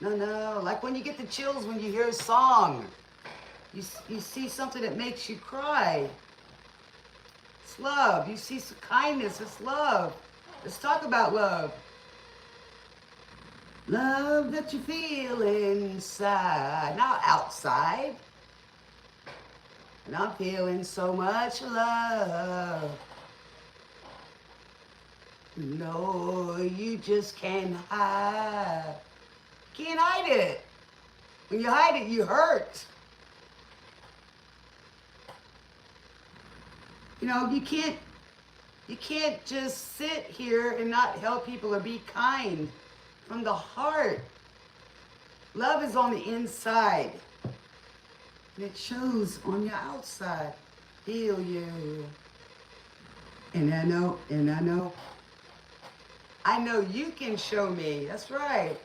No. Like when you get the chills when you hear a song. You see something that makes you cry. It's love. You see some kindness. It's love. Let's talk about love. Love that you feel inside, not outside. And I'm feeling so much love. No, you just can't hide. Can't hide it. When you hide it, you hurt. You know, you can't just sit here and not help people or be kind from the heart. Love is on the inside. And it shows on your outside. Feel you. And I know you can show me. That's right.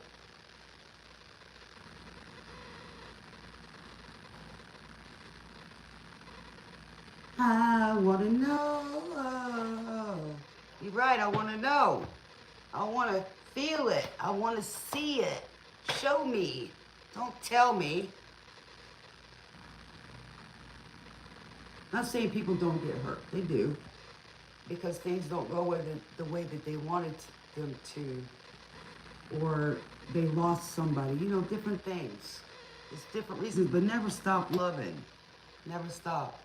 I want to know. You're right, I want to know. I want to feel it. I want to see it. Show me. Don't tell me. I'm not saying people don't get hurt. They do. Because things don't go the way that they wanted them to. Or they lost somebody. You know, different things. There's different reasons. But never stop loving. Never stop.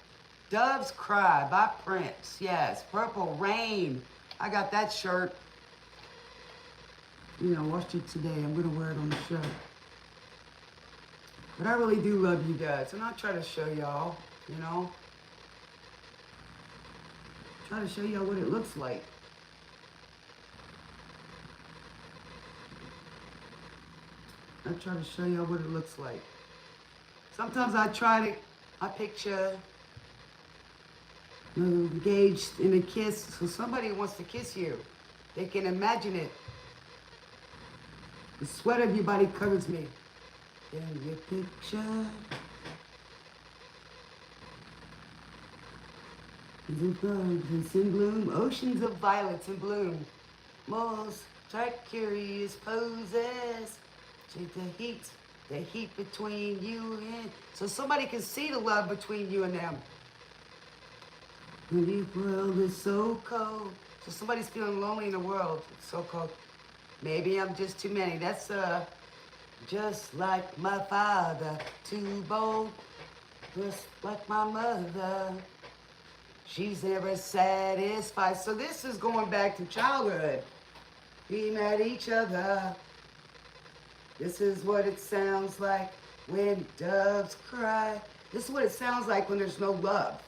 Doves Cry by Prince. Yes. Purple Rain. I got that shirt. You know, watched it today. I'm going to wear it on the show. But I really do love you guys. And I'll try to show y'all, you know. Try to show y'all what it looks like. I try to show y'all what it looks like. Sometimes I picture engaged in a kiss. So somebody wants to kiss you. They can imagine it. The sweat of your body covers me. In your picture. The buds in bloom, oceans of violets in bloom. Most curious poses. The heat between you and. So somebody can see the love between you and them. When the world is so cold. So somebody's feeling lonely in the world. It's so cold. Maybe I'm just too many. That's just like my father, too bold. Just like my mother. She's never satisfied. So this is going back to childhood. We met each other. This is what it sounds like when doves cry. This is what it sounds like when there's no love,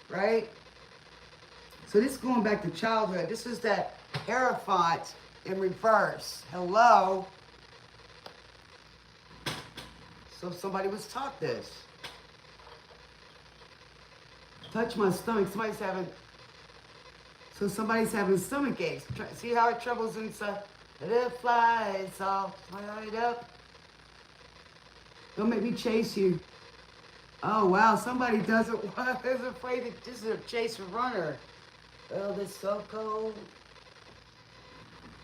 right? So this is going back to childhood. This is that Hierophant in reverse. Hello? So somebody was taught this. Touch my stomach. Somebody's having stomach aches. See how it troubles inside? Let it fly. It's all right up. Don't make me chase you. Oh, wow. Somebody is afraid that this is a chase a runner. Oh, this so cold.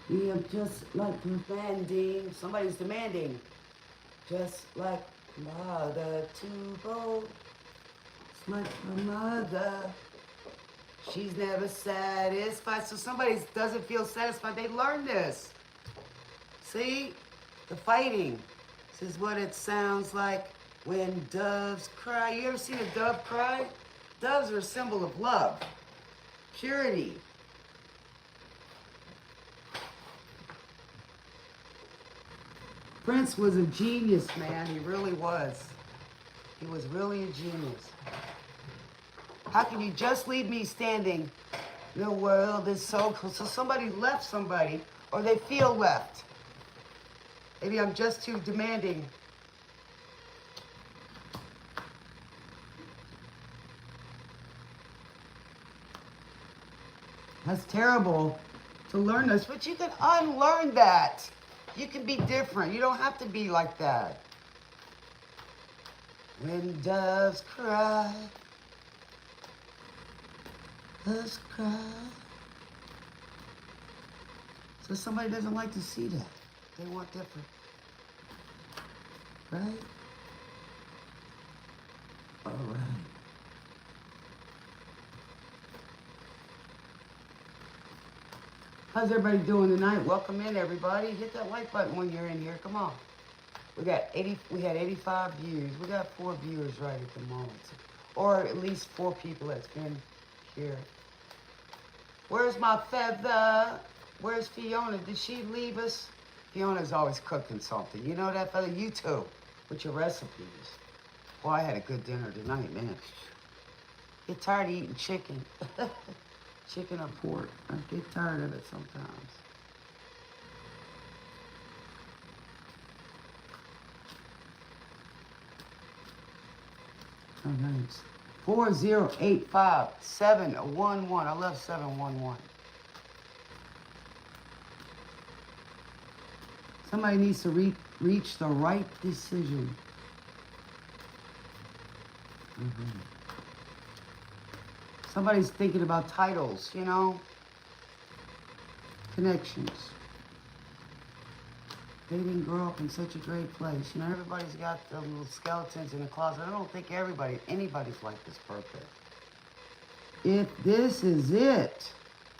We are just like demanding. Somebody's demanding. Just like mother too bold. Like my mother, she's never satisfied. So somebody doesn't feel satisfied. They learn this. See? The fighting. This is what it sounds like when doves cry. You ever seen a dove cry? Doves are a symbol of love, purity. Prince was a genius, man. He really was. He was really a genius. How can you just leave me standing? The world is so cool. So somebody left somebody, or they feel left. Maybe I'm just too demanding. That's terrible to learn this, but you can unlearn that. You can be different. You don't have to be like that. When doves cry. Doves cry. So somebody doesn't like to see that. They want different. Right? All right. How's everybody doing tonight? Welcome in, everybody. Hit that like button when you're in here. Come on. We had 85 views. We got 4 viewers right at the moment. Or at least 4 people that's been here. Where's my feather? Where's Fiona? Did she leave us? Fiona's always cooking something. You know that, feather? You too, with your recipes. Boy, I had a good dinner tonight, man. Get tired of eating chicken. Chicken or pork. I get tired of it sometimes. Oh, nice. 4085-711. I love 711. Somebody needs to reach the right decision. Somebody's thinking about titles, you know? Connections. They didn't grow up in such a great place. You know, everybody's got the little skeletons in the closet. I don't think anybody's like this perfect. If this is it,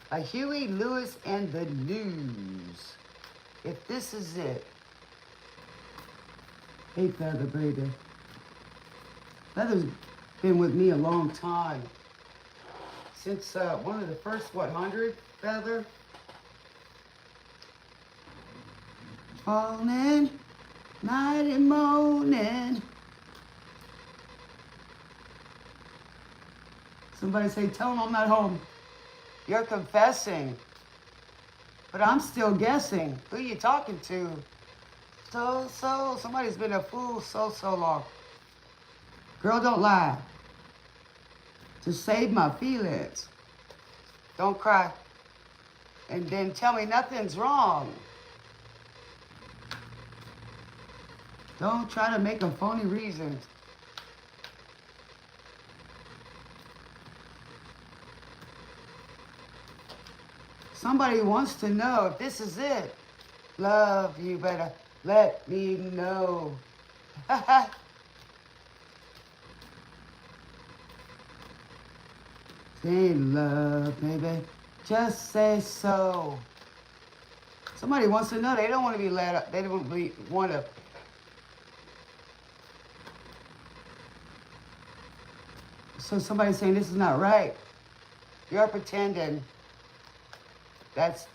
a Huey Lewis and the News. If this is it. Hey, Feather, baby. Feather's been with me a long time. Since one of the first, 100, Feather? Falling, night and morning. Somebody say, tell him I'm not home. You're confessing. But I'm still guessing. Who you talking to? Somebody's been a fool so long. Girl, don't lie. To save my feelings. Don't cry. And then tell me nothing's wrong. Don't try to make a phony reason. Somebody wants to know if this is it. Love, you better let me know. Say love, baby. Just say so. Somebody wants to know. They don't want to be let up. They don't want to. So somebody's saying this is not right. You're pretending.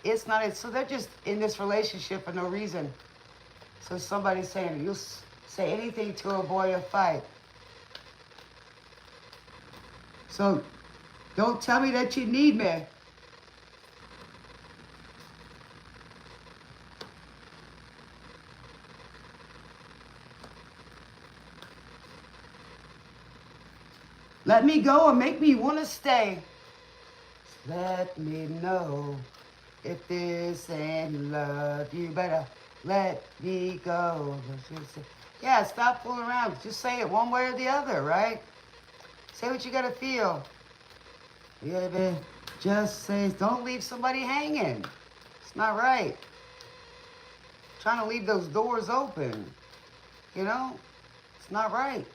It's not it. So they're just in this relationship for no reason. So somebody's saying you'll say anything to avoid a fight. So don't tell me that you need me. Let me go or make me want to stay. Let me know if this ain't love. You better let me go. Yeah, stop fooling around. Just say it one way or the other, right? Say what you gotta feel. Yeah, baby. Just say, don't leave somebody hanging. It's not right. Trying to leave those doors open. You know? It's not right.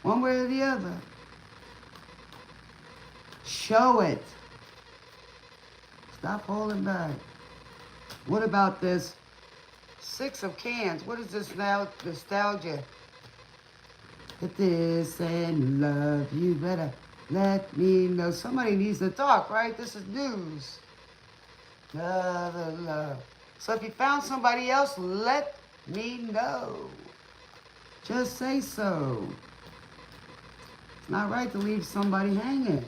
One way or the other. Show it. Stop holding back. What about this 6 of cans? What is this now? Nostalgia. If this ain't love, you better let me know. Somebody needs to talk, right? This is news. Love. So if you found somebody else, let me know. Just say so. It's not right to leave somebody hanging.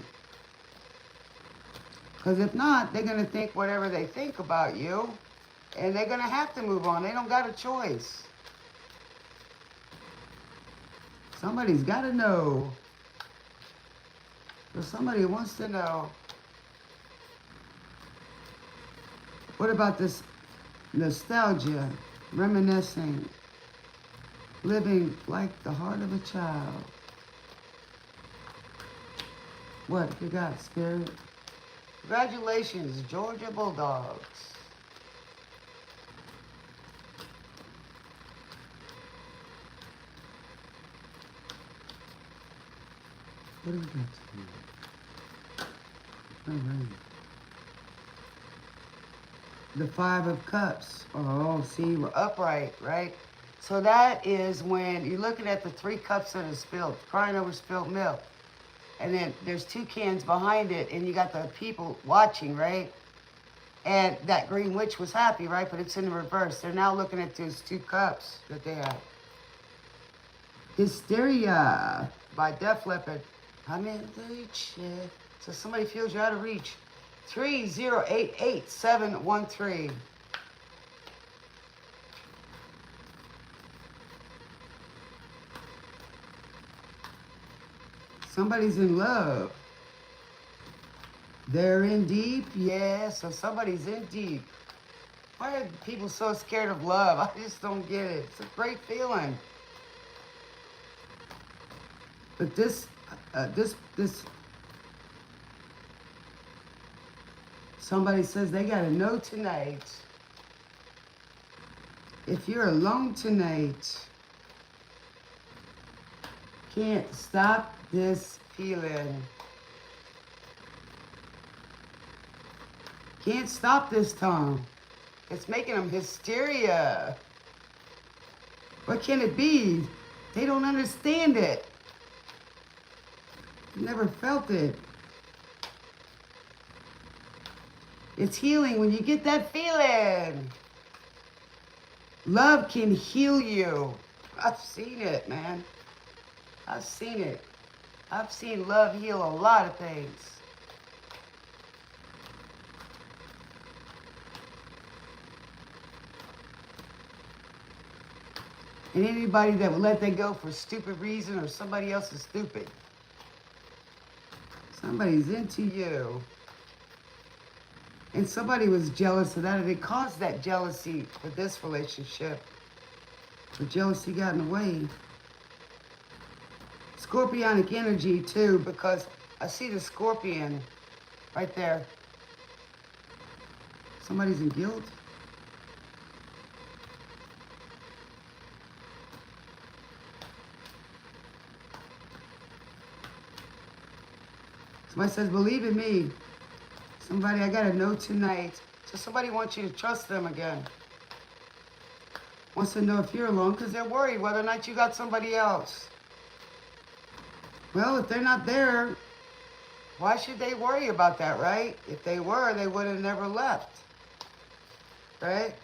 Because if not, they're going to think whatever they think about you. And they're going to have to move on. They don't got a choice. Somebody's got to know. Or somebody wants to know. What about this nostalgia, reminiscing, living like the heart of a child? What you got, Spirit? Congratulations, Georgia Bulldawgs. What do we got today? All right. The 5 of Cups. Oh, see, we're upright, right? So that is when you're looking at the 3 cups that are spilled, crying over spilled milk. And then there's 2 cans behind it, and you got the people watching, right? And that green witch was happy, right? But it's in the reverse. They're now looking at those 2 cups that they had. Hysteria by Def Leppard. I'm in reach. So somebody feels you're out of reach. 3088713. Somebody's in love. They're in deep, yeah, so somebody's in deep. Why are people so scared of love? I just don't get it. It's a great feeling. But this, somebody says they gotta know tonight. If you're alone tonight, can't stop this feeling. Can't stop this tongue. It's making them hysteria. What can it be? They don't understand it. Never felt it. It's healing when you get that feeling. Love can heal you. I've seen it, man. I've seen it. I've seen love heal a lot of things. And anybody that would let that go for a stupid reason or somebody else is stupid. Somebody's into you. And somebody was jealous of that, and it caused that jealousy for this relationship. The jealousy got in the way. Scorpionic energy too, because I see the scorpion right there. Somebody's in guilt. Somebody says, believe in me. Somebody, I gotta know tonight. So somebody wants you to trust them again. Wants to know if you're alone because they're worried whether or not you got somebody else. Well, if they're not there, why should they worry about that, right? If they were, they would have never left, right?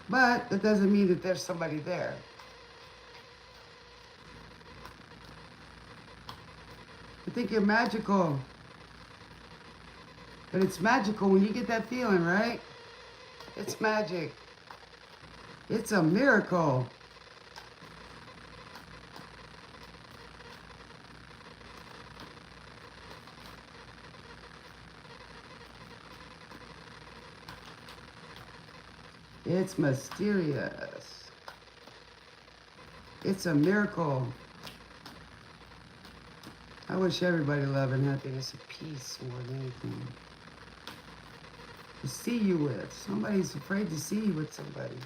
But that doesn't mean that there's somebody there. I think you're magical. But it's magical when you get that feeling, right? It's magic. It's a miracle. It's mysterious. It's a miracle. I wish everybody love and happiness and peace more than anything. To see you with. Somebody's afraid to see you with somebody.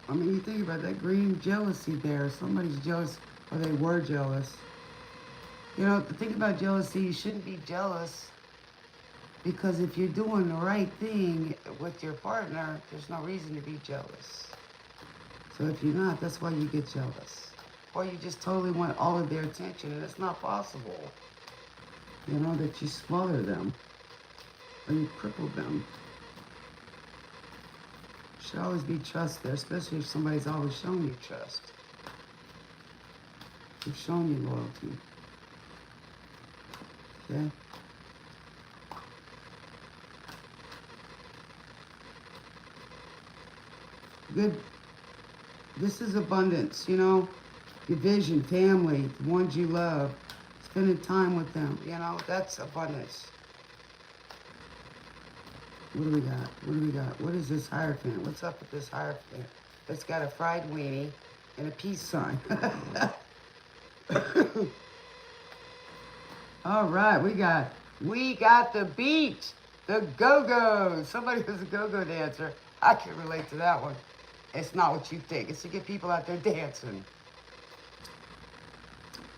I mean, you think about that green jealousy there. Somebody's jealous, or they were jealous. You know, the thing about jealousy, you shouldn't be jealous, because if you're doing the right thing with your partner, there's no reason to be jealous. So if you're not, that's why you get jealous. Or you just totally want all of their attention, and it's not possible. You know, that you smother them, or you cripple them. Should always be trust there, especially if somebody's always shown you trust. They've shown you loyalty. Okay? Good. This is abundance, you know? Division, family, the ones you love, spending time with them, you know? That's abundance. What do we got? What do we got? What is this Hierophant? What's up with this Hierophant? It's got a fried weenie and a peace sign. All right, we got the beat, the go-go. Somebody who's a go-go dancer. I can relate to that one. It's not what you think. It's to get people out there dancing.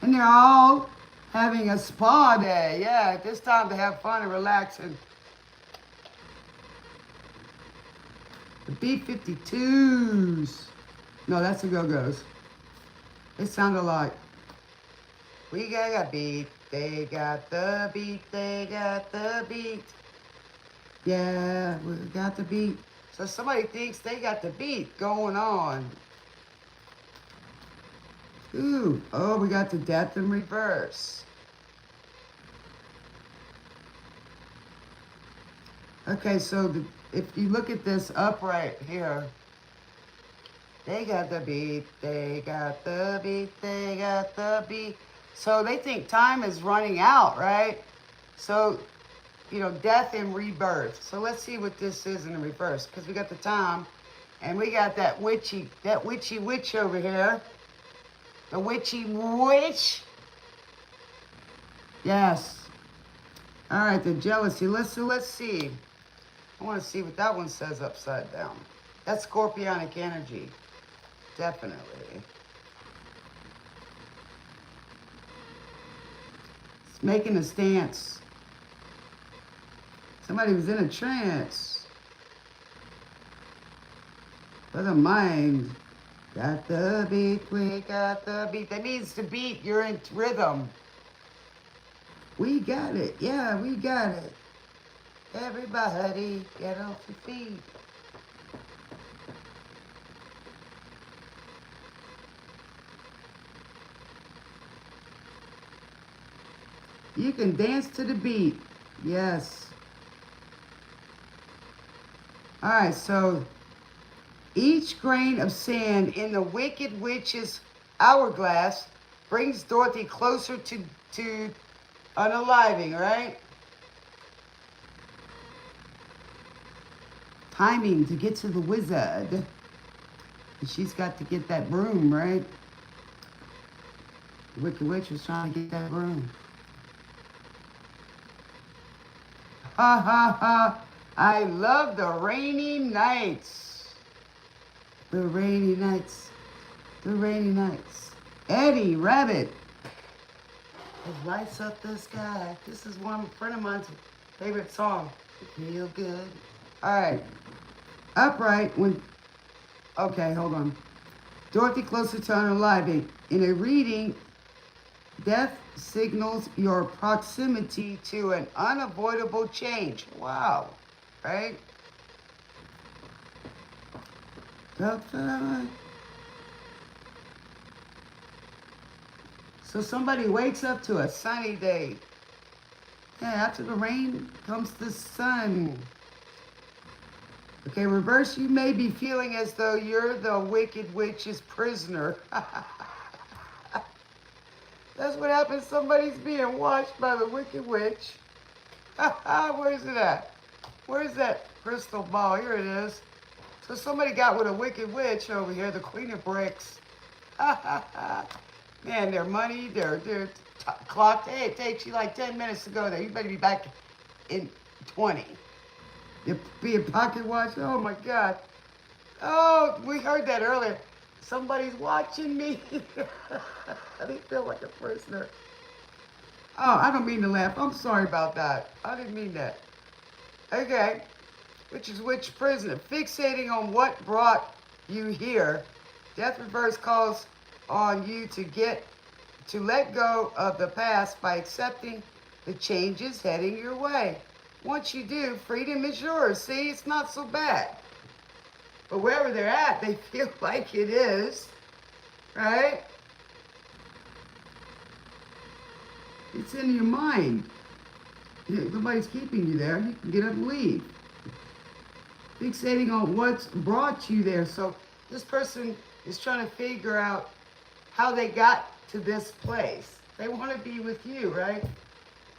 And they're all having a spa day. Yeah, it's time to have fun and relax. And The B-52s. No, that's the Go-Go's. They sound alike. We got a beat. They got the beat. They got the beat. Yeah, we got the beat. So somebody thinks they got the beat going on. Ooh, oh, we got the death in reverse. Okay, so if you look at this upright here, they got the beat, they got the beat, they got the beat. So they think time is running out, right? So, you know, death and rebirth. So let's see what this is in the reverse, because we got the time, and we got that witchy witch over here. The witchy witch. Yes. All right, the jealousy. Let's see. I want to see what that one says upside down. That's scorpionic energy. Definitely. It's making a stance. Somebody was in a trance. For the mind. Got the beat, we got the beat. That means to beat, you're in rhythm. We got it. Yeah, we got it. Everybody, get off your feet. You can dance to the beat. Yes. All right, so each grain of sand in the Wicked Witch's hourglass brings Dorothy closer to unaliving, right? Timing to get to the wizard. And she's got to get that broom, right? The Wicked Witch was trying to get that broom. Ha ha ha. I love the rainy nights. The rainy nights. The rainy nights. Eddie Rabbit. It lights up the sky. This is one friend of mine's favorite song. Feel good. All right. Upright when... Okay, hold on. Dorothy closer to unaliving. In a reading, death signals your proximity to an unavoidable change. Wow. Right? So somebody wakes up to a sunny day. Yeah, after the rain comes the sun. Okay, reverse, you may be feeling as though you're the Wicked Witch's prisoner. That's what happens. Somebody's being watched by the Wicked Witch. Where's it at? Where's that crystal ball? Here it is. So somebody got with a Wicked Witch over here, the Queen of Bricks. Man, their money, they're clocked. Hey, it takes you like 10 minutes to go there. You better be back in 20. You'll be a pocket watch. Oh my God. Oh, we heard that earlier. Somebody's watching me. They feel like a prisoner. Oh, I don't mean to laugh. I'm sorry about that. I didn't mean that. Okay. Which prisoner? Fixating on what brought you here. Death Reverse calls on you to let go of the past by accepting the changes heading your way. Once you do, freedom is yours. See, it's not so bad. But wherever they're at, they feel like it is, right? It's in your mind. Nobody's keeping you there. You can get up and leave. Fixating on what's brought you there. So this person is trying to figure out how they got to this place. They want to be with you, right?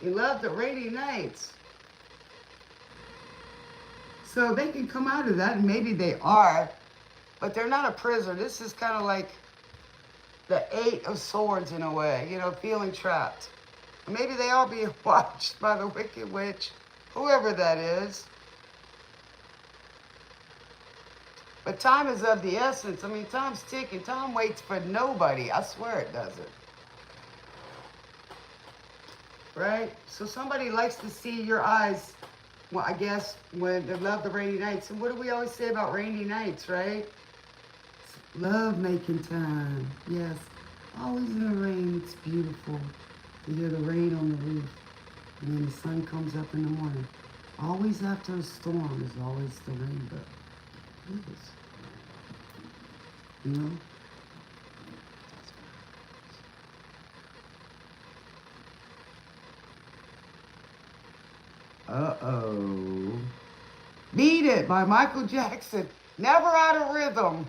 You love the rainy nights. So they can come out of that, and maybe they are, but they're not a prisoner. This is kind of like the Eight of Swords in a way, you know, feeling trapped. Maybe they are being watched by the Wicked Witch, whoever that is. But time is of the essence. I mean, time's ticking. Time waits for nobody. I swear it doesn't. Right? So somebody likes to see your eyes well, I guess when they love the rainy nights. And what do we always say about rainy nights, right? Love making time. Yes. Always in the rain. It's beautiful. You hear the rain on the roof. And then the sun comes up in the morning. Always after a storm is always the rainbow. It is. You know? Uh-oh. Beat It by Michael Jackson. Never out of rhythm.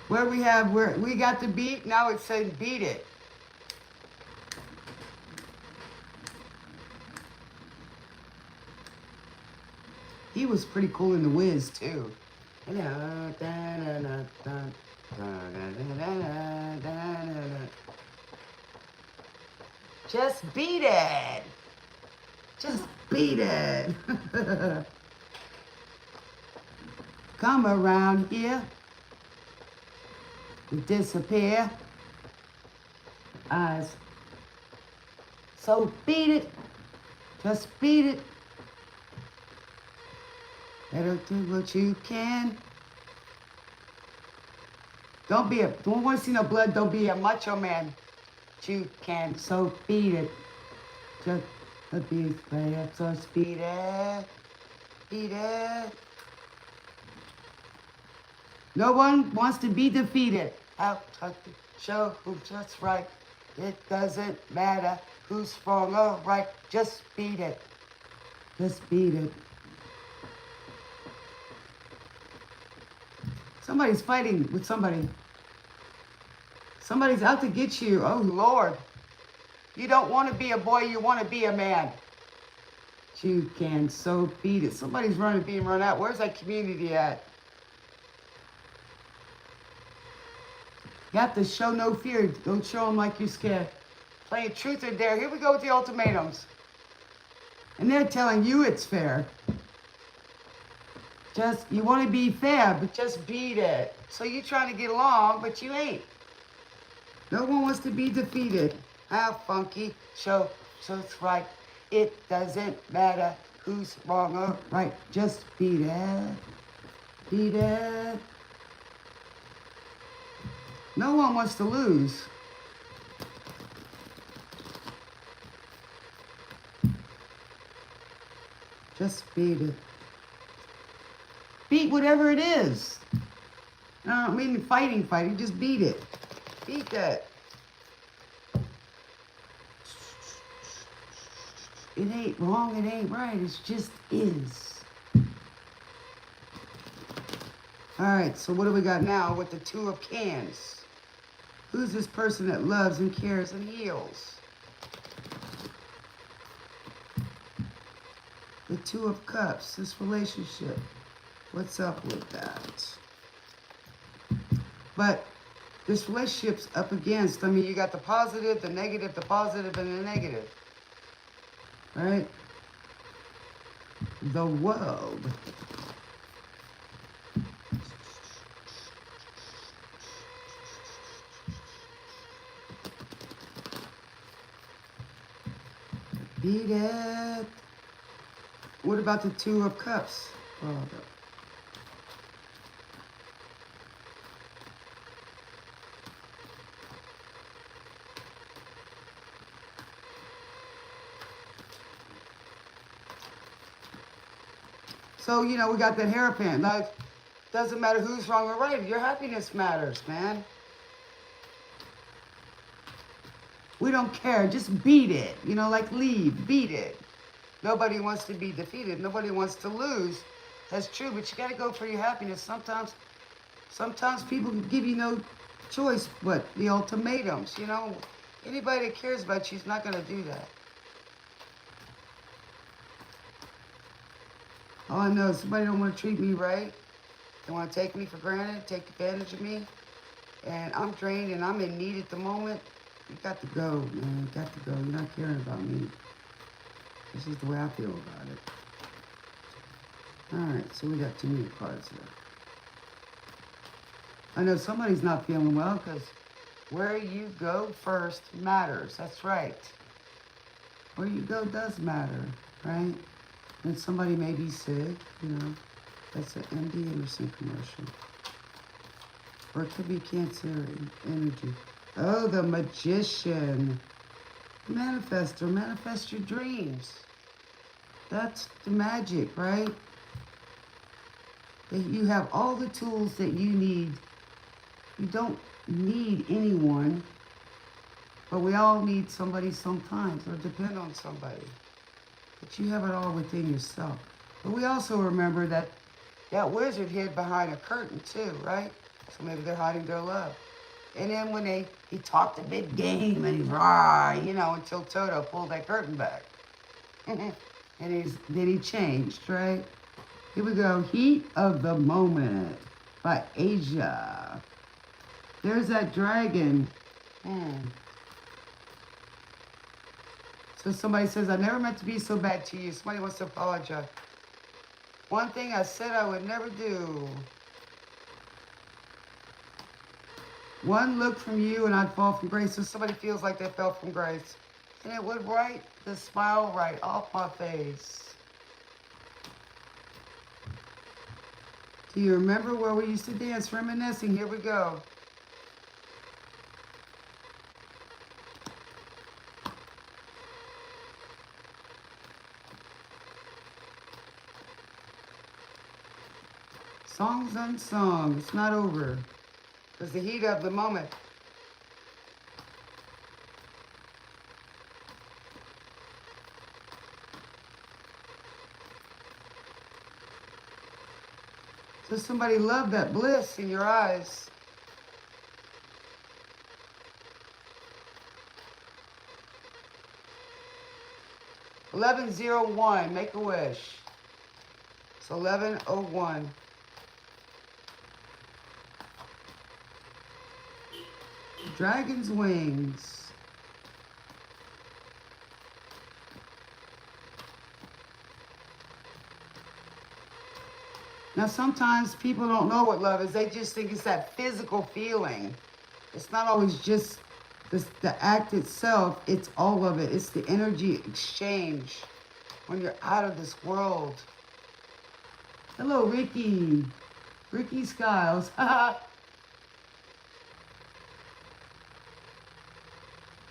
Where we got the beat, now it's saying beat it. He was pretty cool in The Wiz too. Just beat it. Just beat it. Come around here. You disappear. Eyes. So beat it. Just beat it. Better do what you can. Don't want to see no blood. Don't be a macho man. You can. So beat it. Just be fair. So beat it. Beat it. No one wants to be defeated. Out to show who's just right. It doesn't matter who's wrong or right. Just beat it. Just beat it. Somebody's fighting with somebody. Somebody's out to get you. Oh, Lord. You don't want to be a boy. You want to be a man. You can so beat it. Somebody's being run out. Where's that community at? You have to show no fear. Don't show them like you're scared. Playing truth or dare. Here we go with the ultimatums. And they're telling you it's fair. You want to be fair, but just beat it. So you're trying to get along, but you ain't. No one wants to be defeated. How funky. So it's right. It doesn't matter who's wrong or right. Just beat it. Beat it. No one wants to lose. Just beat it. Beat whatever it is. I don't mean fighting, just beat it. Beat that. It ain't wrong, it ain't right, it just is. Alright, so what do we got now with the Two of Cans? Who's this person that loves and cares and heals? The Two of Cups, this relationship. What's up with that? But this relationship's up against, you got the positive, the negative, the positive, and the negative. Right? The world. Beat it. What about the Two of Cups? Oh, so, we got that hairpin. Like, doesn't matter who's wrong or right. Your happiness matters, man. We don't care. Just beat it. Like leave. Beat it. Nobody wants to be defeated. Nobody wants to lose. That's true, but you got to go for your happiness. Sometimes people give you no choice but the ultimatums, Anybody that cares about you is not going to do that. All I know is somebody don't want to treat me right. They want to take me for granted, take advantage of me. And I'm drained and I'm in need at the moment. You got to go, man. You got to go. You're not caring about me. This is the way I feel about it. Alright, so we got too many cards here. I know somebody's not feeling well because Where you go first matters. That's right. Where you go does matter, right? And somebody may be sick, you know. That's an MD Anderson commercial. Or it could be Cancer energy. Oh, the magician. Manifestor. Manifest your dreams. That's the magic, right? That you have all the tools that you need. You don't need anyone, but we all need somebody sometimes or depend on somebody. But you have it all within yourself. But we also remember that that wizard hid behind a curtain too, right? So maybe they're hiding their love. And then when he talked a big game and he's rah, you know, until Toto pulled that curtain back. And then he changed, right? Here we go. Heat of the Moment by Asia. There's that dragon. So somebody says, I never meant to be so bad to you. Somebody wants to apologize. One thing I said I would never do. One look from you and I'd fall from grace. So somebody feels like they fell from grace. And it would wipe the smile right off my face. Do you remember where we used to dance? Reminiscing. Here we go. Songs unsung. It's not over. It's the heat of the moment. Does somebody love that bliss in your eyes? $11.01. Make a wish. It's 11:01. Dragon's wings. Now sometimes people don't know what love is. They just think it's that physical feeling. It's not always just the act itself. It's all of it. It's the energy exchange when you're out of this world. Hello, Ricky. Ricky Skiles.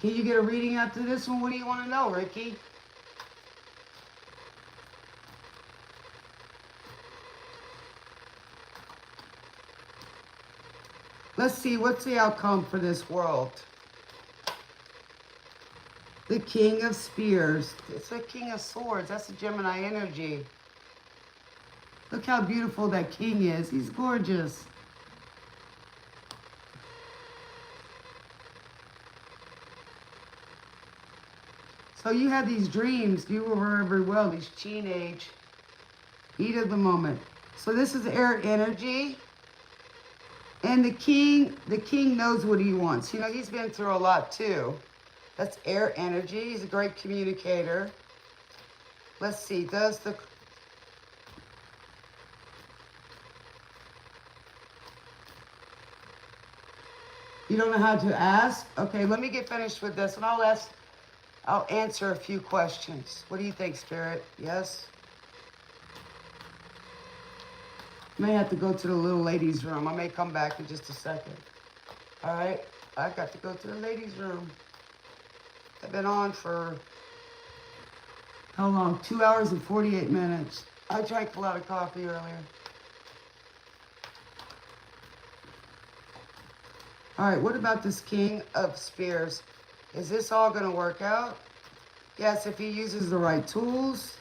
Can you get a reading after this one? What do you want to know, Ricky? Let's see, what's the outcome for this world? The King of Spears. It's the King of Swords. That's the Gemini energy. Look how beautiful that king is. He's gorgeous. So you had these dreams. You remember very well, these teenage, heat of the moment. So this is air energy. And the king knows what he wants. You know, he's been through a lot too. That's air energy. He's a great communicator. Let's see, does the... You don't know how to ask? Okay, let me get finished with this and I'll answer a few questions. What do you think, Spirit? Yes? May have to go to the little ladies' room. I may come back in just a second. All right? I got to go to the ladies' room. I've been on for, how long? 2 hours and 48 minutes. I drank a lot of coffee earlier. All right, what about this King of Spears? Is this all going to work out? Yes, if he uses the right tools,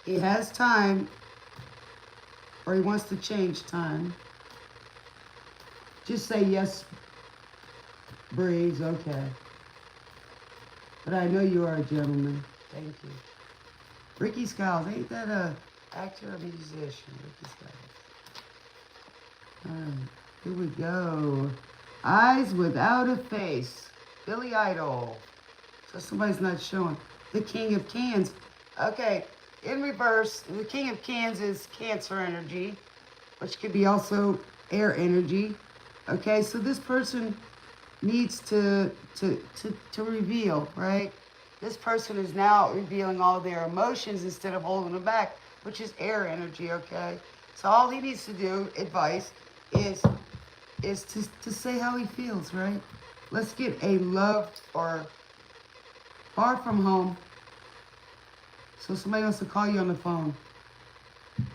he has time, or he wants to change time. Just say yes, Breeze, okay. But I know you are a gentleman. Thank you. Ricky Skiles, ain't that a actor or musician? Ricky Skiles. All right, here we go. Eyes without a face. Billy Idol. So somebody's not showing. The King of Cans. Okay, in reverse, the King of Cans is Cancer energy, which could be also air energy. Okay, so this person needs to reveal, right? This person is now revealing all their emotions instead of holding them back, which is air energy, okay? So all he needs to do, advice, is to say how he feels, right? Let's get a loved or far from home. So somebody wants to call you on the phone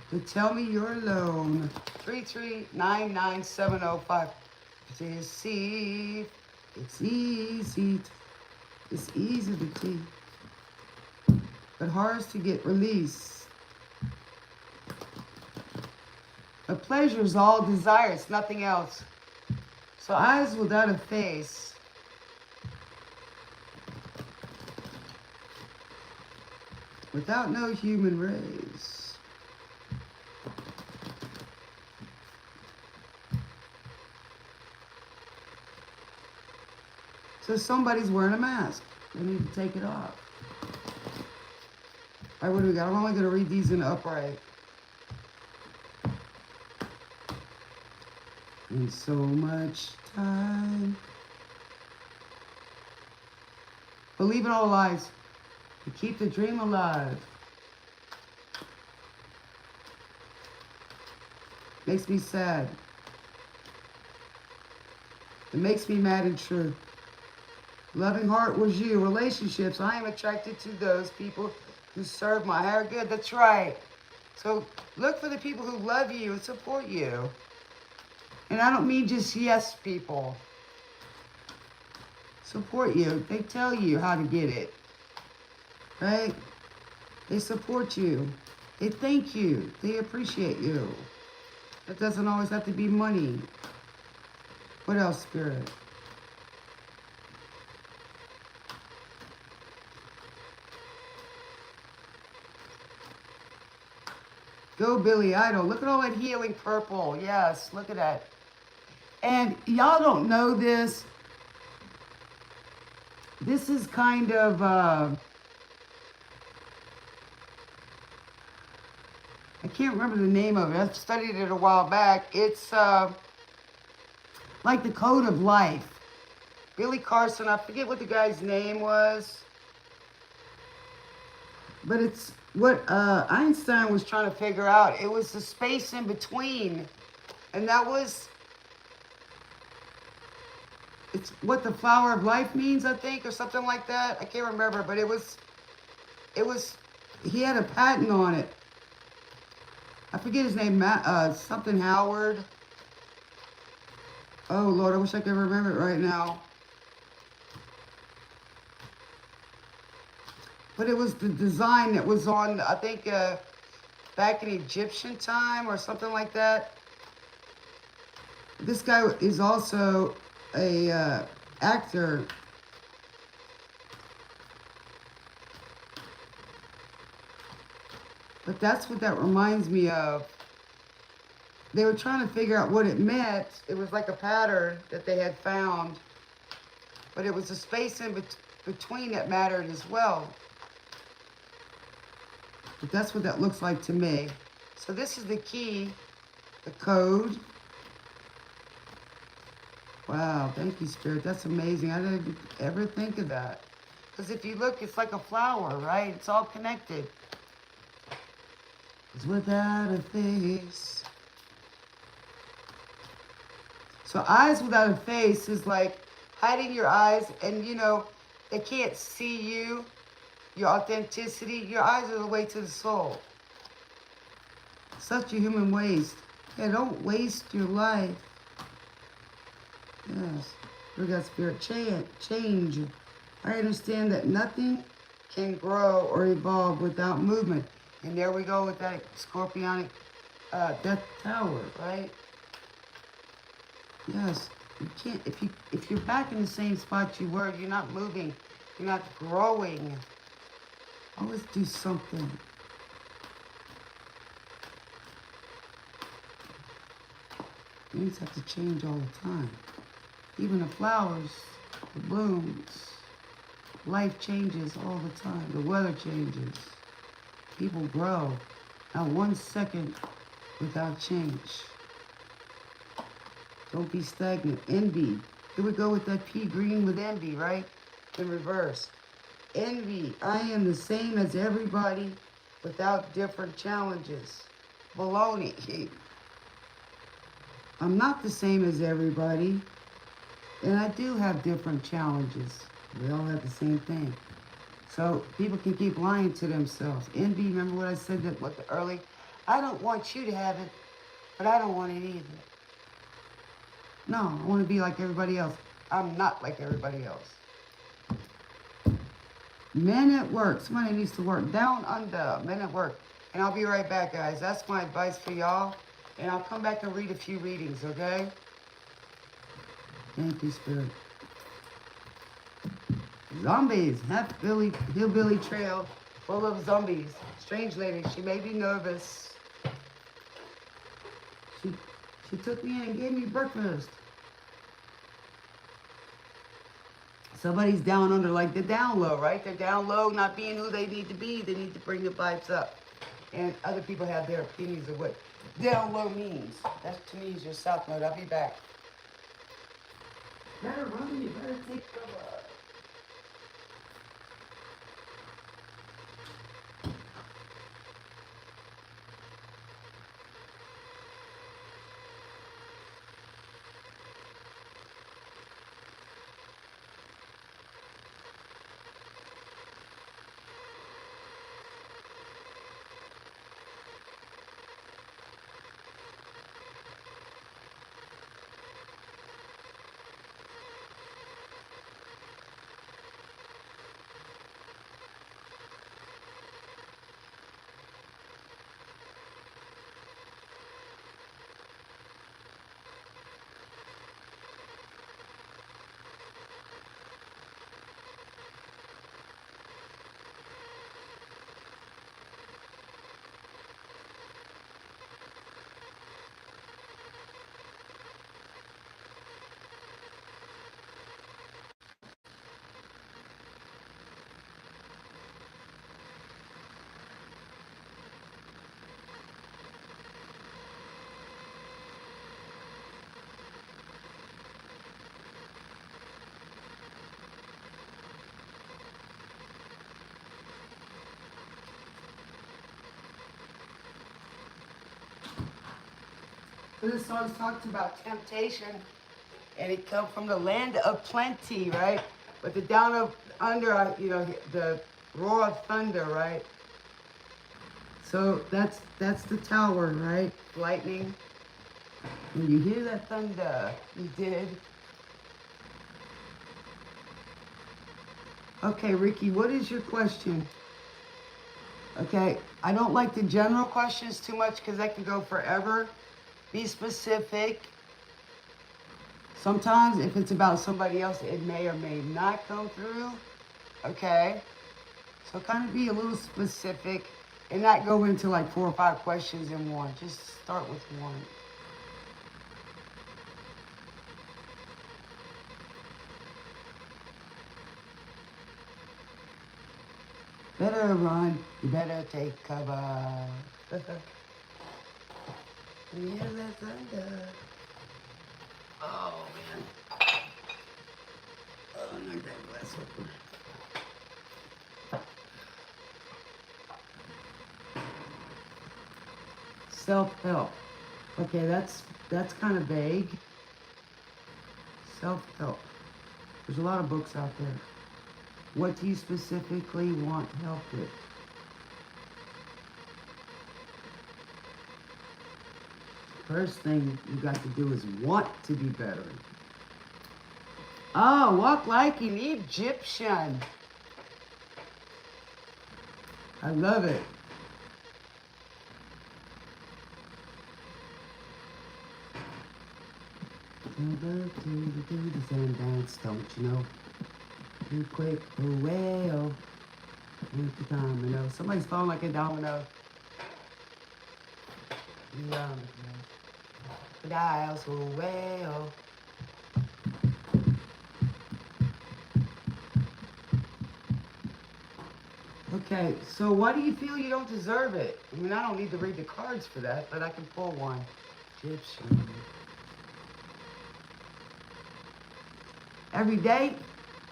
to tell me you're alone. 3399705. Deceive. It's easy. It's easy to see, but hard to get released. But pleasure is all desire. It's nothing else. So eyes without a face. Without no human rays. So somebody's wearing a mask. They need to take it off. All right, what do we got? I'm only going to read these in the upright. And so much time. Believe in all lies. To keep the dream alive. Makes me sad. It makes me mad and true. Loving heart was you. Relationships. I am attracted to those people who serve my higher good. That's right. So look for the people who love you and support you. And I don't mean just yes people. Support you. They tell you how to get it. Right? They support you. They thank you. They appreciate you. It doesn't always have to be money. What else, Spirit? Go Billy Idol. Look at all that healing purple. Yes, look at that. And y'all don't know this. This is kind of, I can't remember the name of it. I studied it a while back. It's like the code of life. Billy Carson, I forget what the guy's name was. But it's what Einstein was trying to figure out. It was the space in between. And that was, it's what the flower of life means, I think, or something like that. I can't remember, but it was, he had a patent on it. I forget his name, something Howard. Oh, Lord, I wish I could remember it right now. But it was the design that was on, I think, back in Egyptian time or something like that. This guy is also a actor. But that's what that reminds me of. They were trying to figure out what it meant. It was like a pattern that they had found. But it was the space in between that mattered as well. But that's what that looks like to me. So this is the key, the code. Wow, thank you, Spirit. That's amazing. I didn't ever think of that. Because if you look, it's like a flower, right? It's all connected. It's without a face. So eyes without a face is like hiding your eyes and, you know, they can't see you. Your authenticity, your eyes are the way to the soul. Such a human waste. Yeah, don't waste your life. Yes. We got Spirit. Change. I understand that nothing can grow or evolve without movement. And there we go with that scorpionic death tower, right? Yes. You can't, if you're back in the same spot you were, you're not moving. You're not growing. Always do something. Things have to change all the time. Even the flowers, the blooms. Life changes all the time. The weather changes. People grow. Not 1 second without change. Don't be stagnant. Envy. Here we go with that pea green with envy, right? In reverse. Envy, I am the same as everybody without different challenges. Baloney. I'm not the same as everybody, and I do have different challenges. We all have the same thing. So people can keep lying to themselves. Envy, remember what I said that early? I don't want you to have it, but I don't want it either. No, I want to be like everybody else. I'm not like everybody else. Men at work. Somebody needs to work. Down under. Men at work. And I'll be right back, guys. That's my advice for y'all. And I'll come back and read a few readings, okay? Thank you, Spirit. Zombies. Hillbilly trail full of zombies. Strange lady. She made me nervous. She took me in and gave me breakfast. Somebody's down under, like they're down low, right? They're down low, not being who they need to be. They need to bring the vibes up. And other people have their opinions of what down low means. That to me is your south node. I'll be back. Better run, you better take cover. This song talks about temptation, and it comes from the land of plenty, right? But the down of under, you know, the roar of thunder, right? So that's the tower, right? Lightning. When you hear that thunder, you did. Okay, Ricky, what is your question? Okay, I don't like the general questions too much because that can go forever. Be specific. Sometimes if it's about somebody else, it may or may not come through. Okay? So kind of be a little specific and not go into like 4 or 5 questions in one. Just start with one. Better run. You better take cover. You hear that thunder? Oh, man. Oh, knock that glass open. Self-help. Okay, that's kind of vague. Self-help. There's a lot of books out there. What do you specifically want help with? First thing you got to do is want to be better. Oh, walk like an Egyptian. I love it. Do the sand dance, don't you know? Too quick, away, oh. With the domino. Somebody's falling like a domino. The dials away, oh. Okay, so why do you feel you don't deserve it? I mean, I don't need to read the cards for that, but I can pull one. Egyptian. Every day,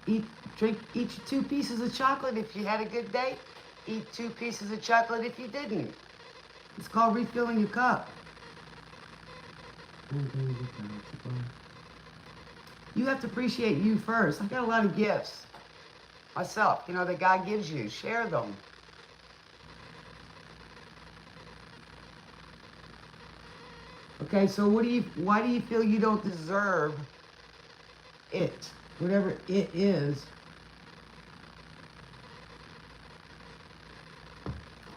eat 2 pieces of chocolate if you had a good day. Eat 2 pieces of chocolate if you didn't. It's called refilling your cup. You have to appreciate you first. I got a lot of gifts myself, you know, that God gives you. Share them. Okay, so why do you feel you don't deserve it? Whatever it is.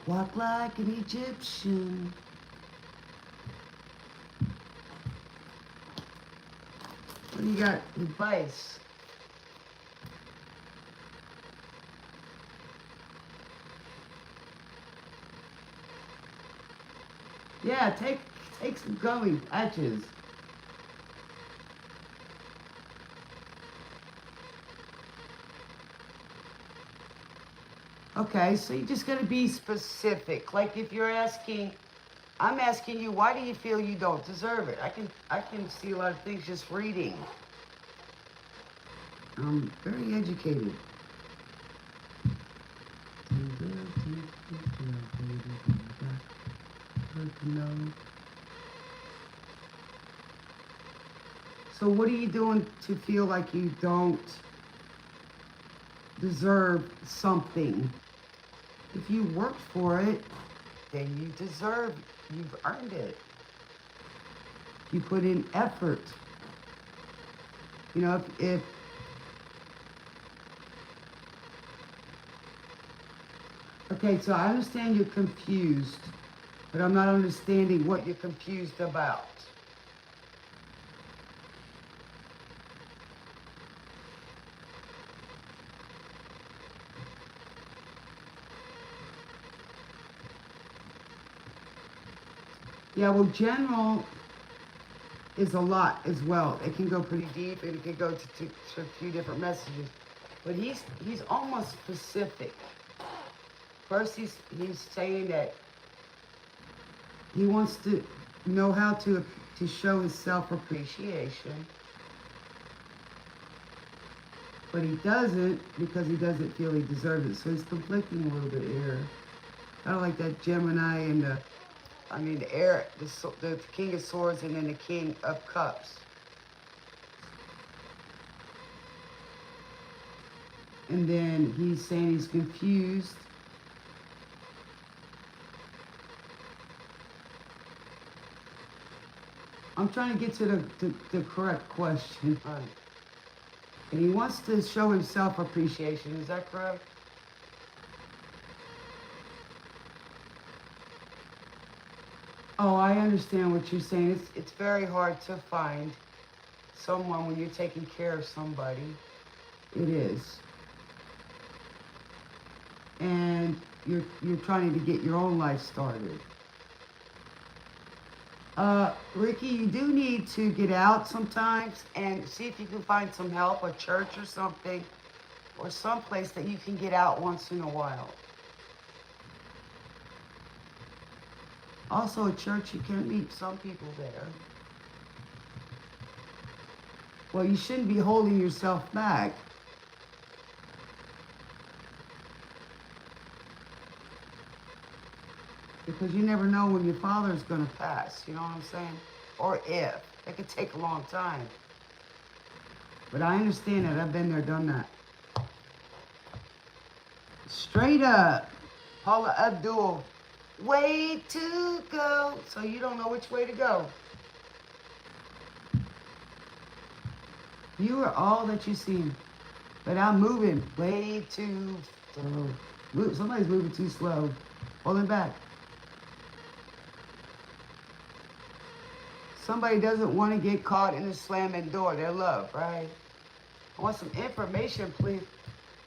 Walk like an Egyptian. What do you got? Advice. Yeah, take some gummy patches. Okay, so you just gotta be specific. Like if you're asking, I'm asking you, why do you feel you don't deserve it? I can see a lot of things just reading. I'm very educated. So what are you doing to feel like you don't deserve something? If you worked for it, then you deserve, you've earned it. You put in effort. You know, if okay, so I understand you're confused, but I'm not understanding what you're confused about. Yeah, well, general is a lot as well. It can go pretty deep, and it can go to a few different messages. But he's almost specific. First, he's saying that he wants to know how to show his self-appreciation, but he doesn't because he doesn't feel he deserves it. So he's conflicting a little bit here. I don't like that Gemini and the air, the King of Swords and then the King of Cups. And then he's saying he's confused. I'm trying to get to the correct question. Right. And he wants to show himself appreciation. Is that correct? Oh, I understand what you're saying. It's very hard to find someone when you're taking care of somebody. It is. And you're trying to get your own life started. Ricky, you do need to get out sometimes and see if you can find some help, a church or something, or someplace that you can get out once in a while. Also, a church, you can meet some people there. Well, you shouldn't be holding yourself back. Because you never know when your father's going to pass, you know what I'm saying? Or if. It could take a long time. But I understand that. I've been there, done that. Straight up. Paula Abdul. Way to go. So you don't know which way to go. You are all that you seem. But I'm moving way too slow. Somebody's moving too slow. Holding back. Somebody doesn't want to get caught in a slamming door. Their love, right? I want some information, please.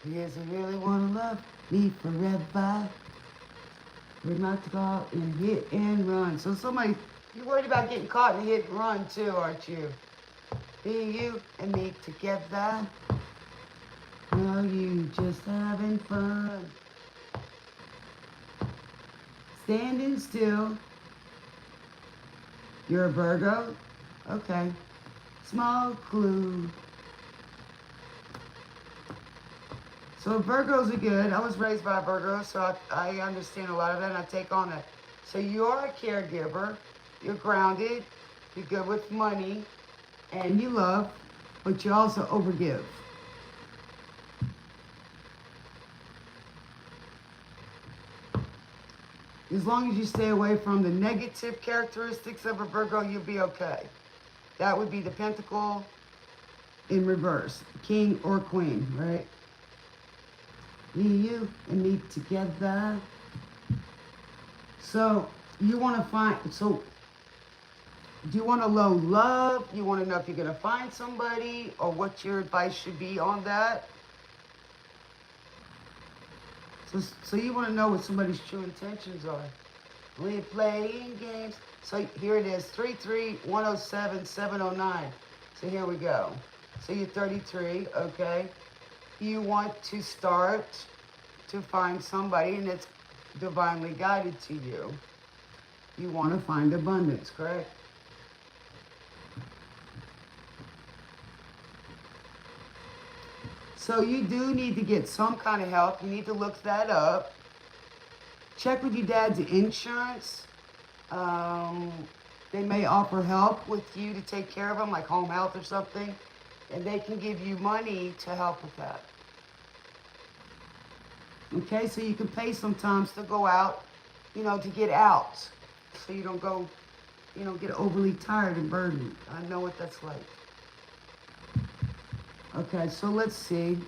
Yes, I really want to love me forever. We're not to go out and hit and run. So somebody, you're worried about getting caught in a hit and run too, aren't you? Be you and me together. No, you just having fun. Standing still. You're a Virgo? Okay. Small clue. So Virgos are good. I was raised by a Virgo, so I understand a lot of that, and I take on that. So you're a caregiver. You're grounded. You're good with money, and you love, but you also overgive. As long as you stay away from the negative characteristics of a Virgo, you'll be okay. That would be the Pentacle in reverse, King or Queen, right? You and me together. So you want to find, so do you want to know love? You want to know if you're going to find somebody, or what your advice should be on that? So you want to know what somebody's true intentions are. We're playing games. So here it is, 33107-709. So here we go. So you're 33, okay? You want to start to find somebody, and it's divinely guided to you. You want to find abundance, correct? So you do need to get some kind of help. You need to look that up. Check with your dad's insurance. They may offer help with you to take care of them, like home health or something, and they can give you money to help with that. Okay, so you can pay sometimes to go out, to get out, so you don't go, get overly tired and burdened. I know what that's like. Okay, so let's see.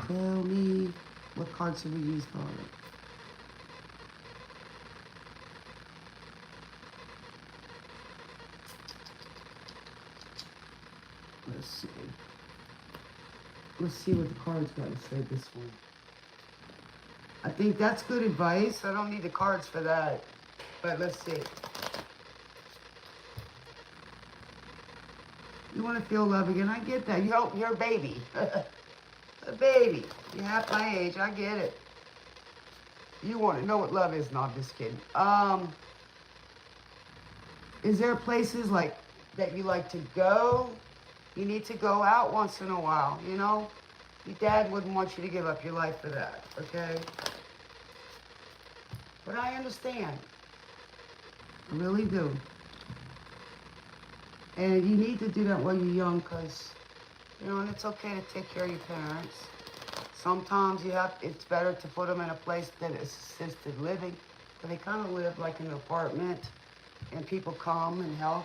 Tell me, what cards should we use for it? Let's see. Let's see what the cards got to say this one. I think that's good advice. I don't need the cards for that. But let's see. You want to feel love again. I get that. You're a baby. A baby. You're half my age. I get it. You want to know what love is. No, I'm just kidding. Is there places like that you like to go? You need to go out once in a while, Your dad wouldn't want you to give up your life for that, okay? But I understand. I really do. And you need to do that while you're young, because, and it's okay to take care of your parents. Sometimes it's better to put them in a place that is assisted living, but they kind of live like in an apartment, and people come and help.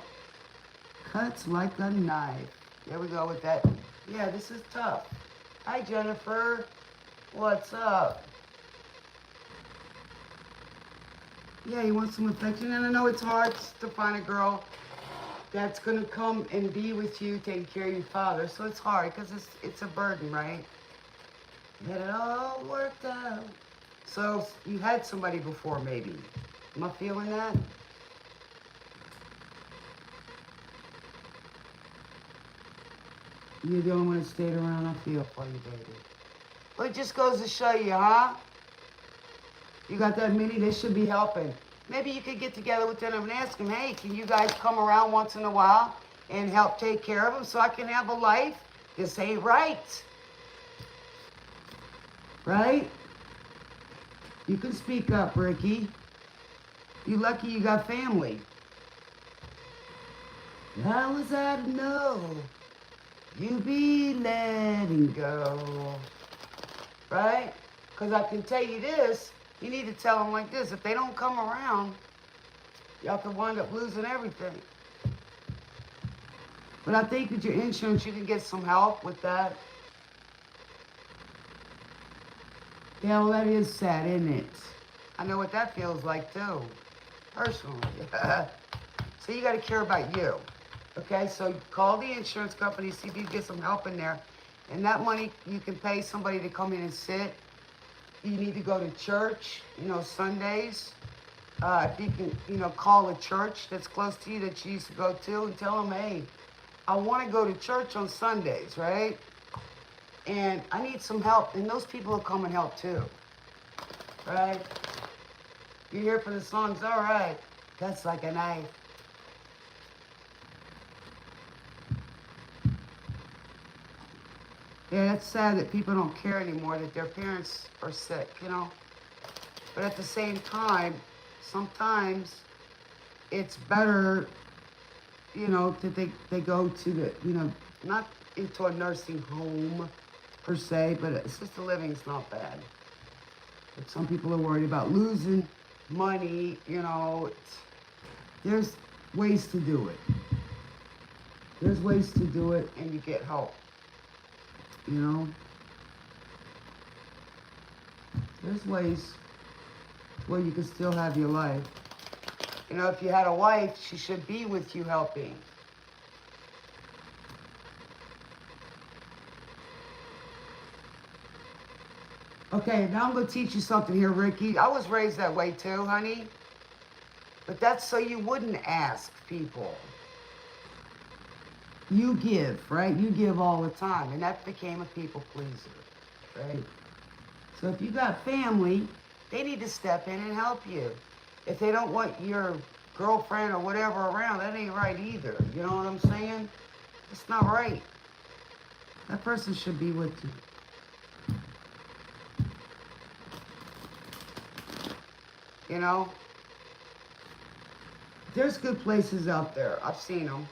Cuts like a knife. There we go with that. Yeah, this is tough. Hi, Jennifer. What's up? Yeah, you want some affection, and I know it's hard to find a girl that's going to come and be with you, taking care of your father. So it's hard because it's a burden, right? Get it all worked out. So you had somebody before, maybe. Am I feeling that? You're the only one that stayed around. I feel for you, baby. Well, it just goes to show you, huh? You got that many, they should be helping. Maybe you could get together with them and ask them, hey, can you guys come around once in a while and help take care of them so I can have a life? This ain't right. Right? You can speak up, Ricky. You lucky you got family. How was I to know you be letting go? Right? Because I can tell you this, you need to tell them like this. If they don't come around, y'all could wind up losing everything. But I think with your insurance, you can get some help with that. Yeah, well, that is sad, isn't it? I know what that feels like, too, personally. So you got to care about you. Okay, so call the insurance company, see if you can get some help in there. And that money, you can pay somebody to come in and sit. You need to go to church, Sundays. If you can, call a church that's close to you that you used to go to and tell them, hey, I want to go to church on Sundays, right? And I need some help. And those people will come and help too, right? You're here for the songs, all right. That's like a knife. Yeah, it's sad that people don't care anymore that their parents are sick, you know. But at the same time, sometimes it's better, you know, that they go to the, you know, not into a nursing home per se, but assisted living is not bad. But some people are worried about losing money, you know. There's ways to do it. There's ways to do it and you get help, you know. There's ways where you can still have your life. You know, if you had a wife, she should be with you helping. Okay, now I'm going to teach you something here, Ricky. I was raised that way too, honey. But that's so you wouldn't ask people. You give, right? You give all the time. And that became a people pleaser, right? So if you got family, they need to step in and help you. If they don't want your girlfriend or whatever around, that ain't right either. You know what I'm saying? It's not right. That person should be with you. You know? There's good places out there. I've seen them.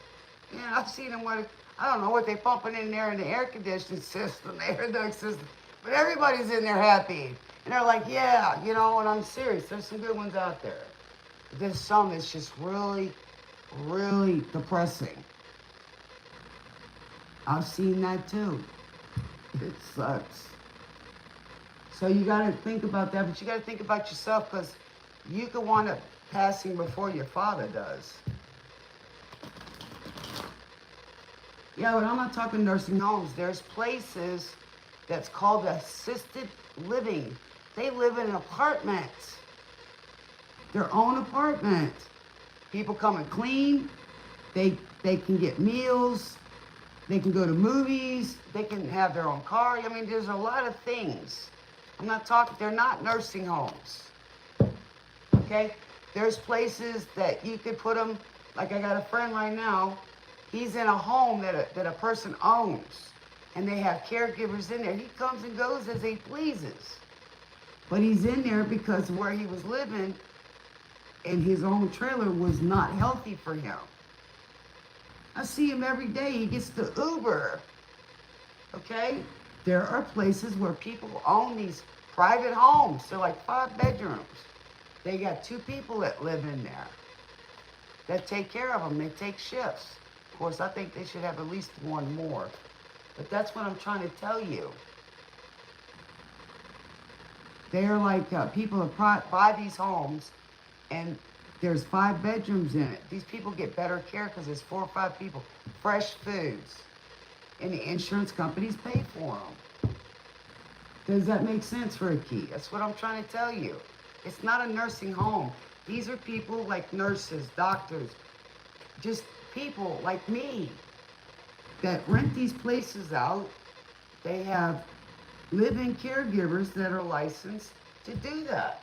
Yeah, I've seen them where, I don't know what they pumping in there in the air conditioning system, the air duct system. But everybody's in there happy. And they're like, yeah, you know, and I'm serious. There's some good ones out there. But there's some that's just really, really depressing. I've seen that too. It sucks. So you got to think about that, but you got to think about yourself because you could wind up passing before your father does. Yeah, but I'm not talking nursing homes. There's places that's called assisted living. They live in an apartment. Their own apartment. People come and clean. They can get meals. They can go to movies. They can have their own car. I mean, there's a lot of things. I'm not talking, they're not nursing homes. Okay? There's places that you could put them, like I got a friend right now, he's in a home that a person owns, and they have caregivers in there. He comes and goes as he pleases. But he's in there because where he was living in his own trailer was not healthy for him. I see him every day. He gets the Uber. Okay? There are places where people own these private homes. They're like 5 bedrooms. They got 2 people that live in there that take care of them. They take shifts. Of course, I think they should have at least one more. But that's what I'm trying to tell you. They are like people that buy these homes, and there's 5 bedrooms in it. These people get better care because there's 4 or 5 people. Fresh foods. And the insurance companies pay for them. Does that make sense, Ricky? That's what I'm trying to tell you. It's not a nursing home. These are people like nurses, doctors, just people like me that rent these places out. They have live-in caregivers that are licensed to do that.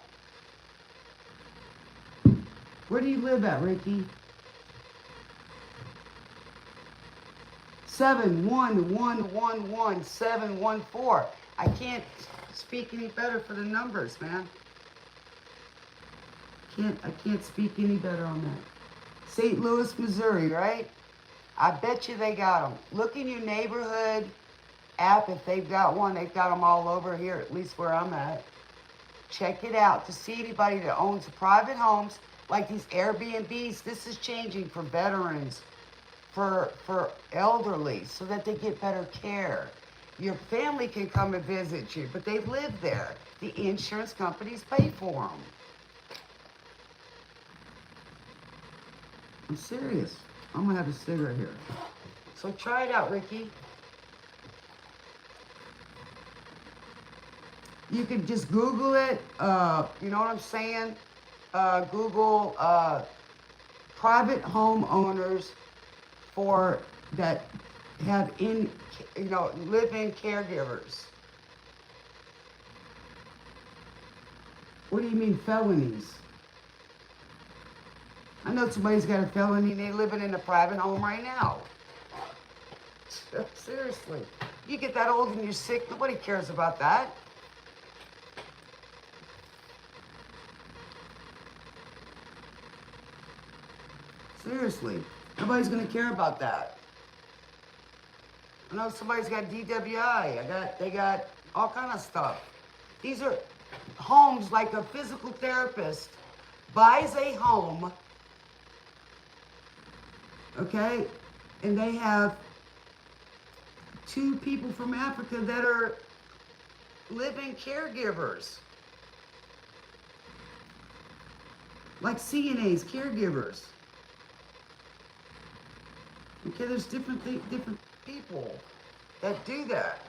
Where do you live at, Ricky? 7111714. I can't speak any better for the numbers, man. I can't speak any better on that. St. Louis, Missouri, right? I bet you they got them. Look in your neighborhood app if they've got one. They've got them all over here, at least where I'm at. Check it out to see anybody that owns private homes like these Airbnbs. This is changing for veterans, for elderly, so that they get better care. Your family can come and visit you, but they live there. The insurance companies pay for them. I'm serious. I'm gonna have a cigarette here. So try it out, Ricky. You can just Google it. You know what I'm saying? Google private homeowners for that have live-in caregivers. What do you mean felonies? I know somebody's got a felony and they're living in a private home right now. Seriously. You get that old and you're sick, nobody cares about that. Seriously. Nobody's gonna care about that. I know somebody's got DWI. They got all kind of stuff. These are homes like a physical therapist buys a home, okay, and they have 2 people from Africa that are living caregivers, like CNAs, caregivers. Okay, there's different people that do that.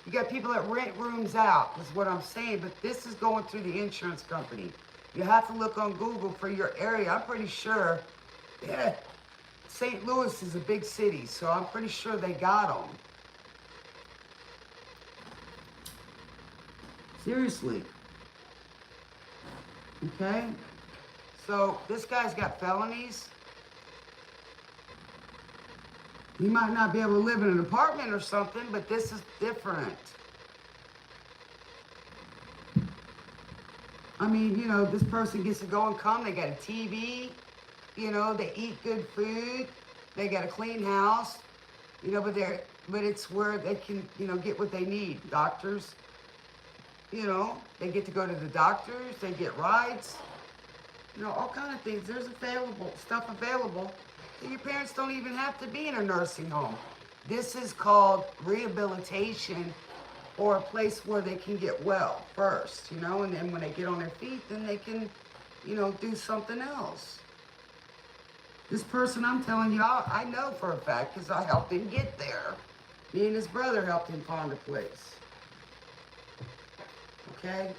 You got people that rent rooms out, is what I'm saying, but this is going through the insurance company. You have to look on Google for your area. I'm pretty sure, yeah, St. Louis is a big city, so I'm pretty sure they got them. Seriously. Okay? So this guy's got felonies. He might not be able to live in an apartment or something, but this is different. I mean, you know, this person gets to go and come. They got a TV. You know, they eat good food. They got a clean house. You know, but it's where they can, you know, get what they need. Doctors. You know, they get to go to the doctors. They get rides. You know, all kind of things. There's stuff available. Your parents don't even have to be in a nursing home. This is called rehabilitation, or a place where they can get well first, you know, and then when they get on their feet, then they can, you know, do something else. This person I'm telling you, I know for a fact because I helped him get there. Me and his brother helped him find a place. Okay?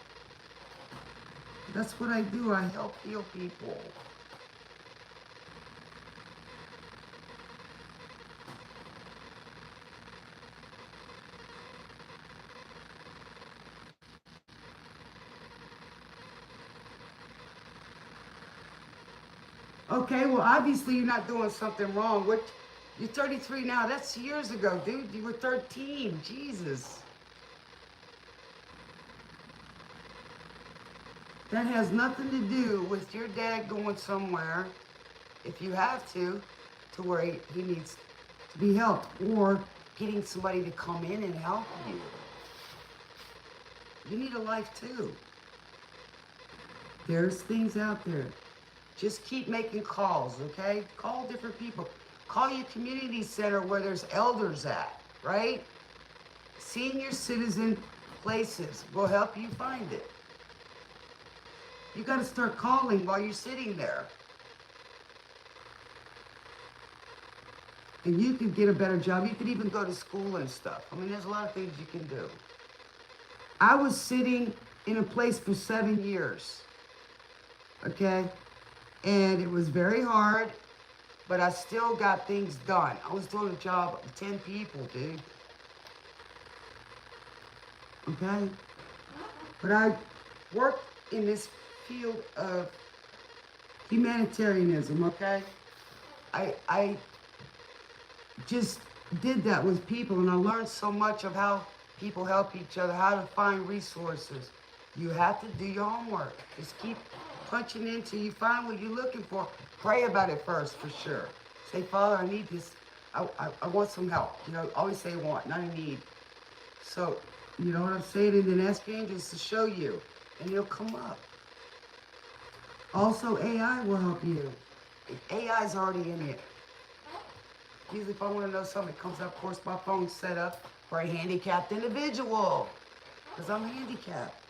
That's what I do. I help heal people. Okay, well, obviously you're not doing something wrong. You're 33 now. That's years ago, dude. You were 13. Jesus. That has nothing to do with your dad going somewhere, if you have to where he needs to be helped, or getting somebody to come in and help you. You need a life too. There's things out there. Just keep making calls, okay? Call different people. Call your community center where there's elders at, right? Senior citizen places will help you find it. You got to start calling while you're sitting there. And you can get a better job. You can even go to school and stuff. I mean, there's a lot of things you can do. I was sitting in a place for 7 years, okay? And it was very hard, but I still got things done. I was doing a job of 10 people, dude. Okay? But I worked in this field of humanitarianism, okay? I just did that with people, and I learned so much of how people help each other, how to find resources. You have to do your homework. Just keep punching into you find what you're looking for. Pray about it first, for sure. Say, Father, I need this. I want some help. You know, always say want, not a need. So, you know what I'm saying? And then ask angels to show you, and it'll come up. Also, AI will help you. AI's already in it. Usually if I want to know something, it comes up. Of course, my phone's set up for a handicapped individual, because I'm handicapped.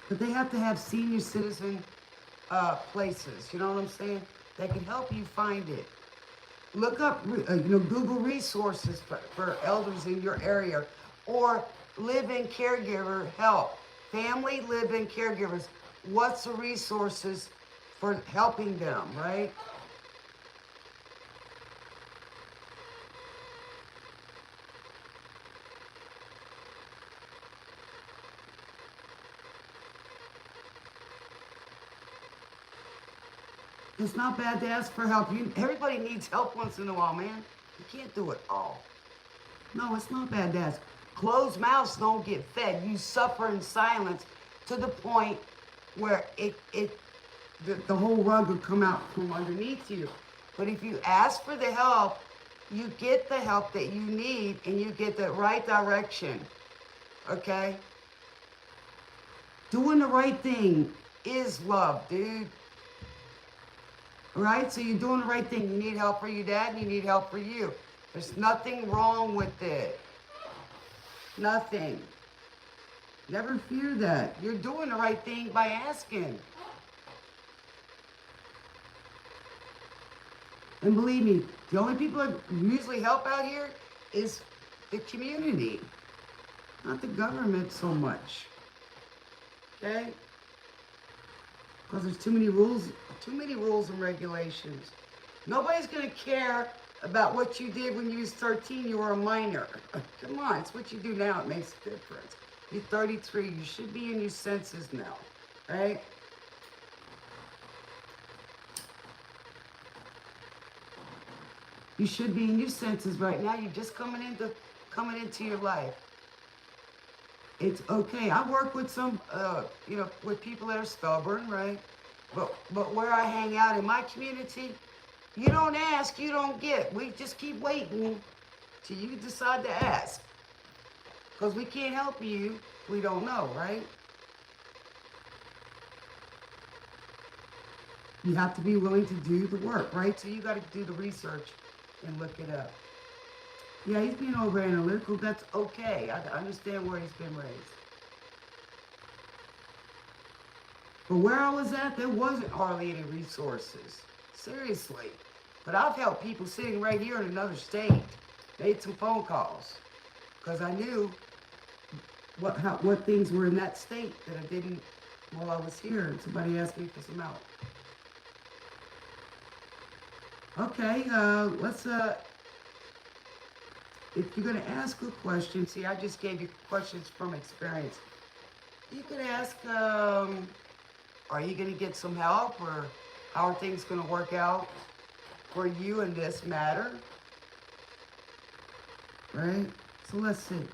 But they have to have senior citizen places, you know what I'm saying? That can help you find it. Look up, Google resources for elders in your area, or live-in caregiver help. Family live-in caregivers. What's the resources for helping them, right? It's not bad to ask for help. Everybody needs help once in a while, man. You can't do it all. No, it's not bad to ask. Closed mouths don't get fed. You suffer in silence to the point where the whole rug would come out from underneath you. But if you ask for the help, you get the help that you need and you get the right direction. Okay? Doing the right thing is love, dude. All right? So you're doing the right thing. You need help for your dad and you need help for you. There's nothing wrong with it. Nothing. Never fear that. You're doing the right thing by asking. And believe me, the only people that usually help out here is the community, not the government so much. Okay? Because there's too many rules and regulations. Nobody's going to care about what you did when you was 13, you were a minor. Come on, it's what you do now, it makes a difference. You're 33, you should be in your senses now, right? You should be in your senses right now. You're just coming into your life. It's okay. I work with some, with people that are stubborn, right? But where I hang out in my community, you don't ask, you don't get. We just keep waiting till you decide to ask. Because we can't help you, we don't know, right? You have to be willing to do the work, right? So you got to do the research and look it up. Yeah, he's being over analytical. That's okay. I understand where he's been raised. But where I was at, there wasn't hardly any resources. Seriously. But I've helped people sitting right here in another state. Made some phone calls. Because I knew what things were in that state that I didn't while I was here. And somebody asked me for some help. Okay, let's, if you're going to ask a question, see, I just gave you questions from experience. You could ask, are you going to get some help, or how are things going to work out for you in this matter? Right? So let's see.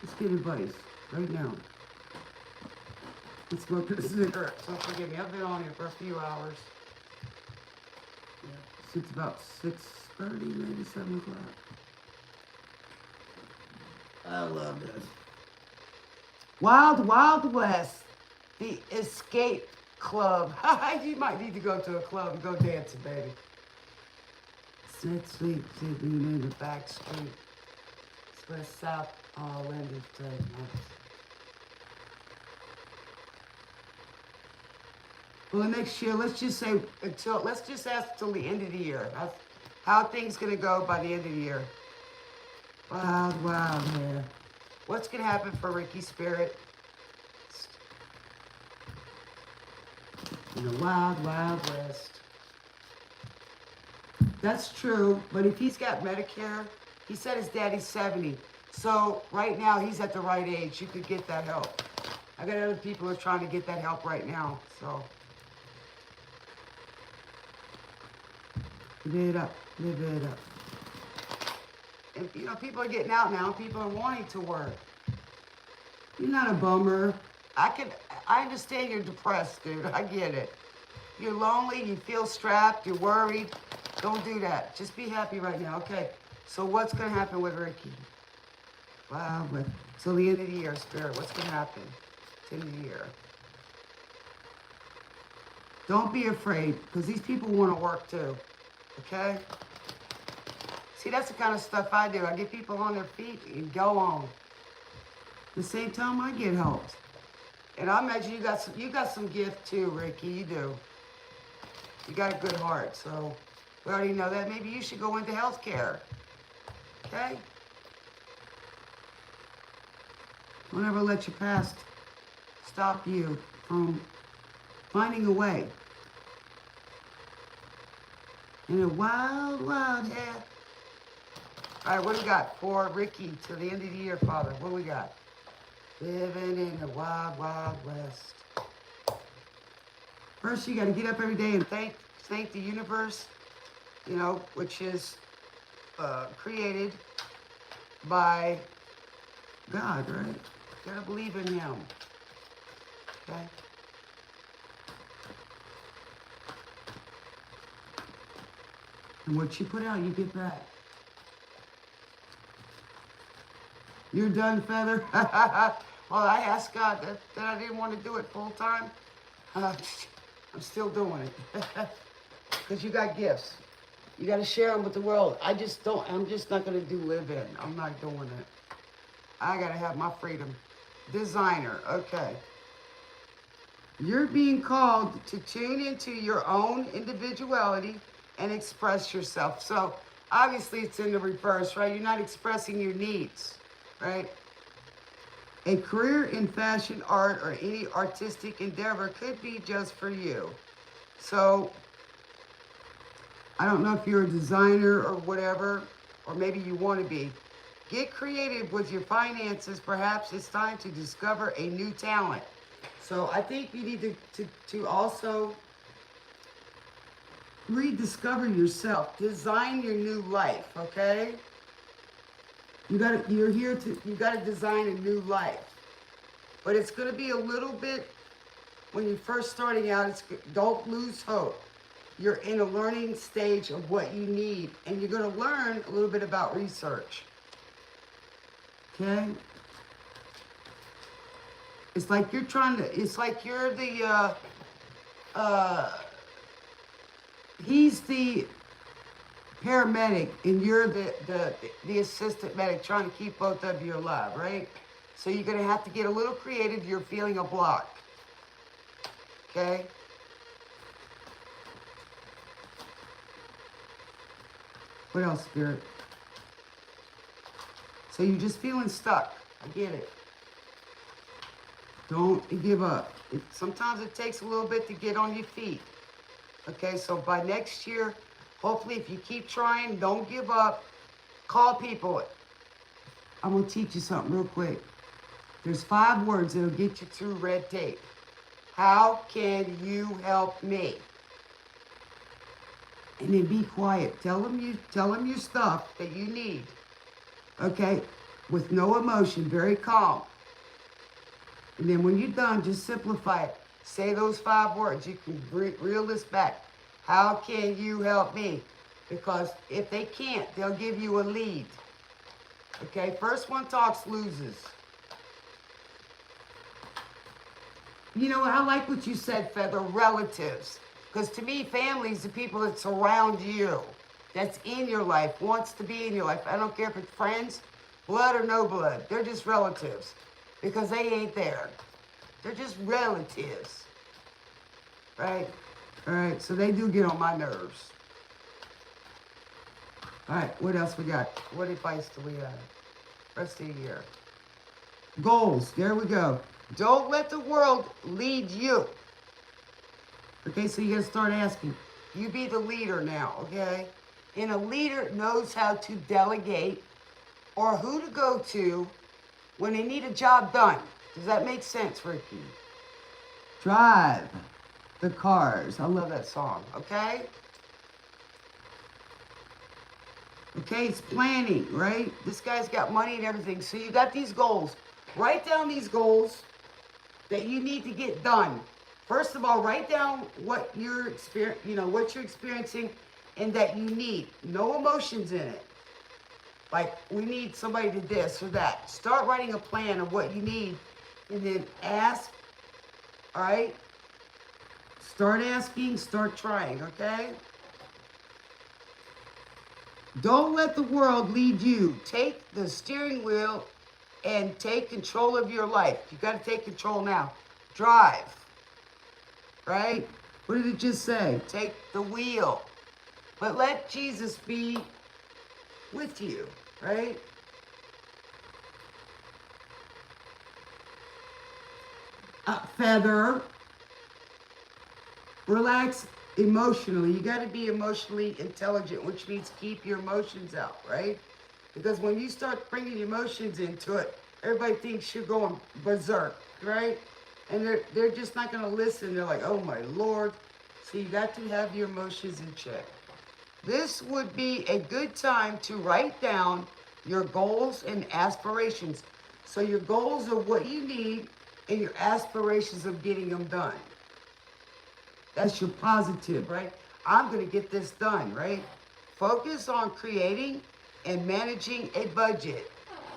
Let's get advice right now. Let's smoke a cigarette. So forgive me, I've been on here for a few hours. Yeah, it's about 6:30, maybe 7 o'clock. I love this. Wild Wild West, the escape club. You might need to go to a club and go dancing, baby. Sit, sleep, being in the back street. It's where South Orlando State. Well, next year, let's just say let's just ask till the end of the year. How things gonna go by the end of the year? Wild, wild, yeah. What's gonna happen for Ricky Spirit? In the wild, wild west. That's true, but if he's got Medicare, he said his daddy's 70. So right now he's at the right age. You could get that help. I got other people who are trying to get that help right now, so. Live it up, live it up. And people are getting out now. People are wanting to work. You're not a bummer. I understand you're depressed, dude. I get it. You're lonely, you feel strapped, you're worried. Don't do that. Just be happy right now. Okay, so what's going to happen with Ricky? Wow, but till the end of the year, Spirit, what's going to happen till the end of the year? Don't be afraid, because these people want to work too. Okay? See, that's the kind of stuff I do. I get people on their feet and go on. At the same time, I get helped. And I imagine you got some gift too, Ricky. You do. You got a good heart, so we already know that. Maybe you should go into healthcare. Okay? Don't ever let your past stop you from finding a way. In a wild, wild hair. All right, what do we got for Ricky to the end of the year, Father? What do we got? Living in the wild, wild west. First, you got to get up every day and thank the universe, you know, which is created by God, right? You got to believe in Him, okay? And what you put out, you get back. You're done, Feather? Well, I asked God that I didn't want to do it full time. I'm still doing it. Because you got gifts. You got to share them with the world. I'm just not going to do live-in. I'm not doing it. I got to have my freedom. Designer, okay. You're being called to tune into your own individuality and express yourself. So, obviously, it's in the reverse, right? You're not expressing your needs, right? A career in fashion, art, or any artistic endeavor could be just for you. So, I don't know if you're a designer or whatever, or maybe you want to be. Get creative with your finances. Perhaps it's time to discover a new talent. So I think you need to also rediscover yourself. Design your new life, okay? You gotta design a new life. But it's gonna be a little bit, when you're first starting out, don't lose hope. You're in a learning stage of what you need, and you're gonna learn a little bit about research. Okay? It's like you're he's the paramedic and you're the assistant medic trying to keep both of you alive, right? So you're gonna have to get a little creative. You're feeling a block. Okay? What else, Spirit? So you're just feeling stuck. I get it. Don't give up. Sometimes it takes a little bit to get on your feet. Okay, so by next year, hopefully if you keep trying, don't give up. Call people. I'm going to teach you something real quick. There's 5 words that'll get you through red tape. How can you help me? And then be quiet. Tell them your stuff that you need. Okay? With no emotion, very calm. And then when you're done, just simplify it. Say those 5 words. You can reel this back. How can you help me? Because if they can't, they'll give you a lead. Okay? First one talks loses. You know, I like what you said, Feather, relatives. Because to me, family is the people that surround you, that's in your life, wants to be in your life. I don't care if it's friends, blood or no blood. They're just relatives because they ain't there. They're just relatives, right? All right, so they do get on my nerves. All right, what else we got? What advice do we have? Rest of the year. Goals, there we go. Don't let the world lead you. Okay, so you gotta start asking. You be the leader now, okay? And a leader knows how to delegate or who to go to when they need a job done. Does that make sense, Ricky? Drive the cars. I love that song, okay? Okay, it's planning, right? This guy's got money and everything. So you got these goals. Write down these goals that you need to get done. First of all, write down what you're experiencing and that you need. No emotions in it. Like, we need somebody to this or that. Start writing a plan of what you need and then ask, all right? Start asking, start trying, okay? Don't let the world lead you. Take the steering wheel and take control of your life. You got to take control now. Drive, right? What did it just say? Take the wheel. But let Jesus be with you, right? Feather. Relax emotionally. You got to be emotionally intelligent, which means keep your emotions out, right? Because when you start bringing emotions into it, everybody thinks you're going berserk, right? And they're just not going to listen. They're like, oh my Lord. So you got to have your emotions in check. This would be a good time to write down your goals and aspirations. So your goals are what you need and your aspirations of getting them done. That's your positive, right? I'm going to get this done, right? Focus on creating and managing a budget.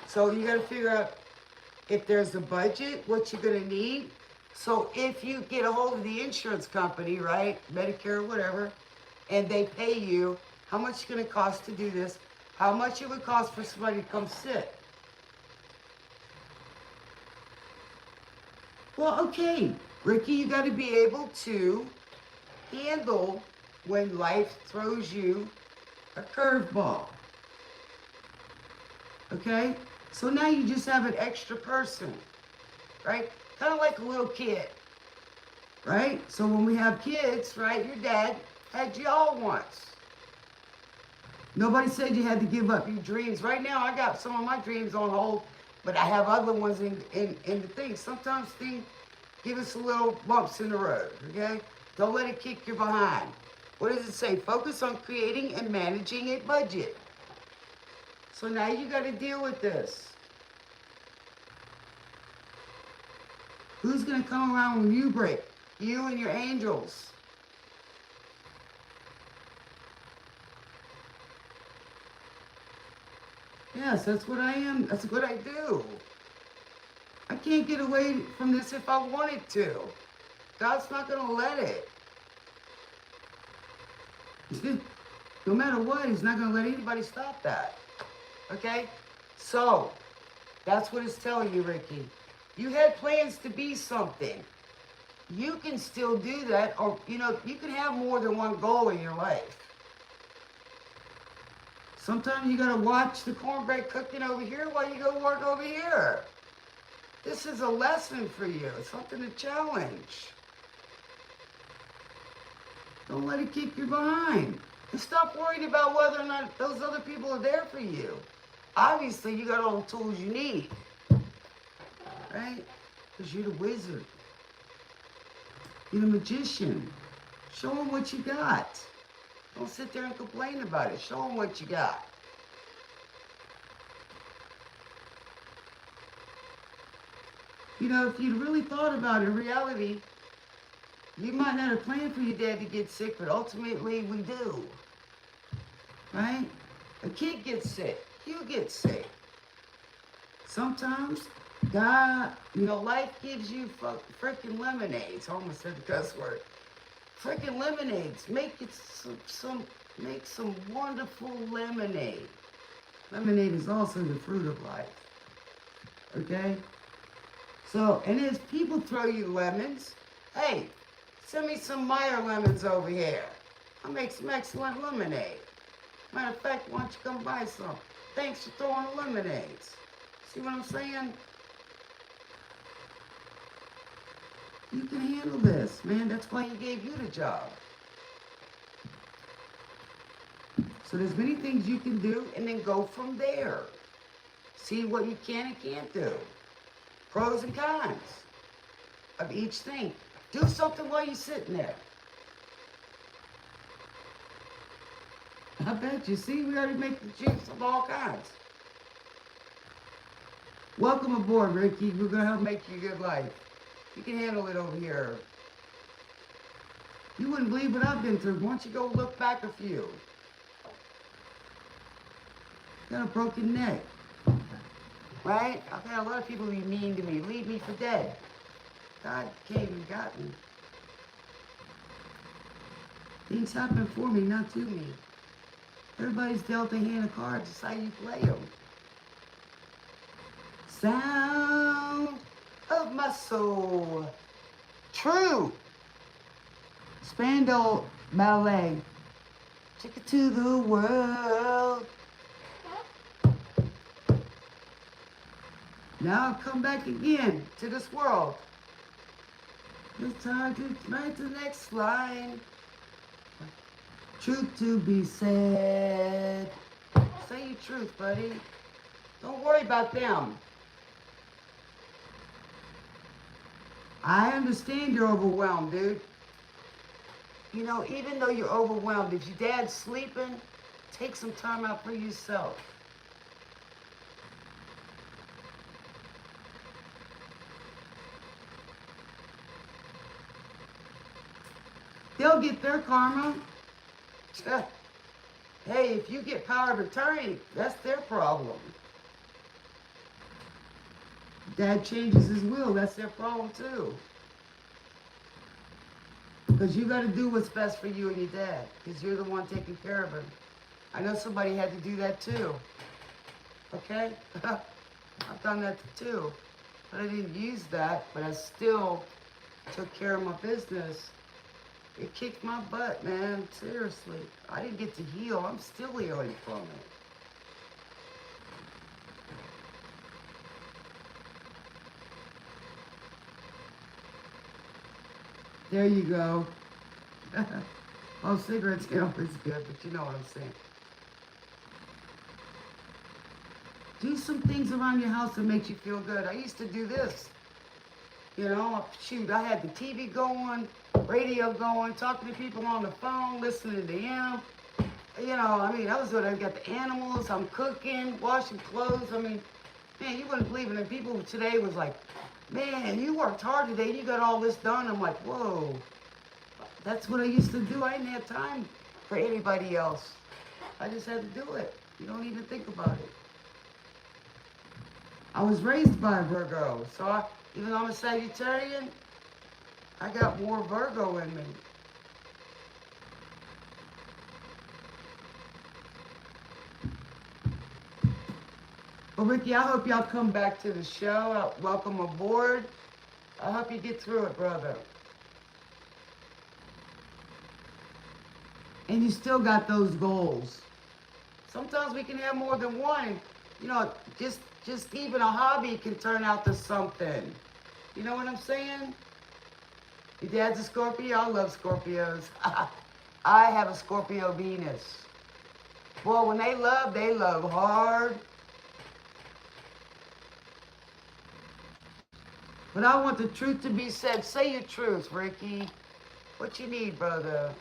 So you got to figure out if there's a budget, what you're going to need. So if you get a hold of the insurance company, right, Medicare or whatever, and they pay you, how much it's going to cost to do this, how much it would cost for somebody to come sit. Well, okay, Ricky, you got to be able to handle when life throws you a curveball. Okay? So now you just have an extra person, right? Kind of like a little kid, right? So when we have kids, right, your dad had you all once. Nobody said you had to give up your dreams. Right now, I got some of my dreams on hold, but I have other ones in the thing. Sometimes things give us a little bumps in the road, okay? Don't let it kick you behind. What does it say? Focus on creating and managing a budget. So now you got to deal with this. Who's going to come around when you break? You and your angels. Yes, that's what I am. That's what I do. I can't get away from this if I wanted to. God's not going to let it. No matter what, he's not going to let anybody stop that. Okay? So, that's what it's telling you, Ricky. You had plans to be something. You can still do that, or, you know, you can have more than one goal in your life. Sometimes you got to watch the cornbread cooking over here while you go work over here. This is a lesson for you. It's something to challenge. Don't let it kick you behind. And stop worrying about whether or not those other people are there for you. Obviously, you got all the tools you need. Right? Because you're the wizard. You're the magician. Show them what you got. Don't sit there and complain about it. Show them what you got. You know, if you'd really thought about it, in reality, you might not have planned for your dad to get sick, but ultimately we do. Right? A kid gets sick. You get sick. Sometimes God, you know, life gives you freaking lemonades. I almost said the cuss word. Freaking lemonades. Make it make some wonderful lemonade. Lemonade is also the fruit of life. Okay? So, and as people throw you lemons, hey, send me some Meyer lemons over here. I'll make some excellent lemonade. Matter of fact, why don't you come buy some? Thanks for throwing the lemonades. See what I'm saying? You can handle this, man. That's why he gave you the job. So there's many things you can do and then go from there. See what you can and can't do. Pros and cons of each thing. Do something while you're sitting there. I bet you. See, we already make the juice of all kinds. Welcome aboard, Ricky. We're going to help make you a good life. You can handle it over here. You wouldn't believe what I've been through. Why don't you go look back a few? Got a broken neck. Right? I've had a lot of people be mean to me, leave me for dead. God came and got me. Things happen for me, not to me. Everybody's dealt a hand of cards. It's how you play them. Sound of my soul. True. Spandau Ballet. Take it to the world. Now I've come back again to this world. It's time to write the next line. Truth to be said. Say your truth, buddy. Don't worry about them. I understand you're overwhelmed, dude. You know, even though you're overwhelmed, if your dad's sleeping, take some time out for yourself. They'll get their karma. Hey, if you get power of attorney, that's their problem. Dad changes his will, that's their problem too. Because you got to do what's best for you and your dad, because you're the one taking care of him. I know somebody had to do that too. Okay? I've done that too. But I didn't use that, but I still took care of my business. It kicked my butt, man. Seriously. I didn't get to heal. I'm still healing from it. There you go. Oh, cigarettes, you know, it's good, but you know what I'm saying. Do some things around your house that makes you feel good. I used to do this. You know, shoot, I had the TV going, radio going, talking to people on the phone, listening to him. You know, I mean, I was doing, I got the animals, I'm cooking, washing clothes. I mean, man, you wouldn't believe it. And people today was like, man, you worked hard today, you got all this done. I'm like, whoa, that's what I used to do. I didn't have time for anybody else. I just had to do it. You don't even think about it. I was raised by a Virgo, so even though I'm a Sagittarian, I got more Virgo in me. Well, Ricky, I hope y'all come back to the show. Welcome aboard. I hope you get through it, brother. And you still got those goals. Sometimes we can have more than one. You know, just even a hobby can turn out to something. You know what I'm saying? Your dad's a Scorpio. I love Scorpios. I have a Scorpio Venus. Well, when they love hard. But I want the truth to be said. Say your truth, Ricky. What you need, brother?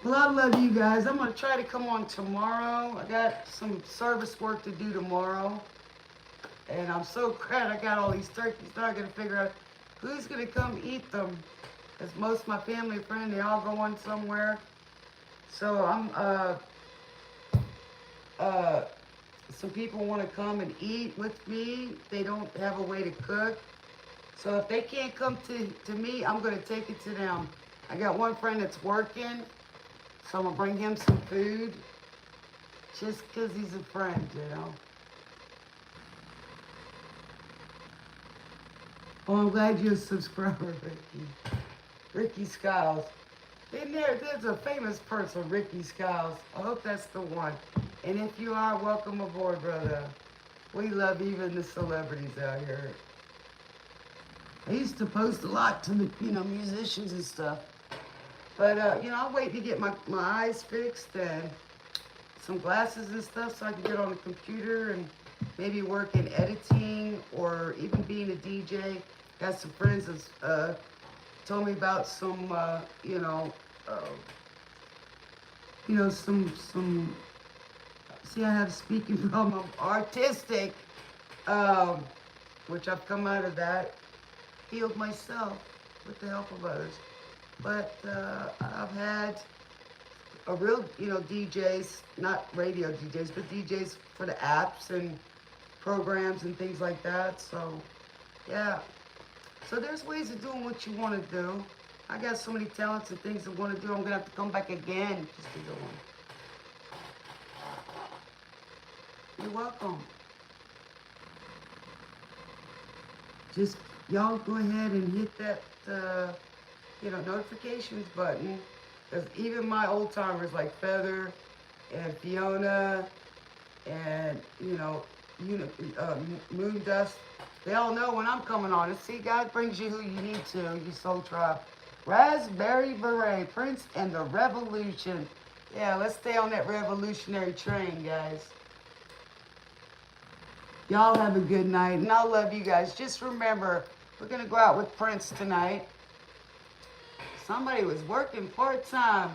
Well, I love you guys. I'm going to try to come on tomorrow. I got some service work to do tomorrow. And I'm so glad I got all these turkeys. Now I got to figure out who's going to come eat them. Because most of my family and friends, they all going somewhere. So some people want to come and eat with me. They don't have a way to cook. So if they can't come to me, I'm going to take it to them. I got one friend that's working. So I'm going to bring him some food, just because he's a friend, you know. Oh, I'm glad you're a subscriber, Ricky. Ricky Skiles. There's a famous person, Ricky Skiles. I hope that's the one. And if you are, welcome aboard, brother. We love even the celebrities out here. I used to post a lot to the, musicians and stuff. But, I'm waiting to get my eyes fixed and some glasses and stuff so I can get on the computer and maybe work in editing or even being a DJ. Got some friends that told me about some, some, see, I have a speaking problem. I'm artistic, which I've come out of that, healed myself with the help of others. But I've had a real, DJs, not radio DJs, but DJs for the apps and programs and things like that. So, yeah. So there's ways of doing what you want to do. I got so many talents and things I want to do. I'm going to have to come back again just to do them. You're welcome. Just, y'all go ahead and hit that, notifications button. Because even my old timers like Feather and Fiona and, Moon Dust, they all know when I'm coming on. And see, God brings you who you need to, you soul tribe. Raspberry Beret, Prince and the Revolution. Yeah, let's stay on that revolutionary train, guys. Y'all have a good night, and I love you guys. Just remember, we're going to go out with Prince tonight. Somebody was working part-time.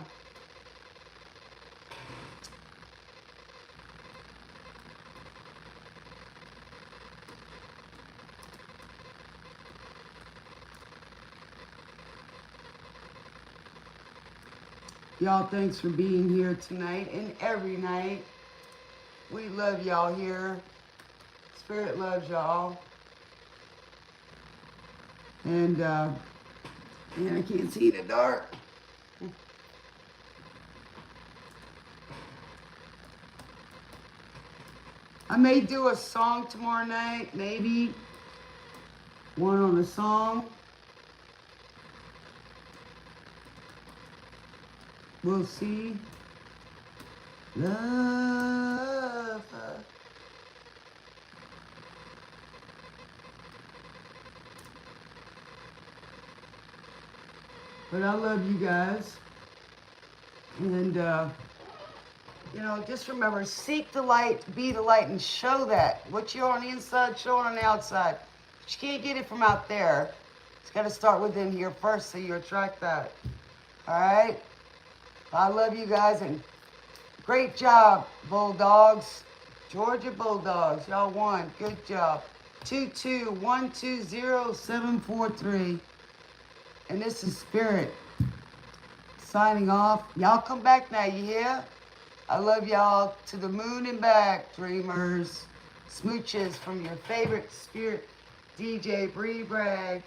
Y'all, thanks for being here tonight and every night. We love y'all here. Spirit loves y'all. And, man, I can't see in the dark. I may do a song tomorrow night, maybe. One on a song. We'll see. Love. But I love you guys. And, you know, just remember, seek the light, be the light, and show that. What you're on the inside, show it on the outside. But you can't get it from out there. It's got to start within here first so you attract that. All right? I love you guys, and great job, Bulldogs. Georgia Bulldogs, y'all won. Good job. 22120-743. And this is Spirit signing off. Y'all come back now, you hear? I love y'all to the moon and back, dreamers. Smooches from your favorite Spirit DJ Brie Bragg.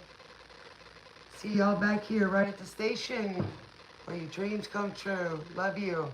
See y'all back here right at the station where your dreams come true. Love you.